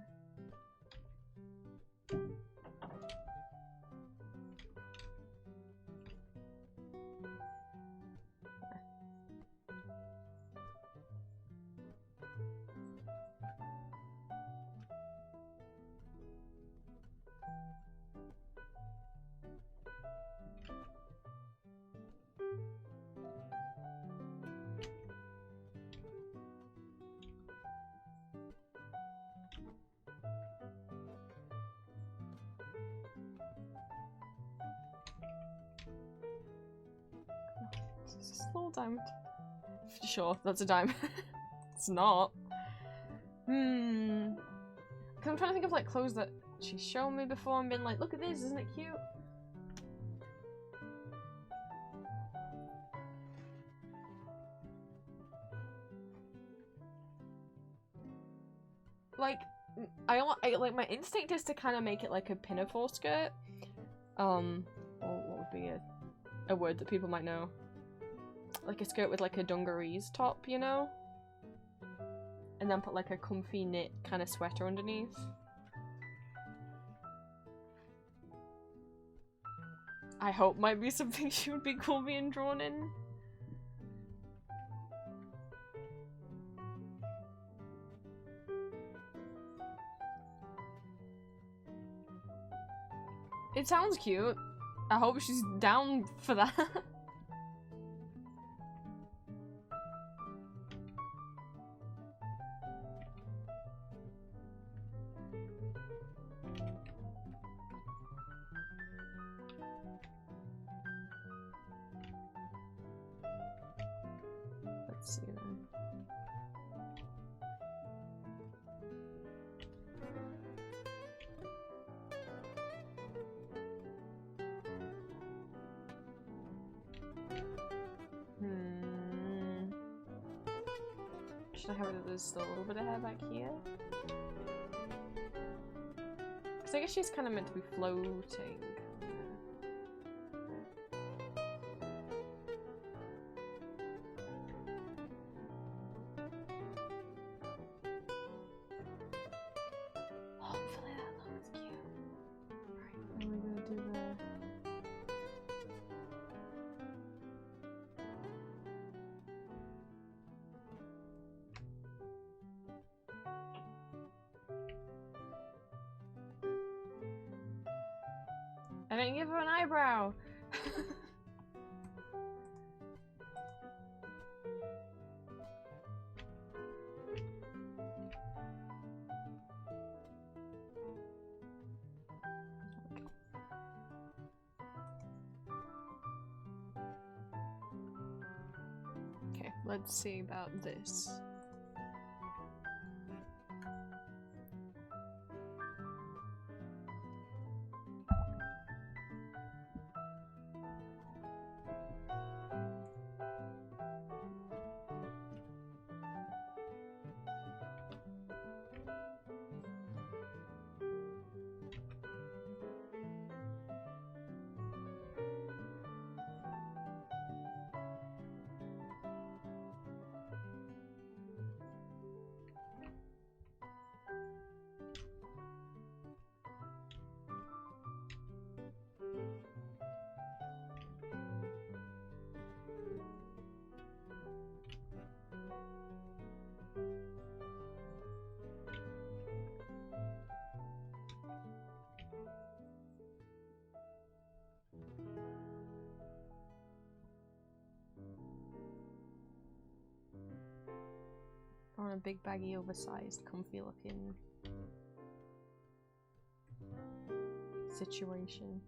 It's a little diamond. Sure, that's a diamond. It's not. Cause I'm trying to think of like clothes that she's shown me before and been like, look at this, isn't it cute? Like, I like my instinct is to kind of make it like a pinafore skirt. Or what would be a word that people might know? Like a skirt with like a dungarees top, you know? And then put like a comfy knit kind of sweater underneath. I hope might be something she would be cool being drawn in. It sounds cute. I hope she's down for that. Let's see then. Should I have it there's still a little bit of hair back here? Because I guess she's kind of meant to be floating. Hopefully that looks cute. Right, then we're gonna do the... I didn't give her an eyebrow! Okay, let's see about this. a big baggy, oversized, comfy looking situation.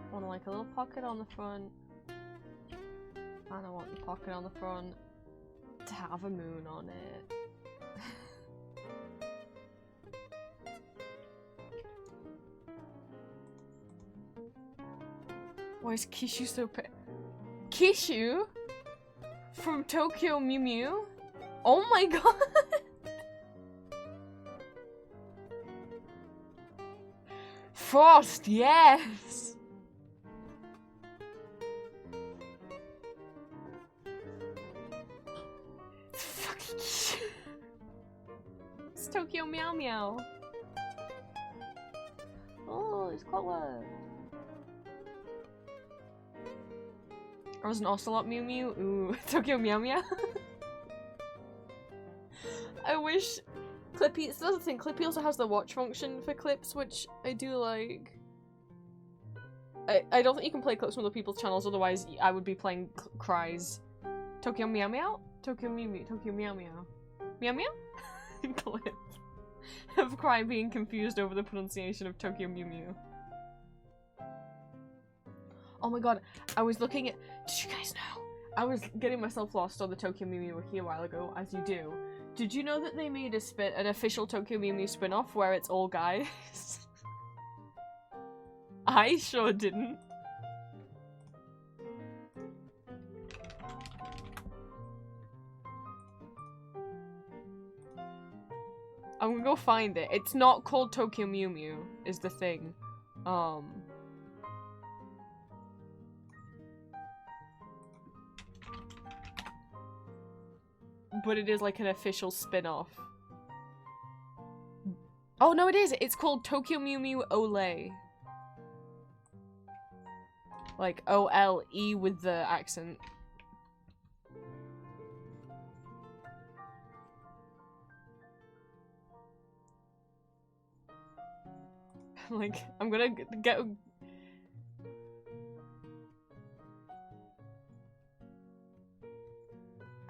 I want like a little pocket on the front, and I want the pocket on the front to have a moon on it. Why is Kishu so Kishu? From Tokyo Mew Mew? Oh my god! Frost, yes! It's Tokyo Meow Meow. Oh, it's color. Or was an Ocelot Mew Mew? Ooh, Tokyo Meow Meow. I wish Clippy. It's the other thing. Clippy also has the watch function for clips, which I do like. I don't think you can play clips from other people's channels, otherwise I would be playing cries. Tokyo Meow Meow? Tokyo Mew Mew. Tokyo Meow Meow. Meow Meow? Clip of Cry being confused over the pronunciation of Tokyo Mew Mew. Oh my god, I was looking at- did you guys know? I was getting myself lost on the Tokyo Mew Mew Wiki a while ago, as you do. Did you know that they made an official Tokyo Mew Mew spin-off where it's all guys? I sure didn't. I'm gonna go find it. It's not called Tokyo Mew Mew, is the thing. But it is like an official spin-off. Oh no, it is! It's called Tokyo Mew Mew Olay. Like O-L-E with the accent. Like, I'm gonna get...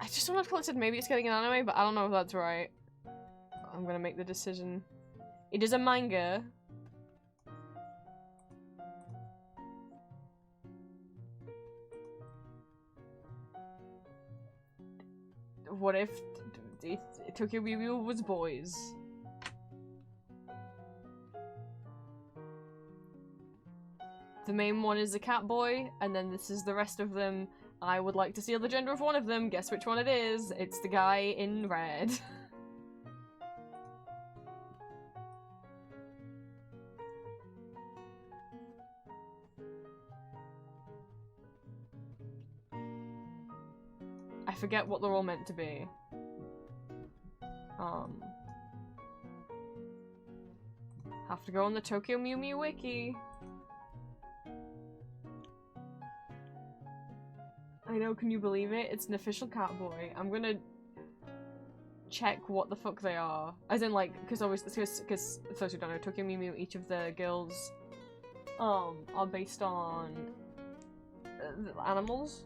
I just want to call it, maybe it's getting an anime, but I don't know if that's right. I'm gonna make the decision. It is a manga. What if Tokyo Mew Mew was boys? The main one is a cat boy, and then this is the rest of them. I would like to see the gender of one of them. Guess which one it is? It's the guy in red. I forget what they're all meant to be. Have to go on the Tokyo Mew Mew wiki. I know, can you believe it? It's an official cat boy. I'm gonna check what the fuck they are. As in, like, because for those who don't know, Tokyo Mew Mew, each of the girls, are based on animals.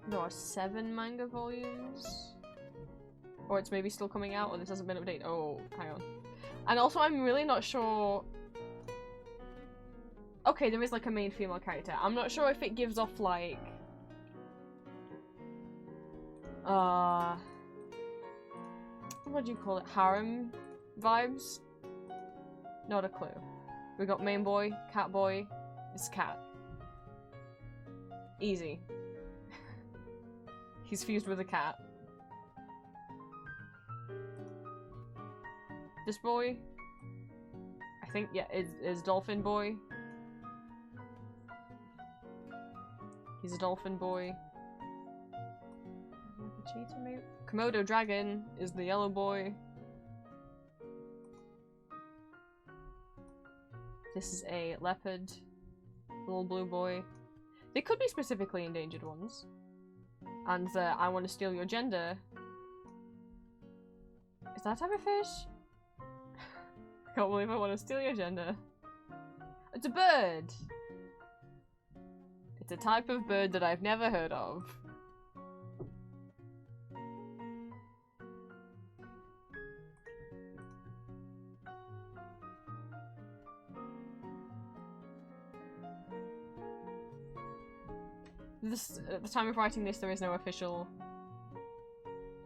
There are 7 manga volumes. Or it's maybe still coming out, or this hasn't been updated. Oh, hang on. And also, I'm really not sure... Okay, there is like a main female character. I'm not sure if it gives off like... what do you call it? Harem vibes? Not a clue. We got main boy, cat boy. It's cat. Easy. He's fused with a cat. This boy, I think, yeah, is Dolphin Boy. He's a Dolphin Boy. Cheetah, maybe? Komodo Dragon is the yellow boy. This is a leopard. Little blue boy. They could be specifically endangered ones. And I want to steal your gender. Is that a type of fish? I can't believe I want to steal your gender. It's a bird! It's a type of bird that I've never heard of. At the time of writing this, there is no official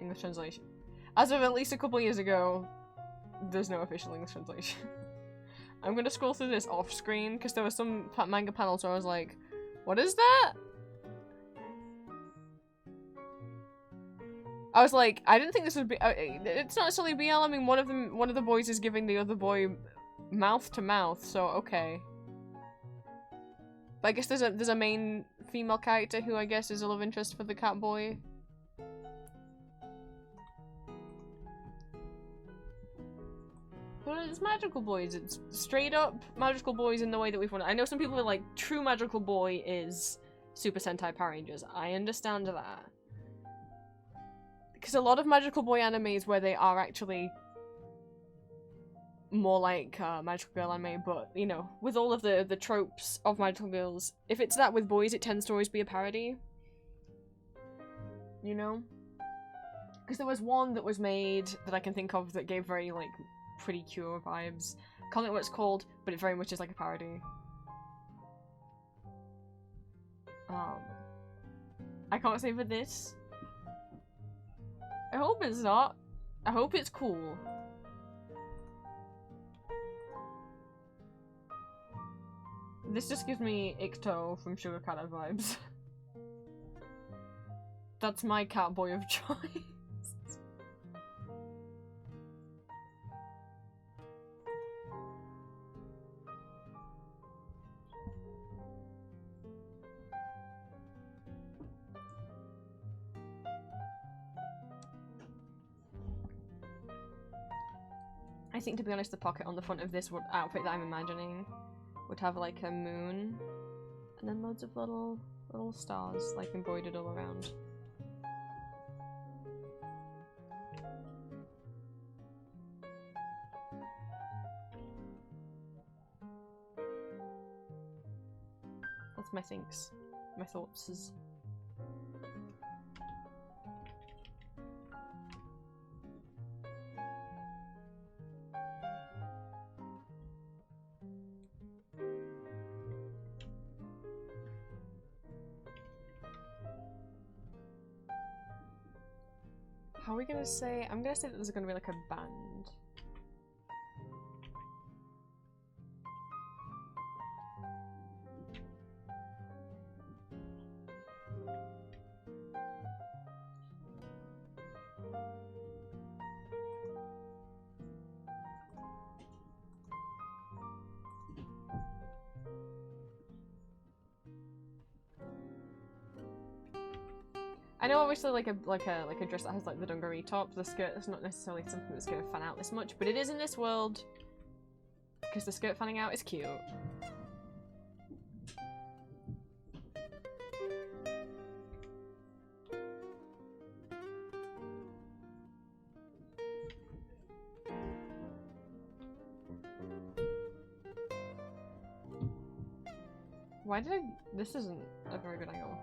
English translation. As of at least a couple years ago, there's no official English translation. I'm gonna scroll through this off screen because there were some manga panels where I was like, what is that? I was like, I didn't think this would be. It's not necessarily BL. I mean, one of the boys is giving the other boy mouth to mouth, so okay. But I guess there's a main female character who I guess is a love interest for the cat boy. But it's magical boys. It's straight up magical boys in the way that we've wanted. I know some people are like, true magical boy is Super Sentai Power Rangers. I understand that. Because a lot of magical boy animes where they are actually more like magical girl anime, but you know, with all of the tropes of magical girls, if it's that with boys, it tends to always be a parody. You know? Because there was one that was made that I can think of that gave very like pretty Cure vibes. Can't think what it's called, but it very much is like a parody. I can't say for this. I hope it's not. I hope it's cool. This just gives me Icto from Sugar Cat vibes. That's my cat boy of choice. I think, to be honest, the pocket on the front of this outfit that I'm imagining would have like a moon and then loads of little stars like embroidered all around. That's my thinks, my thoughts is. How are we gonna say? I'm gonna say that there's gonna be like a band. I know obviously like a dress that has like the dungaree top, the skirt is not necessarily something that's gonna fan out this much, but it is in this world because the skirt fanning out is cute. Why did I? This isn't a very good angle.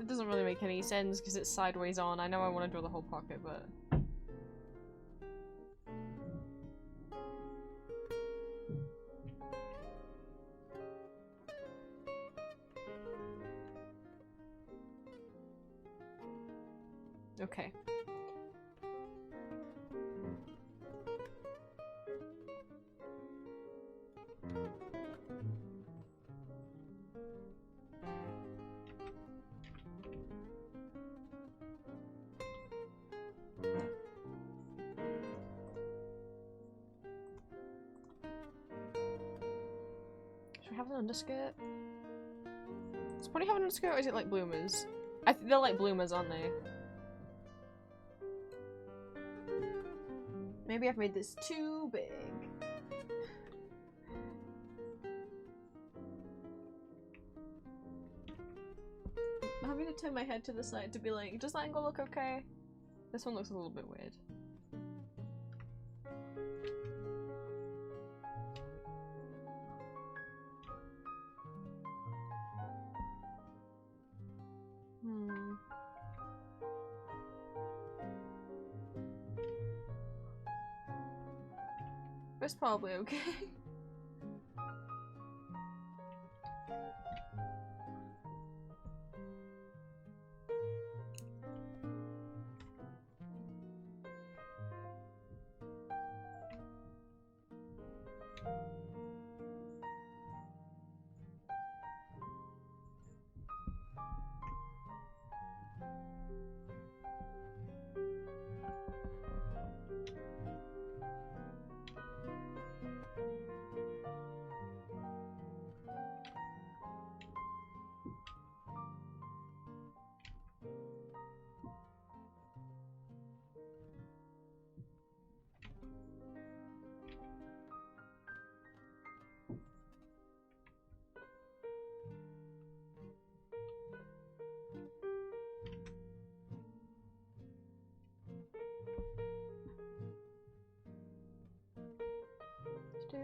It doesn't really make any sense because it's sideways on. I know I want to draw the whole pocket, but... Okay. Should we have an underskirt? Does Pony have an underskirt or is it like bloomers? They're like bloomers, aren't they? Maybe I've made this too big. I'm having to turn my head to the side to be like, does that angle look okay? This one looks a little bit weird. It's probably okay. Do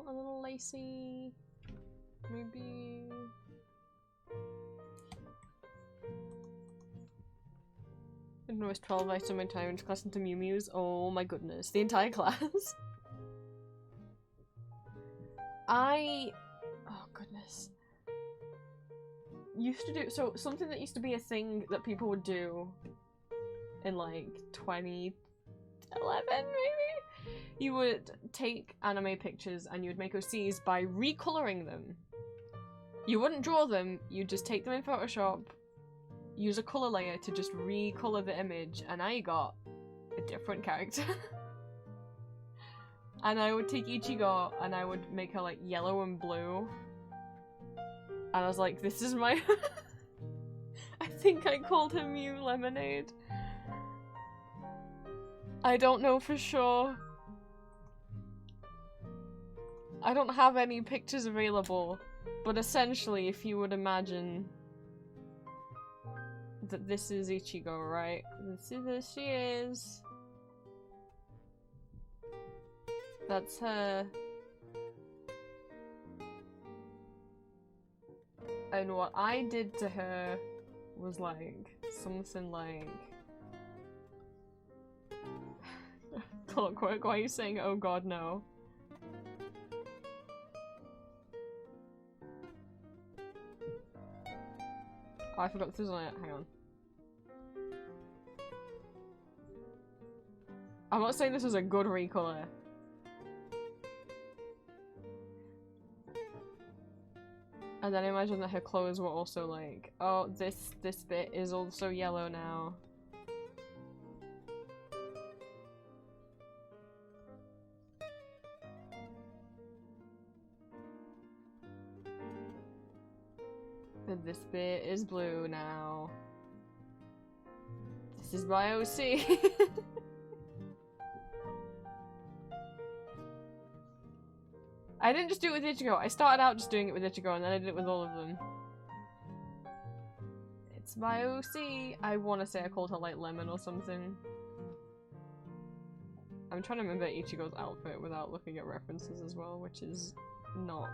a little lacy, maybe. I don't know, it's 12 nights on my time to class into Mew Mews. Oh my goodness, the entire class. Oh goodness. Used to do, so something that used to be a thing that people would do in like 2011 maybe? You would take anime pictures and you would make OCs by recoloring them. You wouldn't draw them, you'd just take them in Photoshop, use a color layer to just recolor the image, and I got a different character. And I would take Ichigo and I would make her like yellow and blue. And I was like, this is my... I think I called him Mew Lemonade. I don't know for sure. I don't have any pictures available, but essentially if you would imagine that this is Ichigo, right? There she is. That's her. And what I did to her was like something like Clockwork, why are you saying oh god no? Oh, I forgot this was on it. Hang on. I'm not saying this was a good recolor. And then imagine that her clothes were also like, oh, this bit is also yellow now. And this bit is blue now. This is my OC. I didn't just do it with Ichigo. I started out just doing it with Ichigo and then I did it with all of them. It's my OC. I want to say I called her like Lemon or something. I'm trying to remember Ichigo's outfit without looking at references as well, which is not.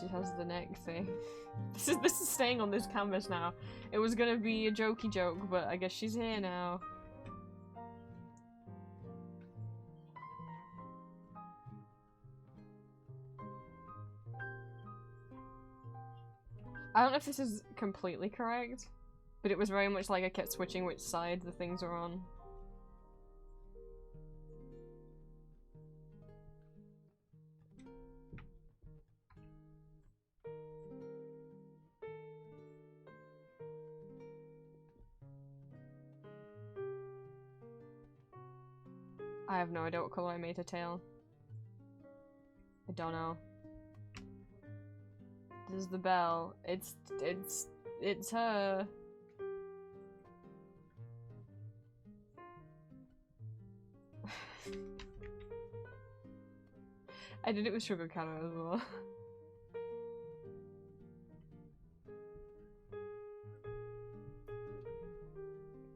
She has the neck thing. This is staying on this canvas now. It was gonna be a jokey joke, but I guess she's here now. I don't know if this is completely correct, but it was very much like I kept switching which side the things are on. I have no idea what color I made her tail. I don't know. This is the bell. It's her. I did it with sugar cane as well.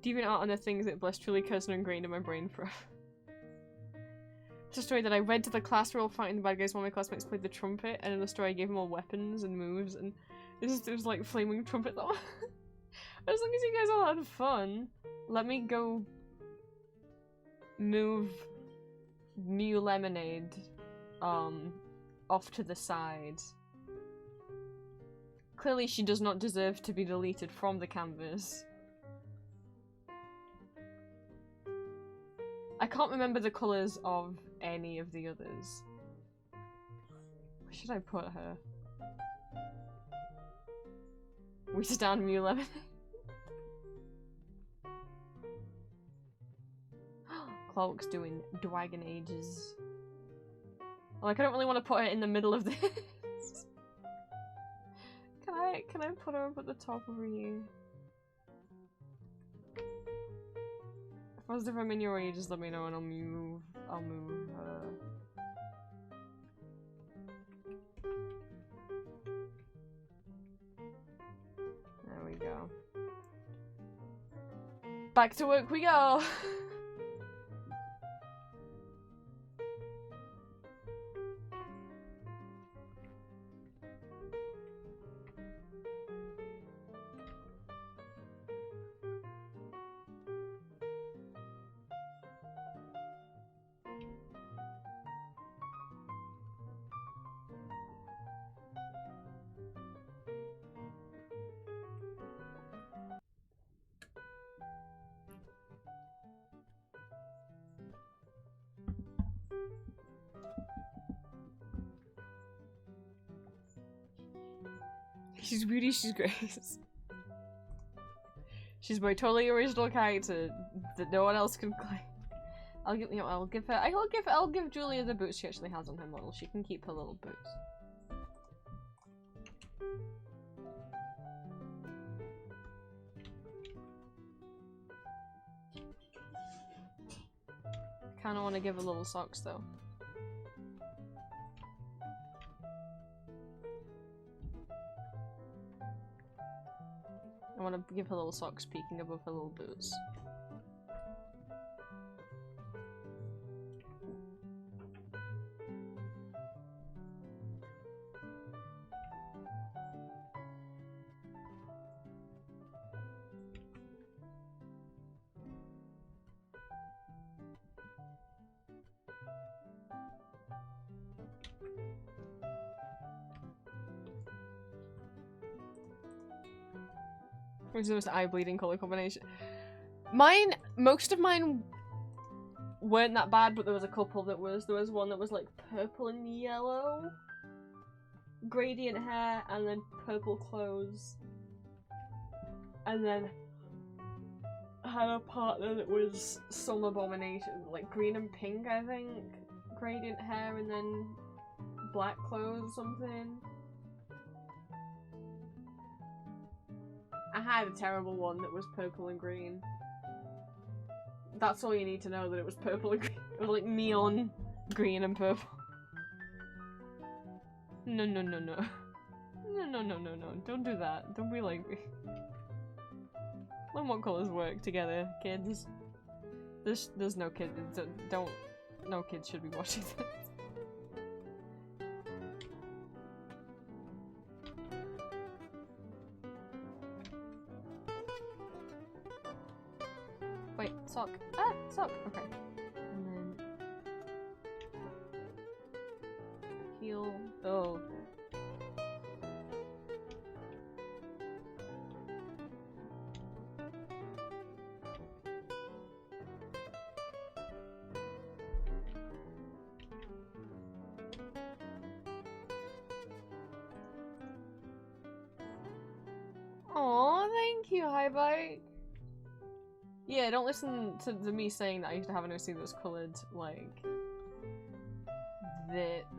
Deviant art on the things that blissfully cousin ingrained in my brain for. It's a story that I read to the class. We're all fighting the bad guys. One of my classmates played the trumpet, and in the story I gave them all weapons and moves, and it was like flaming trumpet though. As long as you guys all had fun, let me go move Mew Lemonade off to the side. Clearly she does not deserve to be deleted from the canvas. I can't remember the colours of any of the others. Where should I put her? We stand Mew Lemonade. Cloak's doing Dragon Ages. Like, I don't really want to put her in the middle of this. Can I put her up at the top over here? If I was different in your way, just let me know and I'll move her. There we go. Back to work we go! She's beauty, she's grace. She's my totally original character that no one else can claim. I'll give Julia the boots she actually has on her model. She can keep her little boots. I kinda wanna give her little socks though. I want to give her little socks peeking above her little boots. Which is the most eye-bleeding colour combination. Most of mine weren't that bad, but there was a couple that was. There was one that was like purple and yellow. Gradient hair, and then purple clothes. And then I had a partner that was some abomination, like green and pink, I think. Gradient hair, and then black clothes or something. I had a terrible one that was purple and green. That's all you need to know, that it was purple and green. It was like neon green and purple. No. No. Don't do that. Don't be like me. Learn what colours work together, kids. There's no kids. No kids should be watching this. Wait, sock. Ah, sock. Okay. And then heal. Oh. Aw, thank you, Hi Bike. Yeah, don't listen to me saying that I used to have an OC that was coloured, like...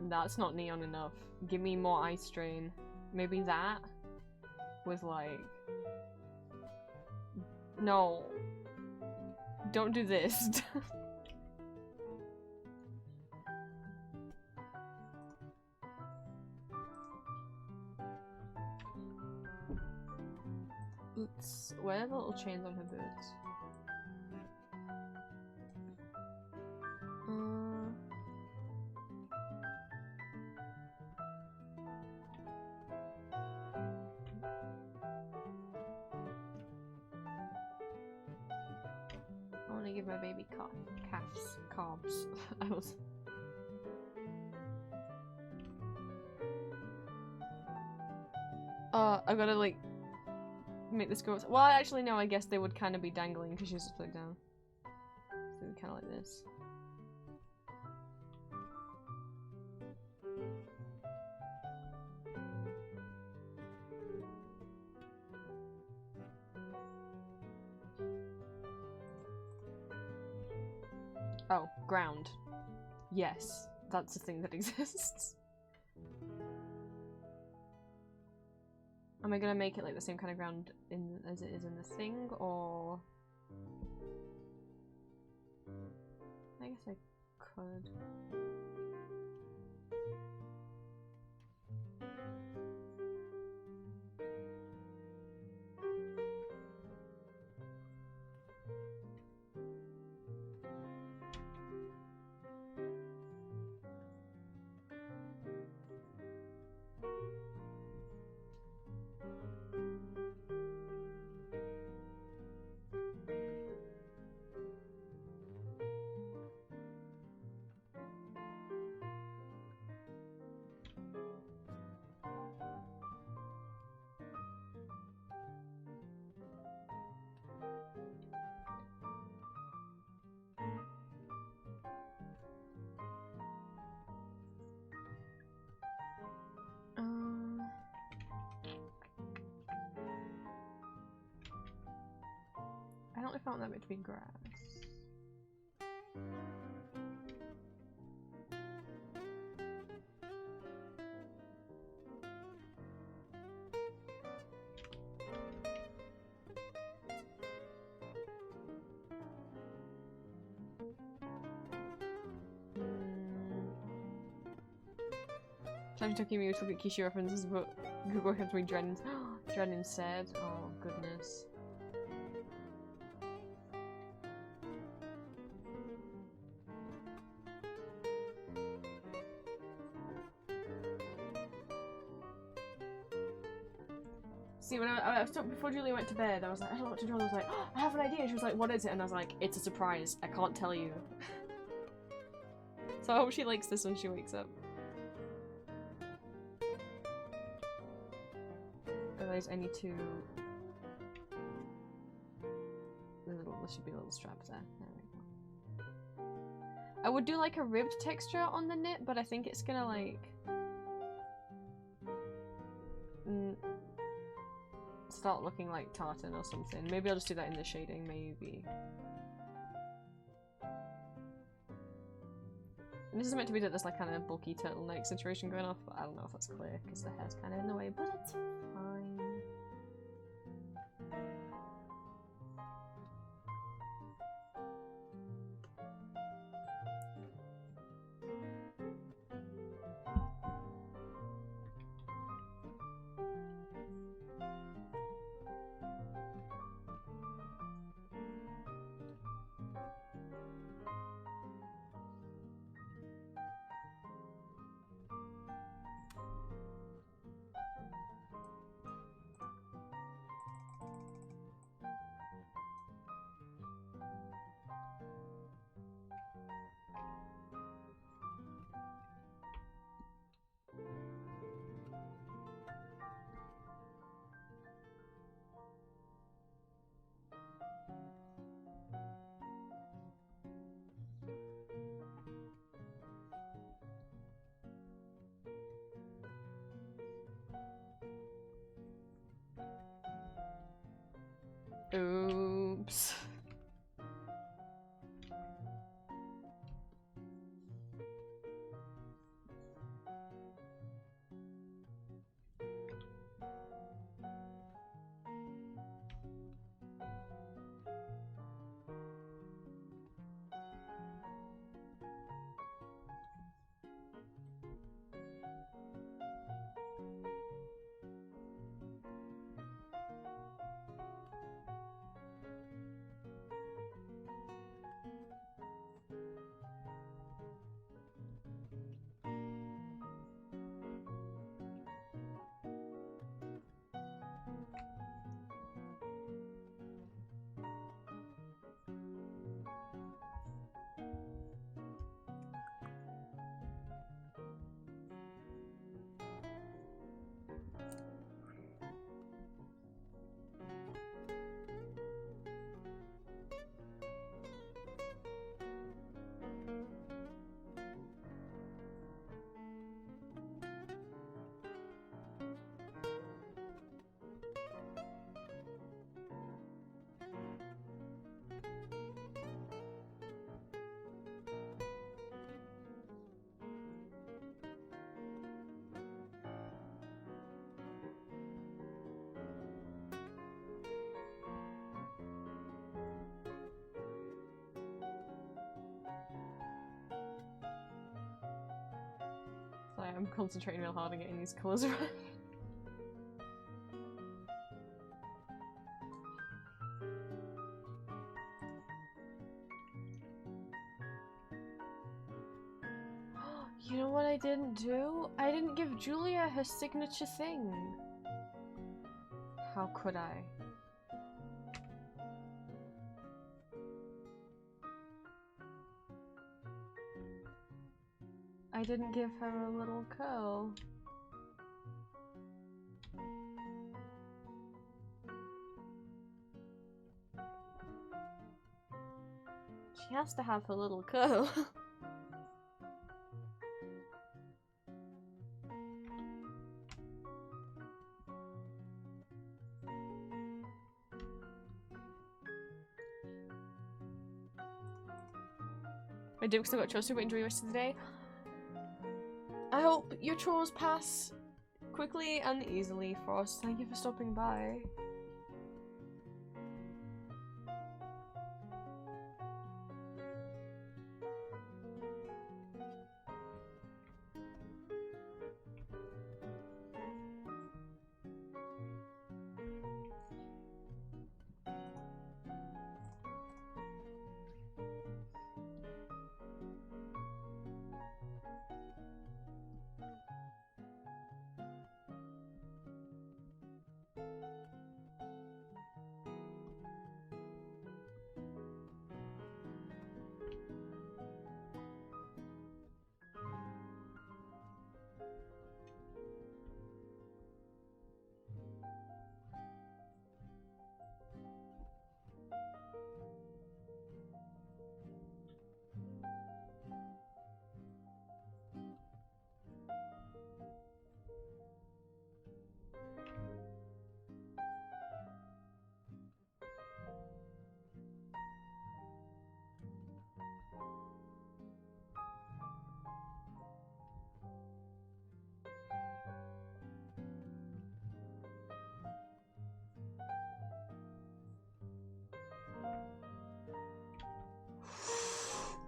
That's not neon enough. Give me more eye strain. Maybe that? With like... No. Don't do this. Oops. Where are the little chains on her boots? I want to give my baby carbs. I was... I gotta like make this go. Well, actually, no. I guess they would kind of be dangling because she's just put down. So kind of like this. Oh, ground. Yes, that's a thing that exists. Am I gonna make it like the same kind of ground as it is in the thing, or... I guess I could. I don't know if I want that bit to be grass. Talking me to look at Kishi references, but Google had to be Dren. Dren instead. Oh goodness. See, when I was talking before Julia went to bed, I was like, I don't know what to do. I was like, oh, I have an idea. And she was like, what is it? And I was like, it's a surprise. I can't tell you. So I hope she likes this when she wakes up. Otherwise, I need to. There should be a little strap there. There we go. I would do like a ribbed texture on the knit, but I think it's gonna like. Start looking like tartan or something. Maybe I'll just do that in the shading, maybe. And this is meant to be that there's like kind of bulky turtleneck situation going off, but I don't know if that's clear because the hair's kind of in the way, but it's fine. Oops. Sorry, I'm concentrating real hard on getting these colours right. You know what I didn't do? I didn't give Julia her signature thing. How could I? I didn't give her a little curl. She has to have her little curl. My Duke still got chores to, but enjoy the rest of the day. I hope your chores pass quickly and easily, Frost. Thank you for stopping by.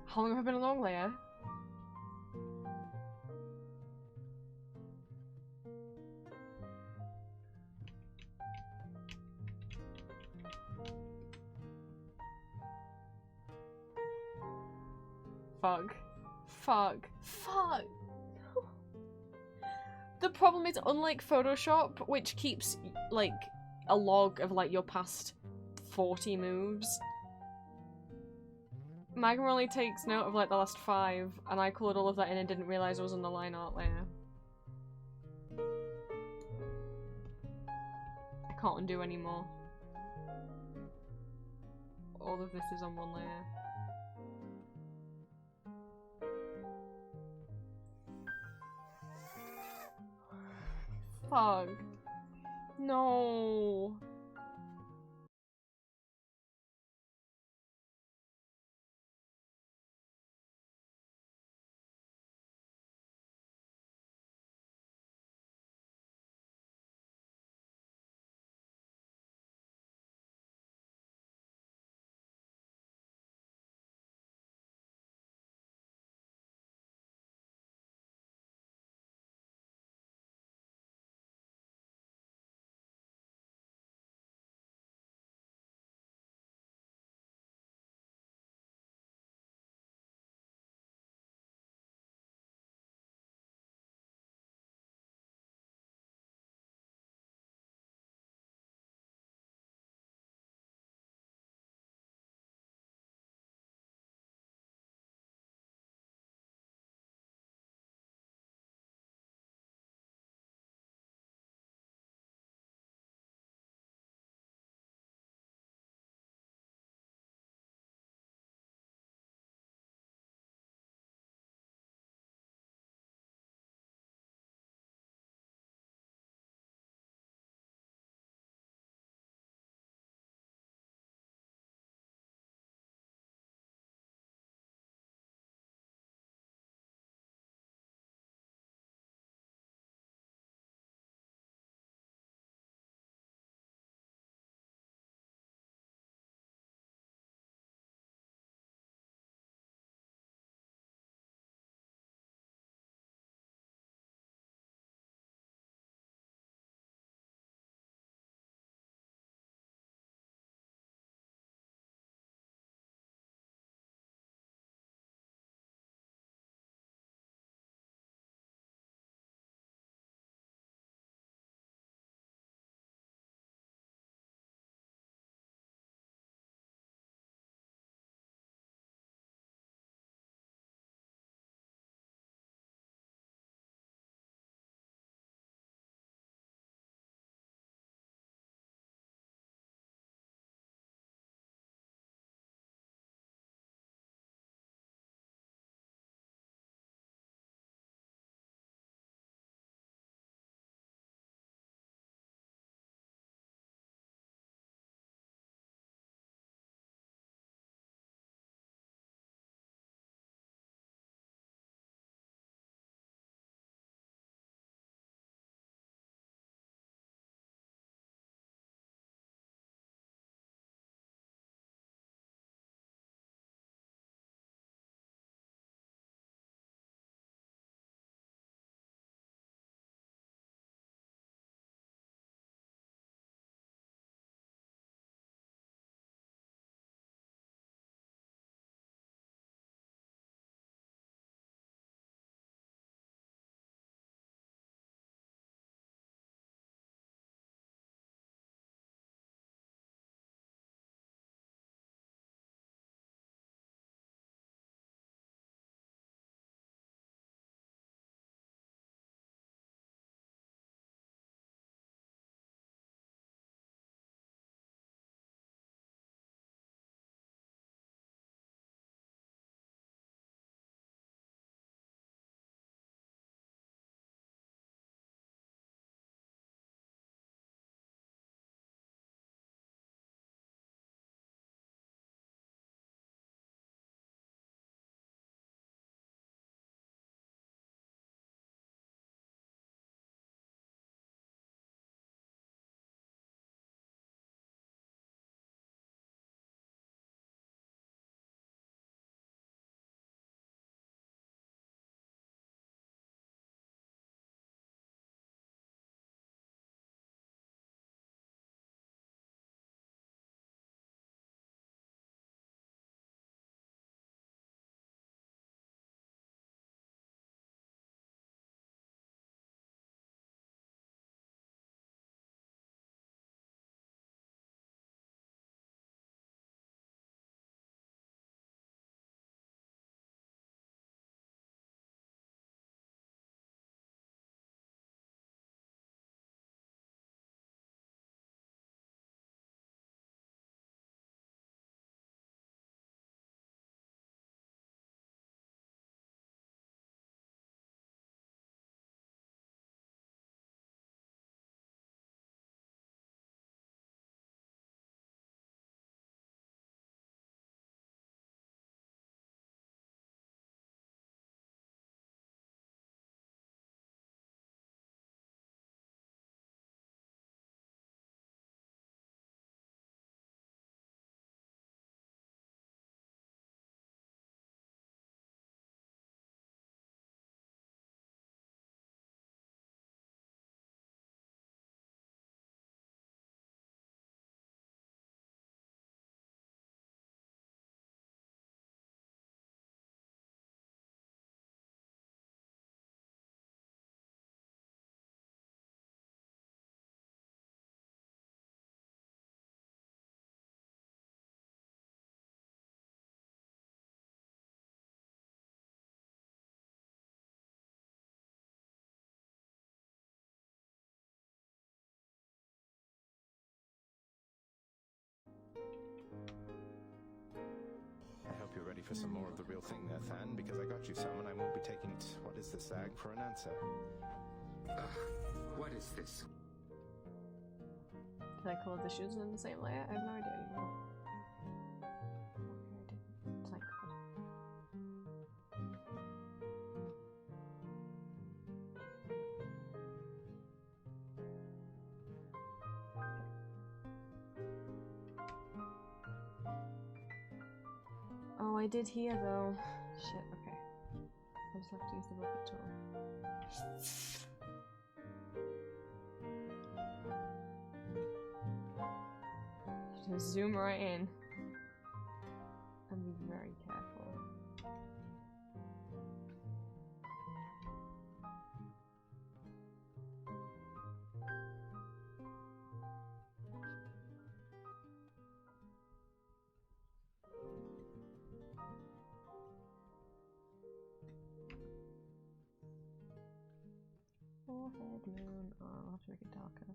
How long have I been along, Leia? Fuck. Fuck. Fuck. The problem is, unlike Photoshop, which keeps, like, a log of, like, your past 40 moves, Magma only takes note of, like, the last 5, and I coloured all of that in and didn't realise it was on the line art layer. I can't undo anymore. All of this is on one layer. Fuck. No. for some more of the real thing there, Fan? Because I got you some and I won't be taking what is the sag for an answer. What is this? Can I color the shoes in the same layer? I have no idea anymore. It's like oh, I did here though. Shit, okay. I'll just have to use the bucket tool. Just zoom right in. And be very careful. Forehead moon. Oh, I'll have to make it darker.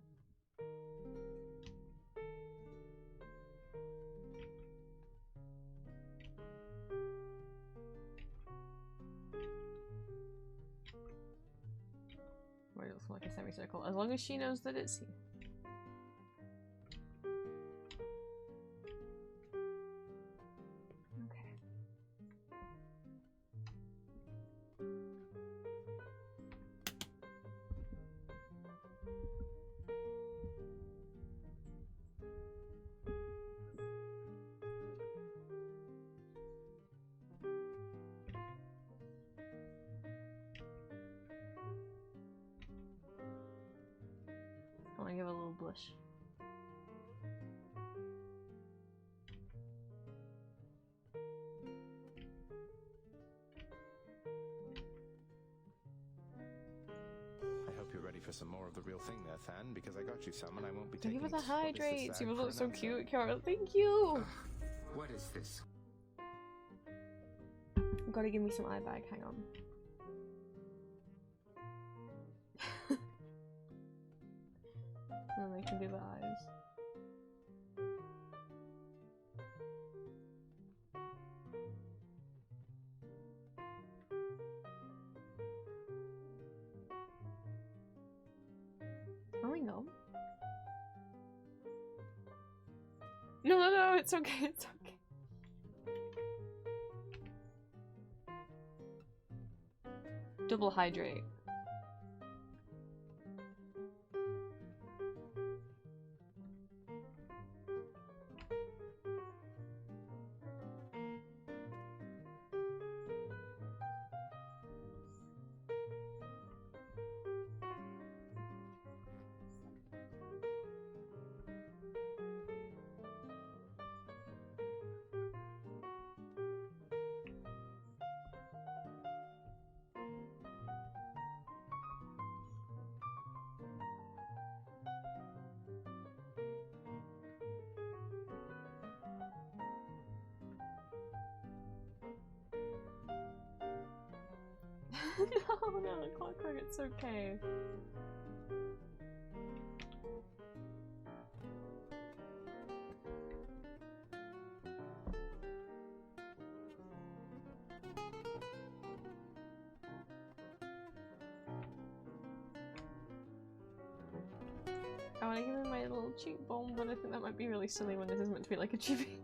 Wait, it looks like a semicircle. As long as she knows that it's here. Okay. I want to give it a little blush. I hope you're ready for some more of the real thing there, Fan, because I got you some and I won't be Thank taking you for the what is the hydrates. sag You for look an so answer. cute, Carol. Thank you. What is this? You've got to give me some eye bag. Hang on. And I can do the eyes. Oh my god. No, no, no, it's okay, it's okay. Double hydrate. No, no, Clockwork, it's okay. I want to give him my little cheekbone, but I think that might be really silly when this is meant to be like a chibi.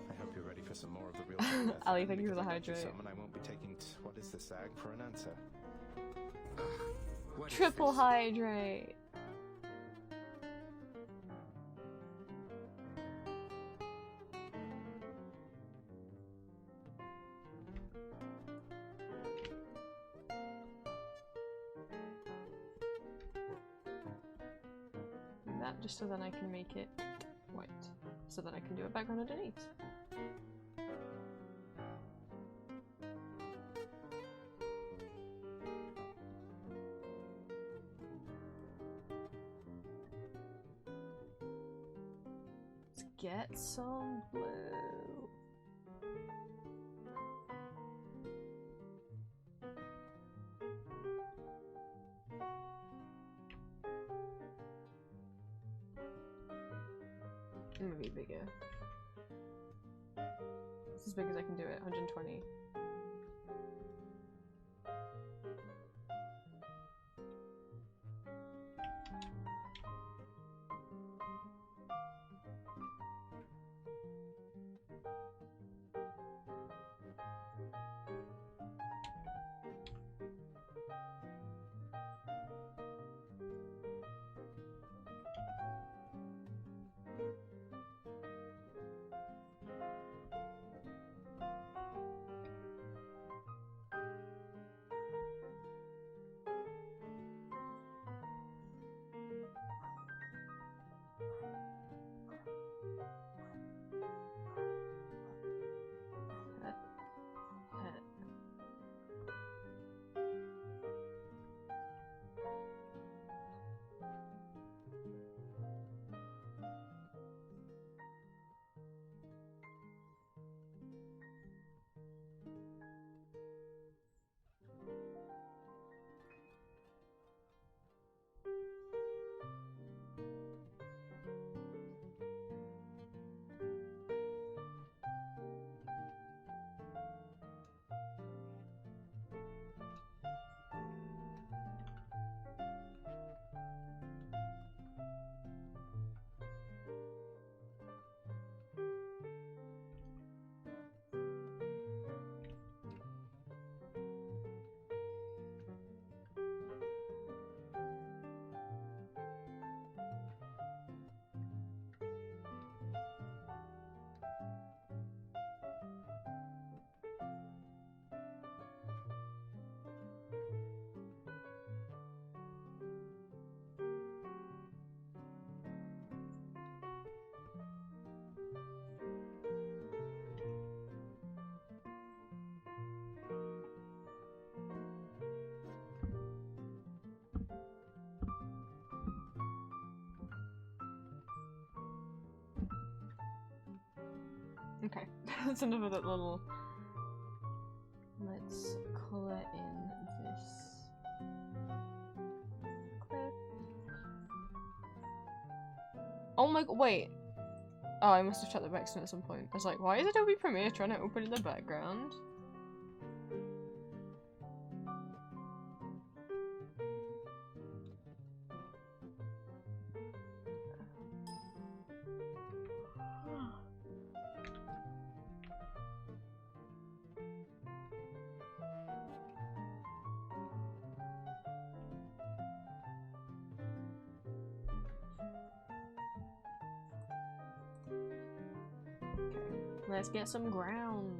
I hope you're ready for some more of the real thing there, Ali, Fan, thank you for because the I got you hydrate. some and I won't be taking what is the sag for an answer. What is Triple this? hydrate! Do that just so then I can make it white. So that I can do a background underneath. Let's get some blue. Maybe bigger. It's as big as I can do it, 120. Okay, that's enough of that little... Let's colour in this clip. Oh my god, wait! Oh, I must have checked the background at some point. I was like, why is Adobe Premiere trying to open in the background? Let's get some ground.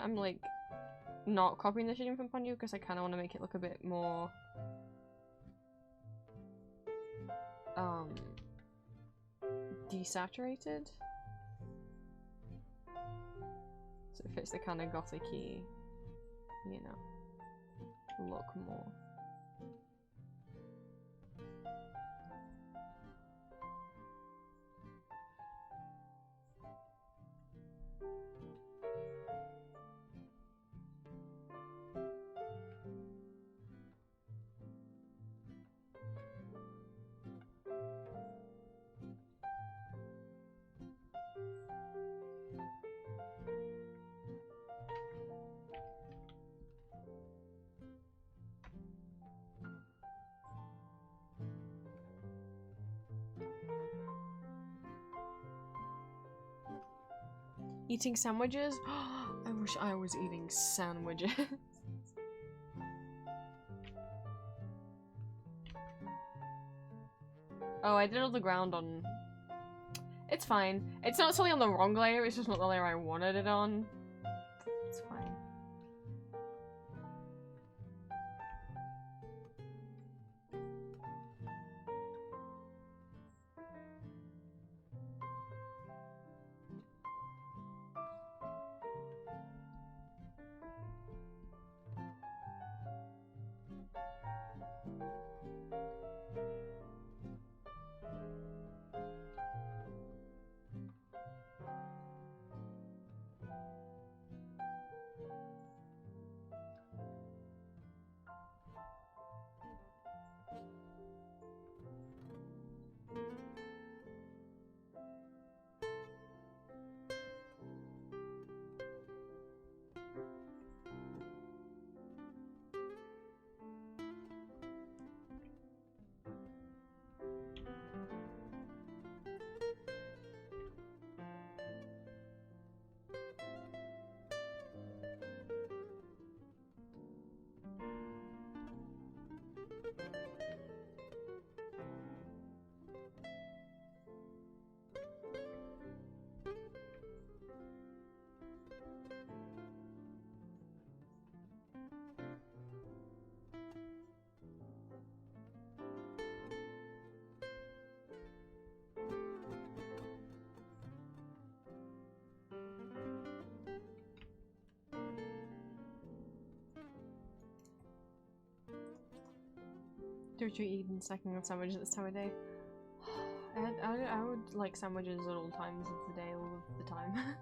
I'm like not copying the shading from Ponyo because I kind of want to make it look a bit more desaturated, so it fits the kind of gothic-y, you know, look more. Eating sandwiches? I wish I was eating sandwiches. Oh, I did all the ground on... It's fine. It's not solely on the wrong layer, it's just not the layer I wanted it on. It's fine. Don't you eat and snacking on sandwiches at this time of day? I would like sandwiches at all times of the day, all of the time.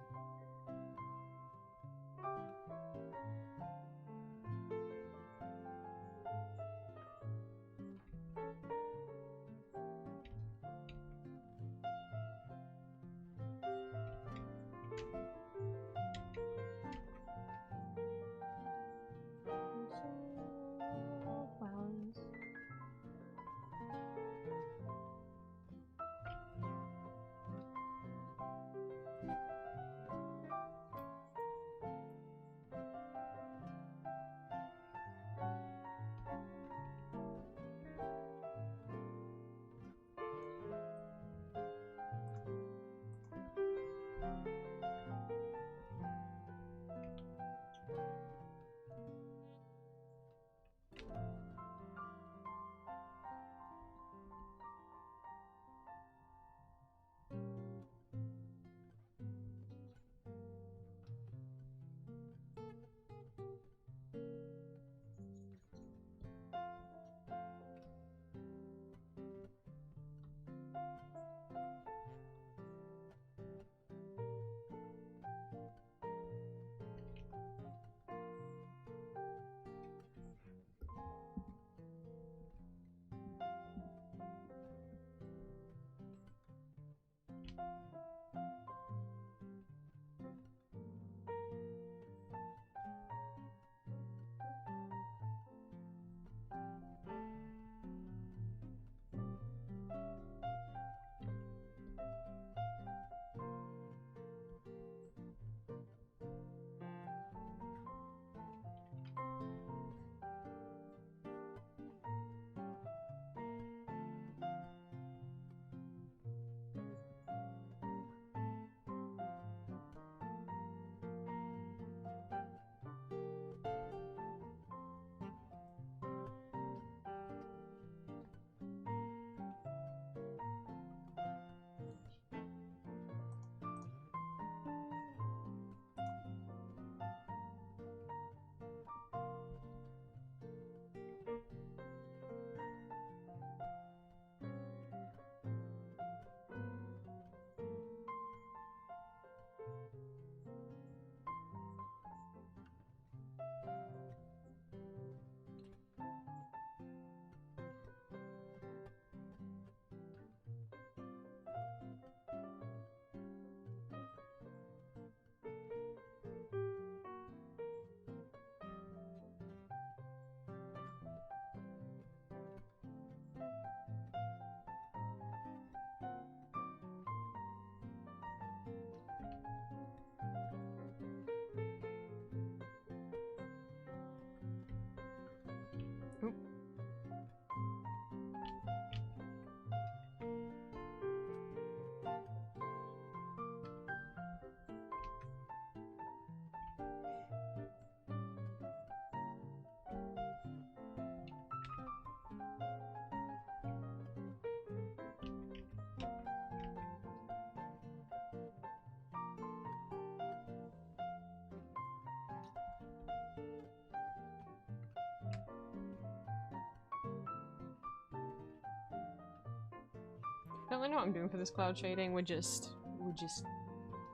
don't really know what I'm doing for this cloud shading. We're just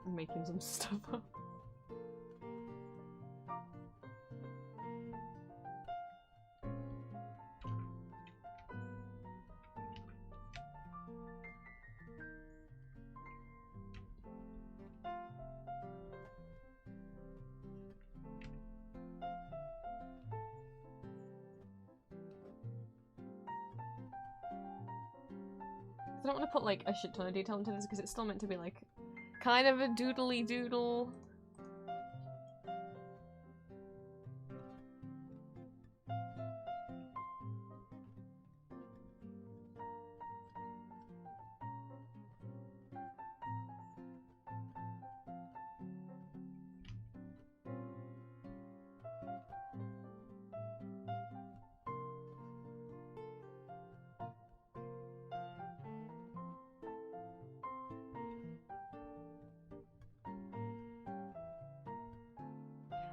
making some stuff up. I don't want to put like a shit ton of detail into this because it's still meant to be like kind of a doodly doodle.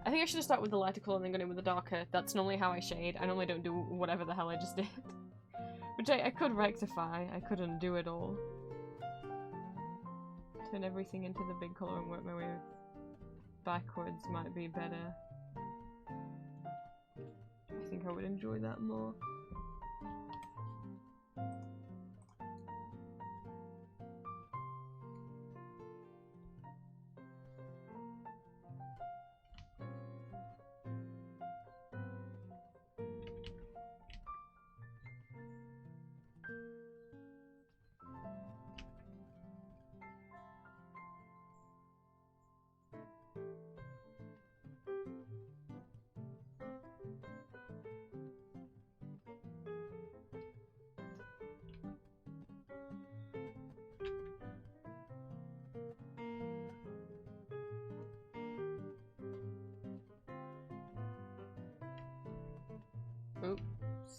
I think I should have started with the lighter colour and then gone in with the darker. That's normally how I shade. I normally don't do whatever the hell I just did. Which I could rectify. I could undo it all. Turn everything into the big colour and work my way backwards might be better. I think I would enjoy that more. Oops,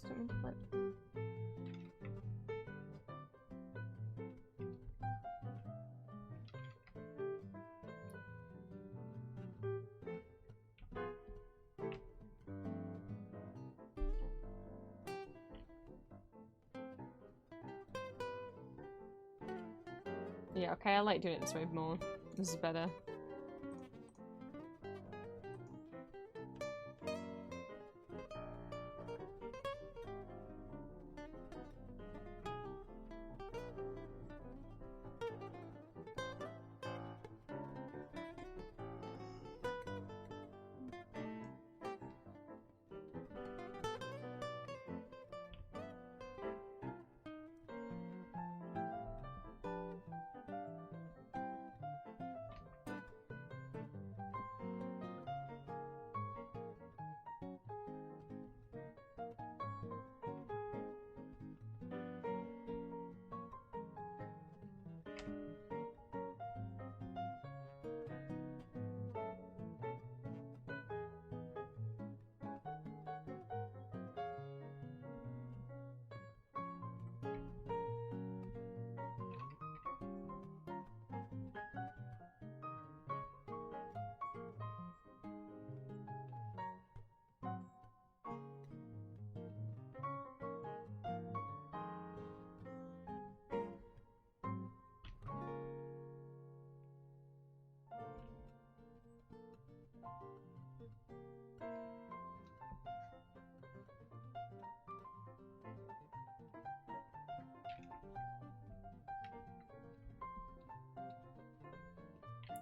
didn't mean to flip. Yeah, okay, I like doing it this way more. This is better.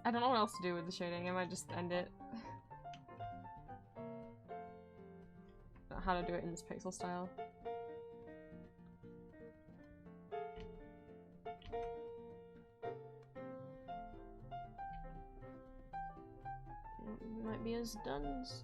I don't know what else to do with the shading, I might just end it. How to do it in this pixel style. Might be as duns.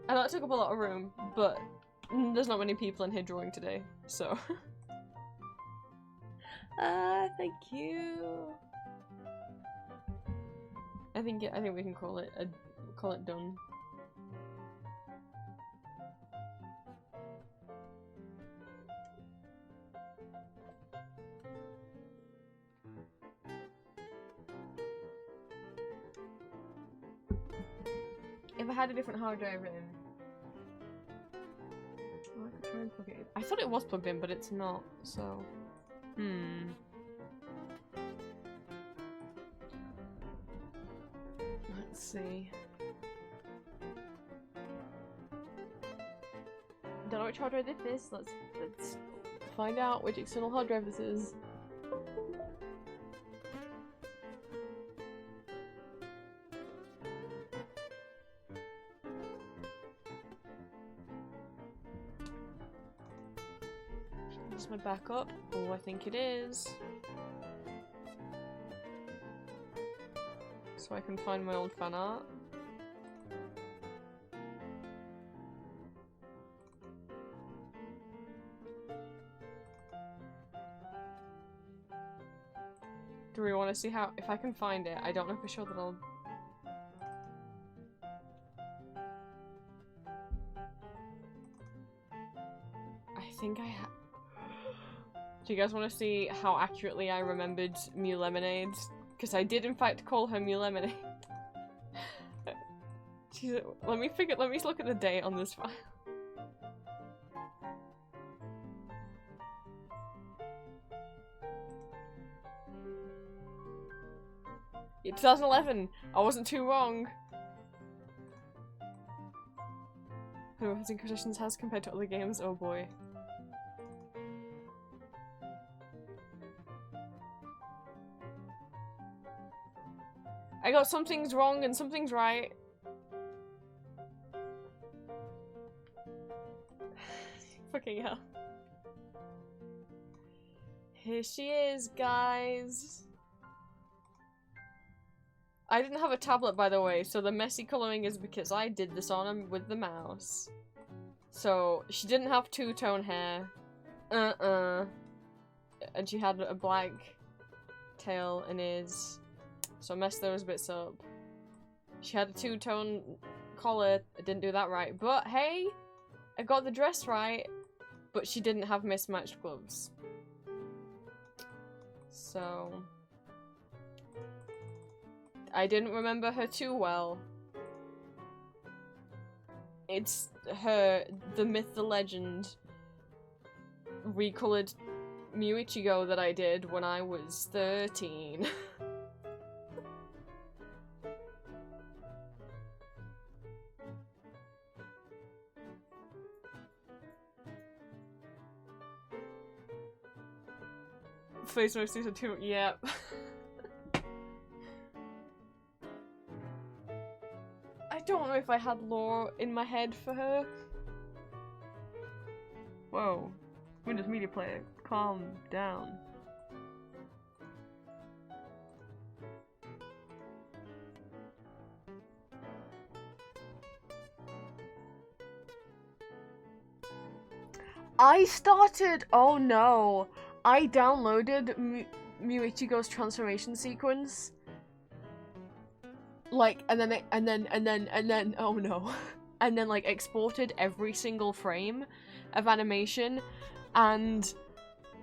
I know it took up a lot of room, but there's not many people in here drawing today, so. Thank you. I think we can call it done. If I had a different hard drive in, oh, I could try and plug it in. I thought it was plugged in, but it's not. So, let's see. Don't know which hard drive this is. Let's find out which external hard drive this is. Is my backup? Oh, I think it is. So I can find my old fan art. Do we want to see how, if I can find it? I don't know for sure that I'll... I think I have... Do you guys want to see how accurately I remembered Mew Lemonade? Because I did in fact call her Mew Lemonade. Let me look at the date on this file. Yeah, 2011! I wasn't too wrong! Who has Inquisition's has compared to other games? Oh boy. I got some things wrong and some things right. Fucking hell. Here she is, guys. I didn't have a tablet, by the way, so the messy coloring is because I did this on him with the mouse. So, she didn't have two-tone hair. And she had a black tail and ears. So I messed those bits up. She had a two-tone collar. I didn't do that right. But hey, I got the dress right. But she didn't have mismatched gloves. So... I didn't remember her too well. It's her, the myth, the legend, recolored Mew Ichigo that I did when I was 13. Face my season 2, yep. I don't know if I had lore in my head for her. Whoa. Windows Media Player, calm down. I started- oh no. I downloaded Mew Ichigo's transformation sequence. Like, and then, oh no. And then, like, exported every single frame of animation, and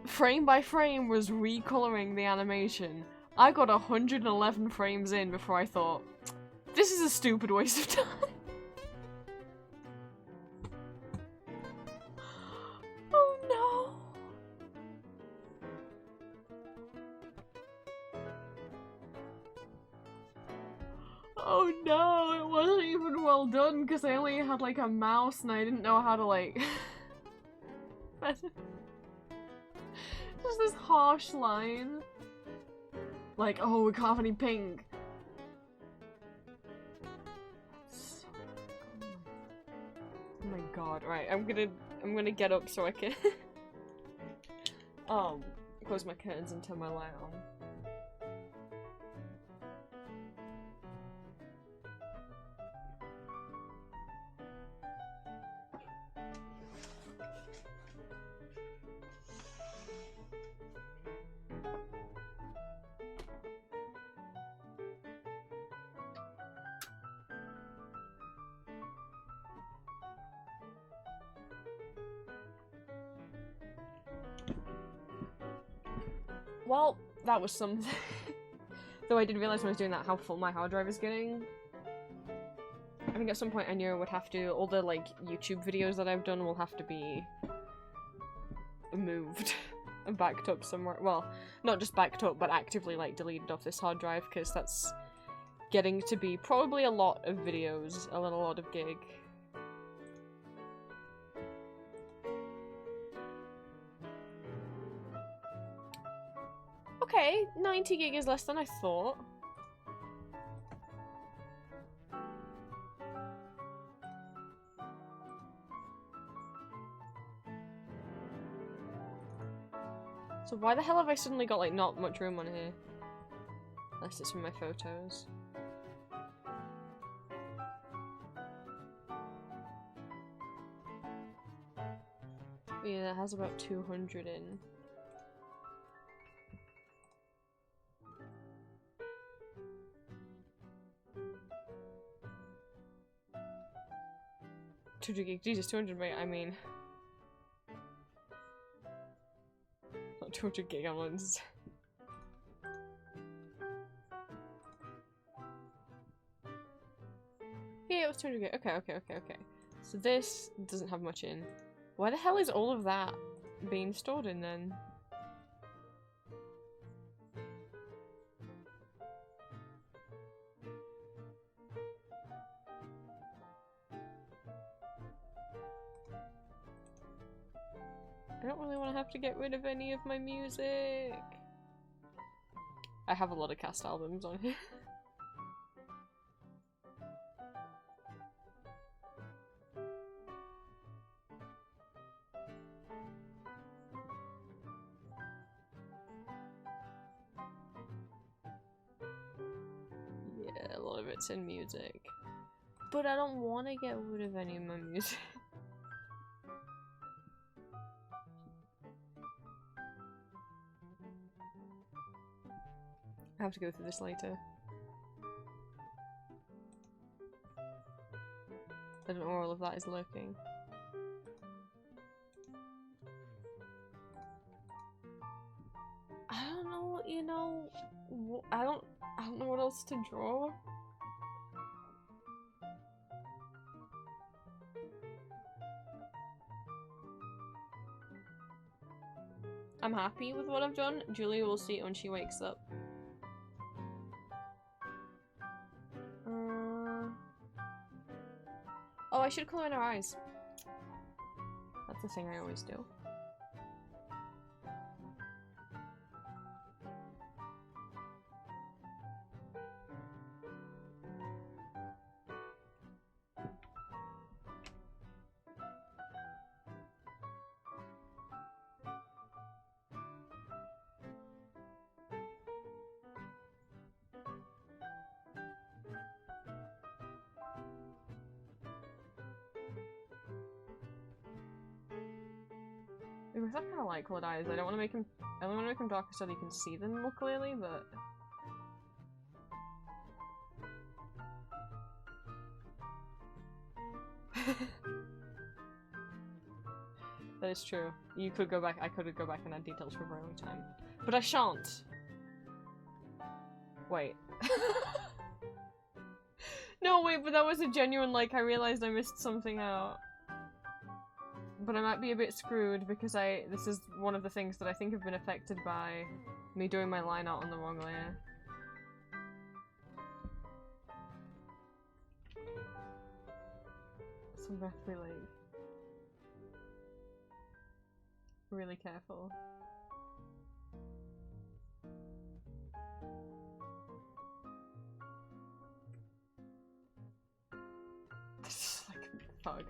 frame by frame was recoloring the animation. I got 111 frames in before I thought, this is a stupid waste of time. Oh no. Oh no, it wasn't even well done because I only had like a mouse and I didn't know how to like... Just this harsh line. Like, oh, we can't have any pink. Oh my god, right, I'm gonna get up so I can close my curtains and turn my light on. Well, that was something. Though I did realize when I was doing that how full my hard drive is getting. I think at some point I knew I would have to, all the like YouTube videos that I've done will have to be moved and backed up somewhere. Well, not just backed up, but actively like deleted off this hard drive, because that's getting to be probably a lot of videos, a lot of gig. Okay, 90 gig is less than I thought. So why the hell have I suddenly got like not much room on here? Unless it's from my photos. Yeah, it has about 200 in. Gig. Jesus, 200 meg. I mean, not 200 gig ones. Yeah, it was 200 gig. Okay. So this doesn't have much in. Why the hell is all of that being stored in then? I don't really want to have to get rid of any of my music. I have a lot of cast albums on here. Yeah, a lot of it's in music. But I don't want to get rid of any of my music. I have to go through this later. I don't know where all of that is lurking. I don't know, you know, I don't know what else to draw. I'm happy with what I've done. Julia will see it when she wakes up. Oh, I should color in her eyes. That's the thing I always do. Because I kind of like colored eyes. I don't want to make him. I only want to make them darker so that you can see them more clearly, but. That is true. You could go back. I could go back and add details for a very long time, but I shan't. Wait. No, wait. But that was a genuine. Like, I realized I missed something out. But I might be a bit screwed because this is one of the things that I think have been affected by me doing my line art on the wrong layer. So I'm gonna have to be like really careful. This is like a bug.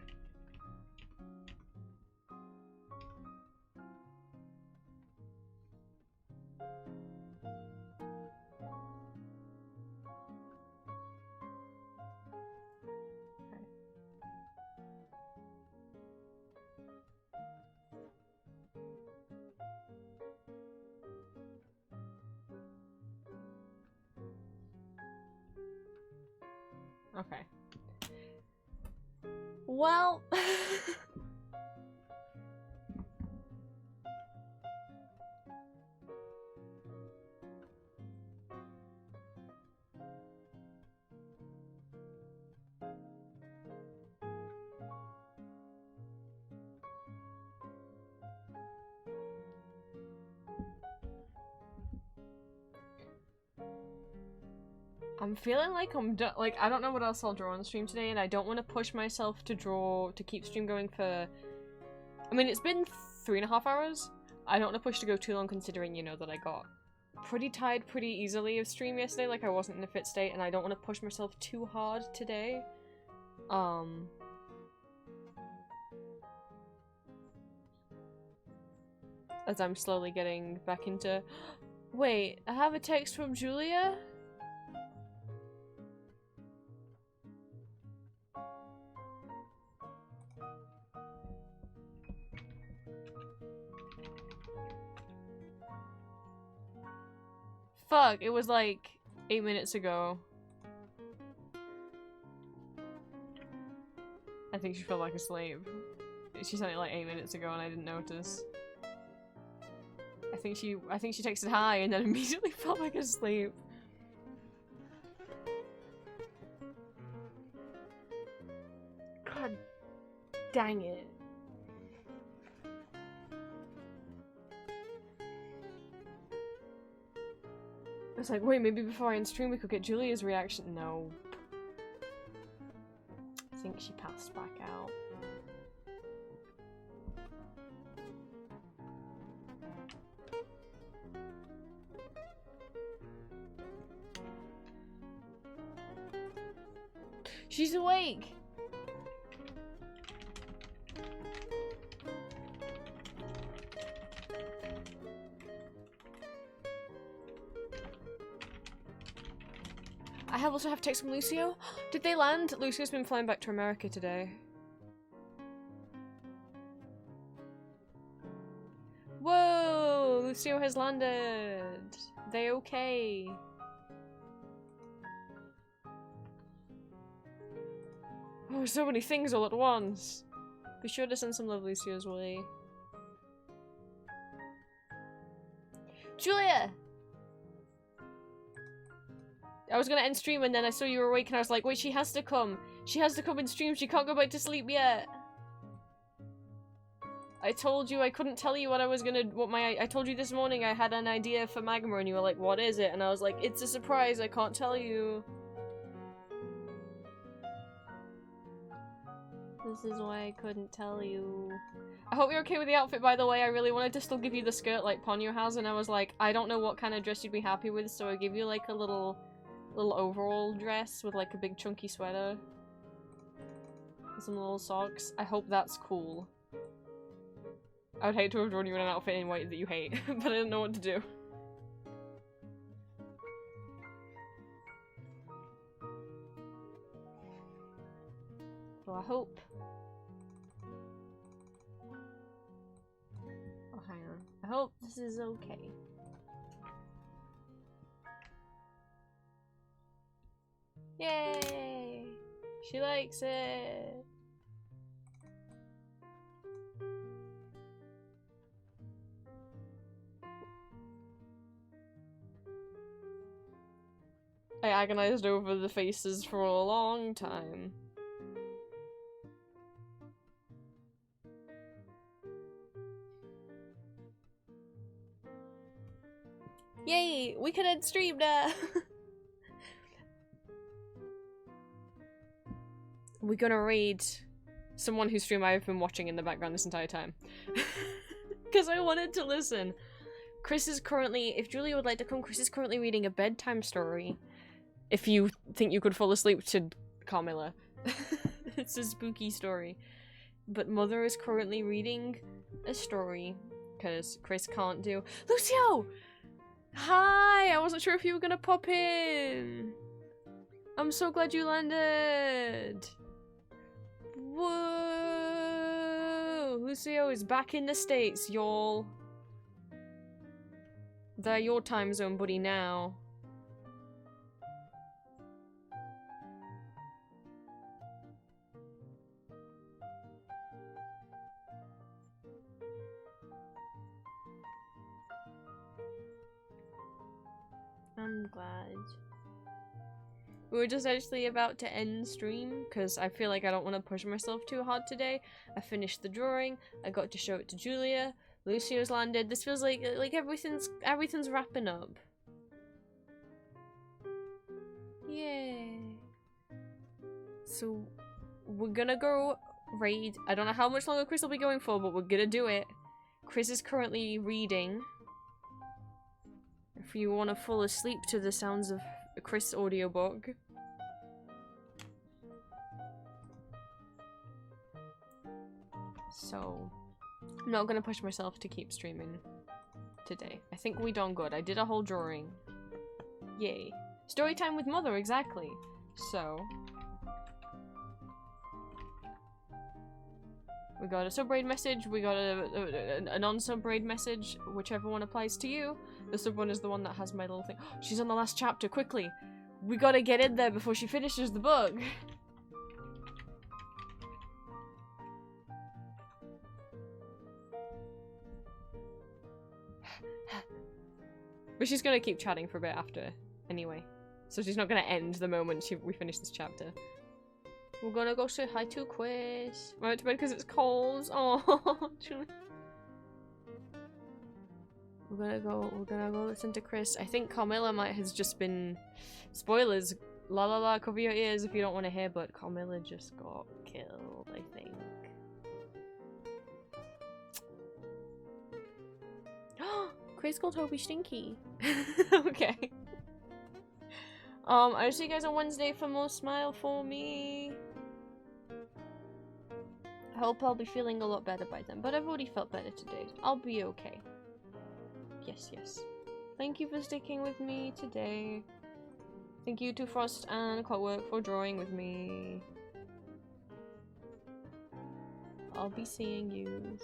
Okay. Well... I'm feeling like I'm done. Like, I don't know what else I'll draw on stream today, and I don't want to push myself to keep stream going for... I mean, it's been 3.5 hours. I don't want to push to go too long, considering, you know, that I got pretty tired pretty easily of stream yesterday. Like, I wasn't in a fit state, and I don't want to push myself too hard today. As I'm slowly getting back into... Wait, I have a text from Julia? Fuck, it was like 8 minutes ago. I think she fell back asleep. She sent it like 8 minutes ago and I didn't notice. I think she texted hi and then immediately fell back asleep. God dang it. I was like, wait, maybe before I end stream we could get Julia's reaction. No. I think she passed back out. She's awake! I also have text from Lucio. Did they land? Lucio's been flying back to America today. Whoa! Lucio has landed. They okay? Oh, so many things all at once. Be sure to send some love Lucio's way. Julia! I was gonna end stream and then I saw you were awake and I was like, wait, she has to come. She has to come and stream. She can't go back to sleep yet. I told you I couldn't tell you what I was gonna- I told you this morning I had an idea for Magma and you were like, what is it? And I was like, it's a surprise, I can't tell you. This is why I couldn't tell you. I hope you're okay with the outfit, by the way. I really wanted to still give you the skirt like Ponyo has, and I was like, I don't know what kind of dress you'd be happy with, so I give you like a little overall dress with like a big chunky sweater. And some little socks. I hope that's cool. I would hate to have drawn you in an outfit in white that you hate, but I didn't know what to do. So I hope. Oh, hang on. I hope this is okay. Yay! She likes it! I agonized over the faces for a long time. Yay! We can end stream now! We're gonna read someone whose stream I've been watching in the background this entire time. Because I wanted to listen. Chris is currently, if Julia would like to come, Chris is currently reading a bedtime story. If you think you could fall asleep to Carmilla. It's a spooky story. But Mother is currently reading a story. Because Chris can't do- Lucio! Hi! I wasn't sure if you were gonna pop in. I'm so glad you landed. Whoa! Lucio is back in the States, y'all. They're your time zone, buddy, now. I'm glad. We were just actually about to end stream because I feel like I don't want to push myself too hard today. I finished the drawing. I got to show it to Julia. Lucio's landed. This feels like everything's wrapping up. Yay. So, we're gonna go read. I don't know how much longer Chris will be going for, but we're gonna do it. Chris is currently reading. If you want to fall asleep to the sounds of a Chris audiobook. So, I'm not gonna push myself to keep streaming today. I think we done good. I did a whole drawing. Yay. Story time with mother, exactly. So, we got a sub-raid message, we got a non-sub-raid message, whichever one applies to you. The sub one is the one that has my little thing. She's on the last chapter, quickly! We gotta get in there before she finishes the book! But she's gonna keep chatting for a bit after, anyway. So she's not gonna end the moment we finish this chapter. We're gonna go say hi to Chris. I went to bed because it's cold. Oh, we're gonna go listen to Chris. I think Carmilla might has just been spoilers. La la la, cover your ears if you don't want to hear, but Carmilla just got killed, I think. Chris called Toby stinky. Okay. I'll see you guys on Wednesday for more Smile For Me. I hope I'll be feeling a lot better by then, but I've already felt better today. I'll be okay. Yes, yes. Thank you for sticking with me today. Thank you to Frost and Clockwork for drawing with me. I'll be seeing yous.